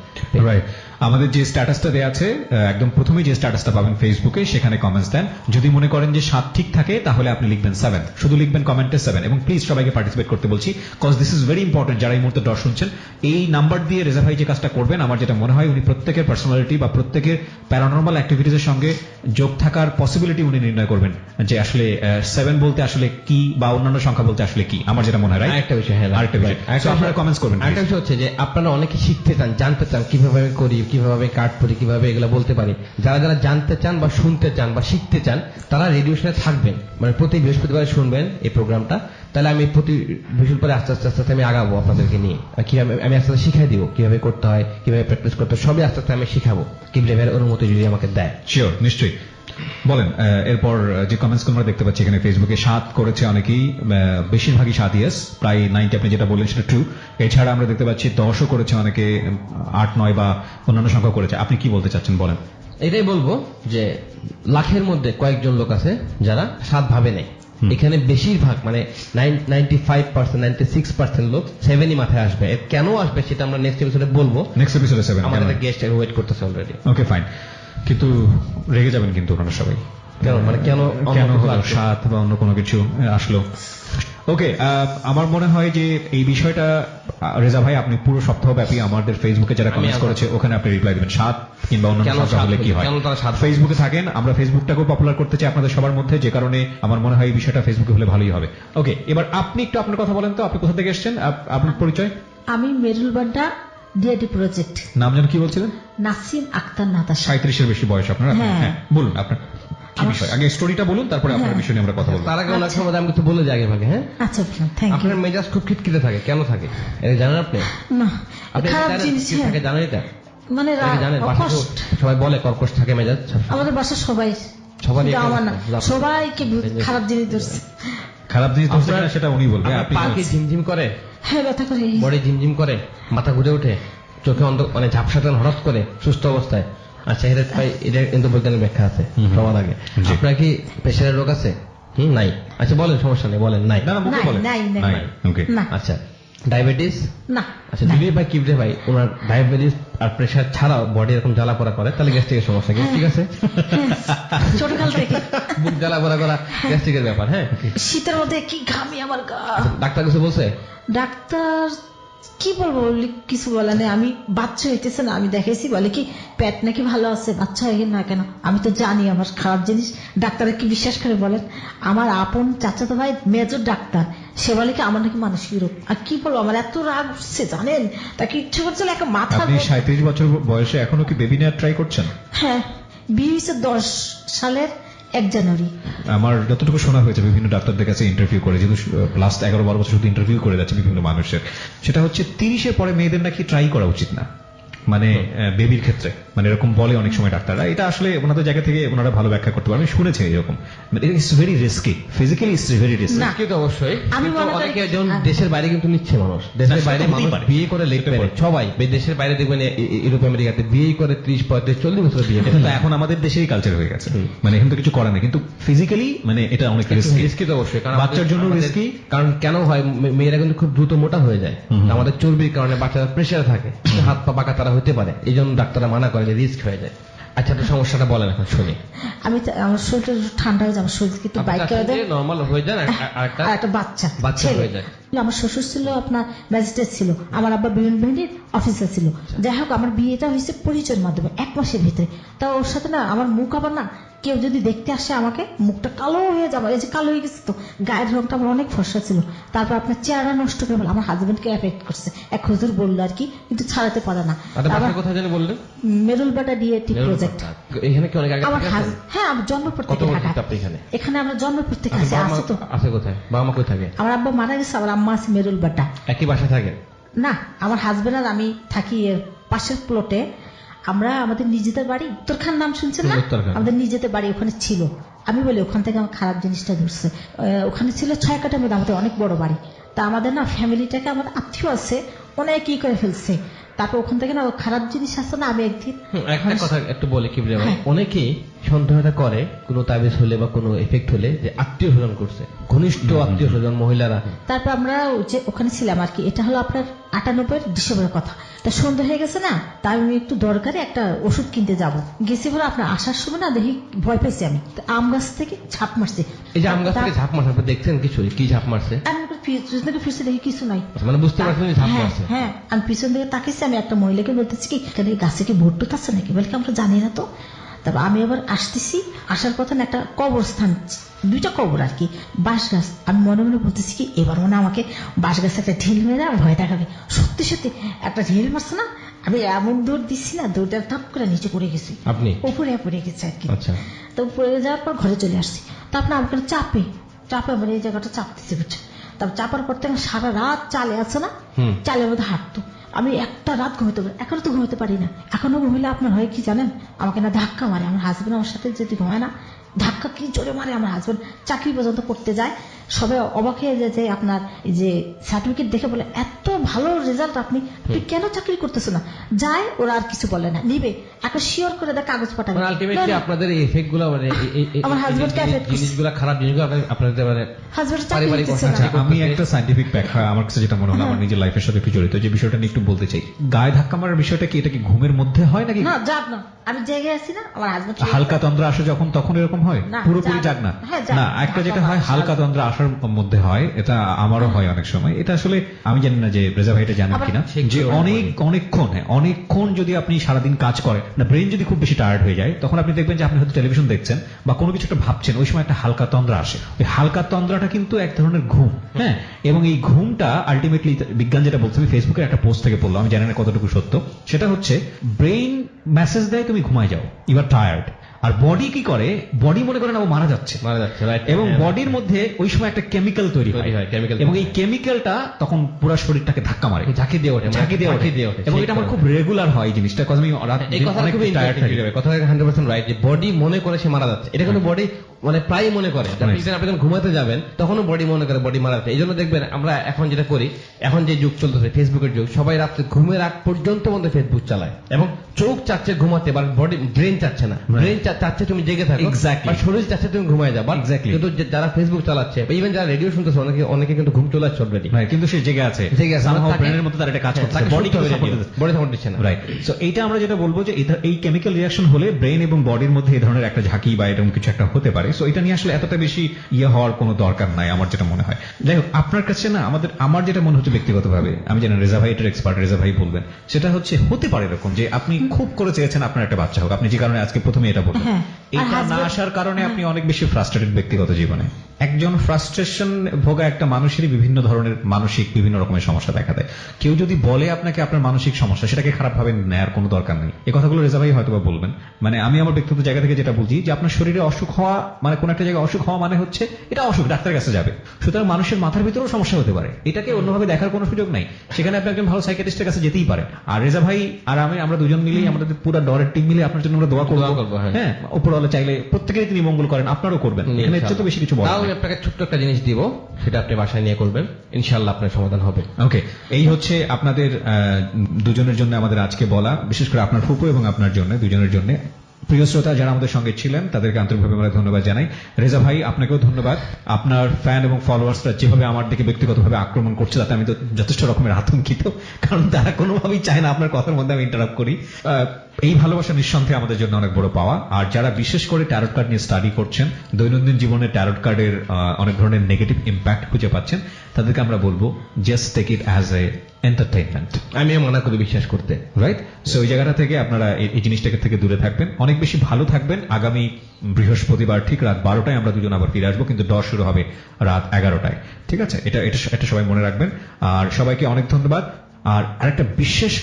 রাইট, আমাদের যে স্ট্যাটাসটা দেওয়া আছে, একদম প্রথমেই যে স্ট্যাটাসটা পাবেন ফেসবুকে, সেখানে কমেন্টস দেন। যদি মনে করেন যে 7 ঠিক থাকে তাহলে আপনি লিখবেন 7, শুধু লিখবেন কমেন্টে 7। এবং প্লিজ সবাইকে পার্টিসিপেট করতে বলছি, cause this is very important. যারা এই মুহূর্তে ডর শুনছেন, এই নাম্বার দিয়ে রেজা ভাই যে কাজটা করবেন, আমার যেটা মনে হয় উনি প্রত্যেকের পার্সোনালিটি বা প্রত্যেকের প্যারানর্মাল অ্যাক্টিভিটিজের সঙ্গে যোগ থাকার পসিবিলিটি উনি নির্ণয় করবেন, যে আসলে 7 বলতে আসলে কি বা অন্যান্য সংখ্যা বলতে আসলে কি, আমার যেটা মনে হয়। আরেকটা বিষয়, হ্যাঁ, আরেকটা বিষয় আপনারা কমেন্টস করবেন। আরেকটা বিষয় হচ্ছে যে আপনারা অনেকে শিখতে চান, জানতে চান কিভাবে আমি করি, কিভাবে আমি কার্ড পড়ি, কিভাবে এগুলো বলতে পারি। যারা যারা জানতে চান বা শুনতে চান বা শিখতে চান, তারা রেডিও শোনে থাকবেন, মানে প্রতি বৃহস্পতিবারে শুনবেন এই প্রোগ্রামটা। তাহলে আমি প্রতি বৃহস্পতিবারে আস্তে আস্তে আমি আগাবো আপনাদেরকে নিয়ে। কিভাবে আমি আস্তে আস্তে শিখাই দিব, কিভাবে করতে হয়, কিভাবে প্র্যাকটিস করতে হয়, সবই আস্তে আস্তে আমি শিখাবো, কিভাবে অনুমতি যদি আমাকে দেয়। শিওর, নিশ্চয়ই। বলেন, এরপর যে কমেন্টস আমরা দেখতে পাচ্ছি এখানে ফেসবুকে, 7 করেছে অনেকেই, বেশিরভাগই 7 ইয়েস, প্রায় 90। আপনি যেটা বললেন সেটা ট্রু। এছাড়া আমরা দেখতে পাচ্ছি 10ও করেছে অনেকে, 8, 9 বা অন্যান্য সংখ্যা করেছে। আপনি কি বলতে চাচ্ছেন বলেন? এটাই বলবো যে লাখের মধ্যে কয়েকজন লোক আছে যারা 7 ভাবে নেই। এখানে বেশিরভাগ মানে 95%, 96% লোক 7ই মাথায় আসবে। কেন আসবে সেটা আমরা নেক্সট এপিসোডে বলবো। নেক্সট এপিসোডে 7 আমাদের গেস্ট ওয়েট করতেছে অলরেডি। ওকে, ফাইন। কিন্তু রেগে যাবেন কিন্তু ওনারা সবাই। কেন, মানে কেন হলো 7 বা অন্য কোনো কিছু আসলো? ওকে, আমার মনে হয় যে এই বিষয়টা রেজা ভাই আপনি পুরো সপ্তাহব্যাপী আমাদের ফেসবুকে যারা কমেন্টস করেছে ওখানে আপনি রিপ্লাই দেবেন 7 কিংবা অন্যান্য সংখ্যা হলে কি হয়। ফেসবুকে থাকেন, আমরা ফেসবুকটাকেও পপুলার করতে চাই আপনাদের সবার মধ্যে, যে কারণে আমার মনে হয় এই বিষয়টা ফেসবুকে হলে ভালোই হবে। ওকে, এবার আপনি একটু আপনার কথা বলেন তো, আপনি কোথা থেকে এসেছেন, আপনার পরিচয়? আমি মেরুলবাড্ডা ডিআইটি প্রজেক্ট। নাম যেন কি বলছিলেন? নাসিম আক্তার নাতাশা। 35-এর বেশি বয়স আপনার? হ্যাঁ, বলুন আপনার কি বিষয়, আগে স্টোরিটা বলুন, তারপরে আপনার বিষয় নিয়ে আমরা কথা বলবো। তার আগে অনেক সময় আমি একটু বলে যাই আগে ভাগে। হ্যাঁ, আচ্ছা, থ্যাংক ইউ। আপনার মেজাজ খুব খিটখিটে থাকে, কেন থাকে এটা জানেন আপনি? না, আপনি খারাপ জিনিস থাকে জানেন এটা? মানে জানেন সবাই বলে কর্কশ থাকে মেজাজ, আমাদের বাসার সবাই, আমার না, সবাইকে খারাপ জিনিস ধরছে। খারাপ জিনিস ধরছে না সেটা উনি বলবে। আপনি পা কি ঝিমঝিম করে? হ্যাঁ, ব্যথা করে। বডি ঝিমঝিম করে, মাথা ঘুরে ওঠে, চোখে মানে ঝাপসাটান হঠাৎ করে সুস্থ অবস্থায়? আচ্ছা, এটা কিন্তু বৈজ্ঞানিক ব্যাখ্যা আছে সবার আগে। আপনার কি প্রেশারের রোগ আছে? নাই। আচ্ছা বলেন, সমস্যা নেই, বলেন নাই। আচ্ছা, ডায়াবেটিস? না। আচ্ছা, দিলীপ ভাই, কিবরে ভাই, ওনার ডায়াবেটিস আর প্রেশার ছাড়াও বডি এরকম জ্বালা পোড়া করে, তাহলে গ্যাস্ট্রিকের সমস্যা কি? ঠিক আছে, ছোটকাল থেকে বুক জ্বালা পোড়া করা গ্যাস্ট্রিকের ব্যাপার। হ্যাঁ, শীতের মধ্যে কি ঘামি আমার গা। ডাক্তার কিছু বলছে? ডাক্তার কি বলবো, কিছু বলে না। আমি বাচ্চা হইতেছে না, আমি দেখাইছি, বলে কি পেট নাকি ভালো আছে, বাচ্চা হয়ে না কেন? আমি তো জানি আমার খারাপ জিনিস, ডাক্তার কি বিশ্বাস করে বলেন? আমার আপন চাচাতো ভাই মেজর ডাক্তার, সে বলে কি আমার নাকি মানসিক রোগ। আর কি বলবো, আমার এত রাগ উঠছে জানেন, তাকে ইচ্ছে করছিল একটা মাথা। আপনি 37 বছর বয়সে এখনো কি বেবি নেওয়ার ট্রাই করছেন? হ্যাঁ, বিয়ে হয়েছে 10 সালের 1 জানুয়ারি। আমার যতটুকু শোনা হয়েছে বিভিন্ন ডাক্তারদের কাছে ইন্টারভিউ করে, যেহেতু লাস্ট 11-12 বছর শুধু ইন্টারভিউ করে যাচ্ছে বিভিন্ন মানুষের, সেটা হচ্ছে 30-এর পরে মেয়েদের নাকি ট্রাই করা উচিত না, মানে বেবির ক্ষেত্রে, মানে এরকম বলে অনেক সময় ডাক্তাররা। এটা আসলে ওনাদের জায়গা থেকে ওনারা ভালো ব্যাখ্যা করতে পারে, আমি শুনেছি এরকম। It's very risky, physically it's very risky. তো অবশ্যই অনেকে যেমন দেশের বাইরে কিন্তু নিচ্ছে মানুষ, দেশের বাইরে মানুষ বিয়ে করে লিখতে পারে সবাই। দেশের বাইরে দেখবেন ইউরোপ আমেরিকাতে বিয়ে করে 30-35-40 বছর বিয়ে করে। কিন্তু এখন আমাদের দেশেরই কালচার হয়ে গেছে, মানে এখন তো কিছু করে না, কিন্তু ফিজিক্যালি মানে এটা অনেক রিস্কি তো অবশ্যই, কারণ বাচ্চার জন্য রিস্কি। কারণ কেন হয়, মেয়েরা কিন্তু খুব দ্রুত মোটা হয়ে যায়, আমাদের চর্বির কারণে বাচ্চারা প্রেশারে থাকে, হাত পা বাঁকা তারা হতে পারে, এই জন্য ডাক্তাররা মানা করে যে রিস্ক হয়ে যায়। আচ্ছা, তো সমস্যাটা বলেন এখন শুনি। আমি আমার শরীরটা একটু ঠান্ডা হয়ে যায়, আমার শরীর কিন্তু বাইক করে দেয়, নর্মাল হয়ে যান, আর একটা বাচ্চা বাচ্চা হয়ে যায়। আমার শ্বশুর ছিল আপনার ম্যাজিস্ট্রেট ছিল, আমার আব্বা বিভিন্ন বাহিনীর অফিসার ছিল। যাই হোক, আমার বিয়েটা হয়েছে পরিচয়ের মাধ্যমে 1 মাসের ভিতরে। তা ওর সাথে না আমার মুখ আবার না, কেউ যদি দেখতে আসে আমাকে, মুখটা কালো হয়ে যাবে, এই যে কালো হয়ে গেছে, তো গায়ের রংটা আমার অনেক ফর্সা ছিল। তারপর আপনার চেহারা নষ্ট করে বলে আমার হাজবেন্ডকে এফেক্ট করছে, এক হুজুর বললো আর কি, কিন্তু ছাড়াতে পারে না। কোথায় জানি বললেন? মেরুলবাটা ডিএটি প্রজেক্ট। এখানে কি অনেক আগে আমার হ্যাঁ, আমার জন্মপর থেকে ঢাকা। এখানে আমরা জন্মপর থেকে আছে তো। আছে কোথায়? বাবা মা কোথায় থাকে? আমার আব্বা মারা গেছে, আমার আম্মা আছে মেরুলবাটা। একই বাসা থাকে না, আমার হাজবেন্ড আর আমি থাকি এর পাশের প্লটে। আমরা আমাদের নিজেদের বাড়ি, উত্তরখান নাম শুনছেন না? আমাদের নিজেদের বাড়ি ওখানে ছিল। আমি বলি ওখান থেকে আমার খারাপ জিনিসটা ধরছে। ওখানে ছিল 6 কাঠার মধ্যে আমাদের অনেক বড় বাড়ি। তা আমাদের না ফ্যামিলিটাকে, আমাদের আত্মীয় আছে অনেক কি করে ফেলছে। তারপর ওখান থেকে না খারাপ জিনিস আসছে না। আমি একদিন একটা কথা একটু বলি কি ভাই, অনেকেই সন্দেহটা করে কোনো তাবিজ হলে বা কোনো এফেক্ট হলে যে আত্মীয় স্বজন করছে, ঘনিষ্ঠ আত্মীয় স্বজন মহিলারা। তারপর আমরা যে ওখানে ছিলাম আর কি, এটা হলো আপনার 98 ডিসেম্বরের কথা। তা সন্ধ্যা হয়ে গেছে না, তাই আমি একটু দরকারে একটা ওষুধ কিনতে যাব গেছি। বলে আপনার আসার সময় না দেখি ভয় পেয়েছি, আমি আম গাছ থেকে ঝাঁপ মারছি। এই যে আম গাছ থেকে ঝাঁপ মারছে, আপনি দেখছেন কিছু? কি ঝাঁপ মারছে? আমি ফিরছে দেখি কিছু নাই, মানে বুঝতে পারছেন ঝাঁপ মারছে? হ্যাঁ, আমি পিছন দিকে তাকিয়েছি। আমি একটা মহিলাকে বলতেছি কি, এখানে গাছে কি ভোট টুট আছে নাকি? বলে কি আমরা জানি না তো। তারপর আমি আবার আসতেছি, আসার পথে একটা কবরস্থান, 2টা কবর আর কি, বাঁশ গাছ। আমি মনে মনে বলতেছি কি, এবার মনে আমাকে বাঁশ গাছে একটা ঢিল মেরে ভয় দেখাবে। সত্যি সত্যি একটা ঢিল মারছে না, আমি এমন দৌড় দিচ্ছি না, দৌড়টা টাপ করে নিচে পড়ে গেছি, আপনি উপরে পড়ে গেছে আর কি। আচ্ছা, তো পড়ে যাওয়ার পর ঘরে চলে আসছি। তারপর আমাকে চাপে আমার এই জায়গাটা চাপতেছে, বুঝছো? তারপর চাপার পর থেকে সারা রাত চালে আছে না, চালের মধ্যে হাঁটতো। আমি একটা রাত ঘুমাতে পারি, এখনো তো ঘুমাতে পারি না। এখনো ঘুমাইলে আপনার হয় কি জানেন, আমাকে না ধাক্কা মারে। আমার হাজবেন্ড আমার সাথে যদি ঘুমায় না, ধাক্কা কি জোরে মারে। আমার হাজবেন্ড চাকরি পর্যন্ত করতে যায়, সবাই অবাক হয়ে যায় যে আপনার যে সার্টিফিকেট দেখে বলে এত ভালো রেজাল্ট, আপনি কেন চাকরি করতেছো না? যায়, ওরা আর কিছু বলে না, নিবে একটা শিওর করে দেয়, কাগজ পাঠাবে। আলটিমেটলি আপনাদের এই এফেক্ট গুলো, মানে আমার হাজবেন্ডকে এফেক্ট জিনিসগুলো, খারাপ জিনিসগুলো আপনাদের মানে হাজবেন্ড চাকরি করতেছে না। আমি একটা সায়েন্টিফিক ব্যাখ্যা আমার কাছে যেটা মনে হলো, আমার নিজের লাইফের সাথে একটু জড়িত, যে বিষয়টা নিয়ে একটু বলতে চাই। গায়ে ধাক্কা মারার বিষয়টা কি, এটা কি ঘুমের মধ্যে হয় নাকি? না, জাগ না, আমি জেগে আছি না, আমার হাজবেন্ড হালকা তন্দ্রা আসে যখন, তখন এরকম হয়? পুরোপুরি জাগ না? না, একটা যেটা হয় হালকা তন্দ্রা আসার মধ্যে হয়, এটা আমারও হয় অনেক সময়। এটা আসলে আমি জানি না যে রেজা ভাই এটা জানেন কিনা, যে অনেকক্ষণ যদি আপনি সারাদিন কাজ করেন না, ব্রেন যদি খুব বেশি টায়ার্ড হয়ে যায়, তখন আপনি দেখবেন যে আপনি হয়তো টেলিভিশন দেখছেন বা কোনো কিছু একটা ভাবছেন, ওই সময় একটা হালকা তন্দ্রা আসে। ওই হালকা তন্দ্রাটা কিন্তু এক ধরনের ঘুম। হ্যাঁ, এবং এই ঘুমটা আলটিমেটলি বিজ্ঞান যেটা বলছে, আমি ফেসবুকের একটা পোস্ট থেকে পড়লাম, আমি জানি না কতটুকু সত্য, সেটা হচ্ছে ব্রেইন মেসেজ দেয় তুমি ঘুমায় যাও, ইউ আর টায়ার্ড। আর বডি কি করে, বডি মনে করেন ও মারা যাচ্ছে, এবং বডির মধ্যে ওই সময় একটা কেমিক্যাল তৈরি হয়, এবং এই কেমিক্যালটা তখন পুরো শরীরটাকে ধাক্কা মারে, ঝাঁকি দিয়ে ওঠে। এবং এটা আমার খুব রেগুলার হয় জিনিসটা, কারণ আমি টায়ার্ড থাকি। কথা 100% রাইট, যে বডি মনে করে সে মারা যাচ্ছে। এটা কোনো বডি মানে প্রায় মনে করে, আপনি যখন ঘুমাতে যাবেন তখনও বডি মনে করে বডি মারা যাচ্ছে। এই জন্য দেখবেন আমরা এখন যেটা করি, এখন যে যুগ চলতেছে ফেসবুকের যুগ, সবাই রাত্রে ঘুমের আগ পর্যন্ত মধ্যে ফেসবুক চালায়, এবং চোখ চাচ্ছে ঘুমাতে, বা বডি ব্রেন চাচ্ছে না, ব্রেন চাচ্ছে তুমি জেগে থাকো, বা শরীর চাচ্ছে তুমি ঘুমায় যাও। কিন্তু যারা ফেসবুক চালাচ্ছে, ইভেন যারা রেডিও শুনতেছে, অনেকে কিন্তু ঘুম চলে আসছে অলরেডি, কিন্তু সে জেগে আছে, ব্রেনের মধ্যে তার একটা কাজ করছে, বডি সাপোর্ট দিচ্ছে না। রাইট। সো এইটা আমরা যেটা বলবো যে এই কেমিক্যাল রিঅ্যাকশন হলে ব্রেন এবং বডির মধ্যে এই ধরনের একটা ঝাঁকি বা এরকম কিছু একটা হতে পারে। সো এটা নিয়ে আসলে এতটা বেশি হওয়ার কোনো দরকার নাই, আমার যেটা মনে হয়। যাই হোক, আপনার কাছে না আমার যেটা মনে হচ্ছে ব্যক্তিগতভাবে, আমি জানি রেজা ভাই এটার এক্সপার্ট, রেজা ভাই বলবেন, সেটা হচ্ছে হতে পারে এরকম যে আপনি খুব করে চেয়েছেন আপনার একটা বাচ্চা হোক, আপনি যে কারণে আজকে প্রথমে এটা বললেন, এটা না আসার কারণে আপনি অনেক বেশি ফ্রাস্ট্রেটেড ব্যক্তিগত জীবনে। একজন ফ্রাস্ট্রেশন ভোগা একটা মানুষেরই বিভিন্ন ধরনের মানসিক বিভিন্ন রকমের সমস্যা দেখা দেয়। কেউ যদি বলে আপনাকে আপনার মানসিক সমস্যা, সেটাকে খারাপ ভাবে নেওয়ার কোনো দরকার নেই। এই কথাগুলো রেজা ভাই হয়তো বলবেন। মানে আমি আমার ব্যক্তিগত জায়গা থেকে যেটা বলছি, যে আপনার শরীরে অসুখ হওয়া, মানে কোন একটা জায়গায় অসুখ হওয়া মানে হচ্ছে এটা অসুখ, ডাক্তারের কাছে যাবে। সুতরাং মানুষের মাথার ভিতরেও সমস্যা হতে পারে, এটাকে অন্যভাবে দেখার কোনো সুযোগ নাই। সেখানে আপনি একজন ভালো সাইকিয়াট্রিস্টের কাছে যেতেই পারেন। আর রেজা ভাই আর আমরা দুজন মিলেই, আমাদের পুরো ডরের টিম মিলে আপনার জন্য আমরা দোয়া করবো। হ্যাঁ, উপরওয়ালা চাইলে প্রত্যেকেরই তিনি মঙ্গল করেন, আপনারও করবেন। এখানে তো বেশি কিছু বলার নেই। আপনাকে ছোট্ট একটা জিনিস দিব, সেটা আপনি বাসায় নিয়ে করবেন, ইনশাআল্লাহ আপনার সমাধান হবে। ওকে, এই হচ্ছে আপনাদের দুজনের জন্য আমাদের আজকে বলা, বিশেষ করে আপনার ফুপু এবং আপনার জন্য, দুজনের জন্য। প্রিয় শ্রোতা যারা আমাদের সঙ্গে ছিলেন তাদেরকে আন্তরিকভাবে আমরা ধন্যবাদ জানাই। রেজা ভাই, আপনাকেও ধন্যবাদ। আপনার ফ্যান এবং ফলোয়ার্সরা যেভাবে আমার দিকে ব্যক্তিগতভাবে আক্রমণ করছে, তাতে আমি তো যথেষ্ট রকমের আতঙ্কিত, কারণ তারা কোনোভাবেই চায় না আপনার কথার মধ্যে আমি ইন্টারাপ্ট করি। এই ভালোবাসা নিঃসন্দেহে আমাদের জন্য অনেক বড় পাওয়া। আর যারা বিশেষ করে ট্যারট কার্ড নিয়ে স্টাডি করছেন, দৈনন্দিন জীবনে ট্যারট কার্ডের অনেক ধরনের নেগেটিভ ইম্প্যাক্ট খুঁজে পাচ্ছেন, তাদেরকে আমরা বলবো just take it as a entertainment. আমিও মনে করি বিশ্বাস করতে, রাইট? সো ওই জায়গাটা থেকে আপনারা এই জিনিসটাকে থেকে দূরে থাকবেন, অনেক বেশি ভালো থাকবেন। আগামী বৃহস্পতিবার ঠিক রাত 12টায় আমরা দুজন আবার ফিরে আসবো, কিন্তু ডর শুরু হবে রাত 11টায়। ঠিক আছে? এটা সবাই মনে রাখবেন। আর সবাইকে অনেক ধন্যবাদ। আর আরেকটা বিশেষ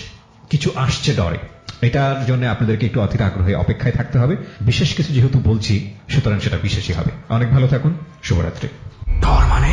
কিছু আসছে ডরে, এটার জন্য আপনাদেরকে একটু অধিক আগ্রহে অপেক্ষায় থাকতে হবে। বিশেষ কিছু যেহেতু বলছি, সুতরাং সেটা বিশেষই হবে। অনেক ভালো থাকুন, শুভরাত্রি। ডর মানে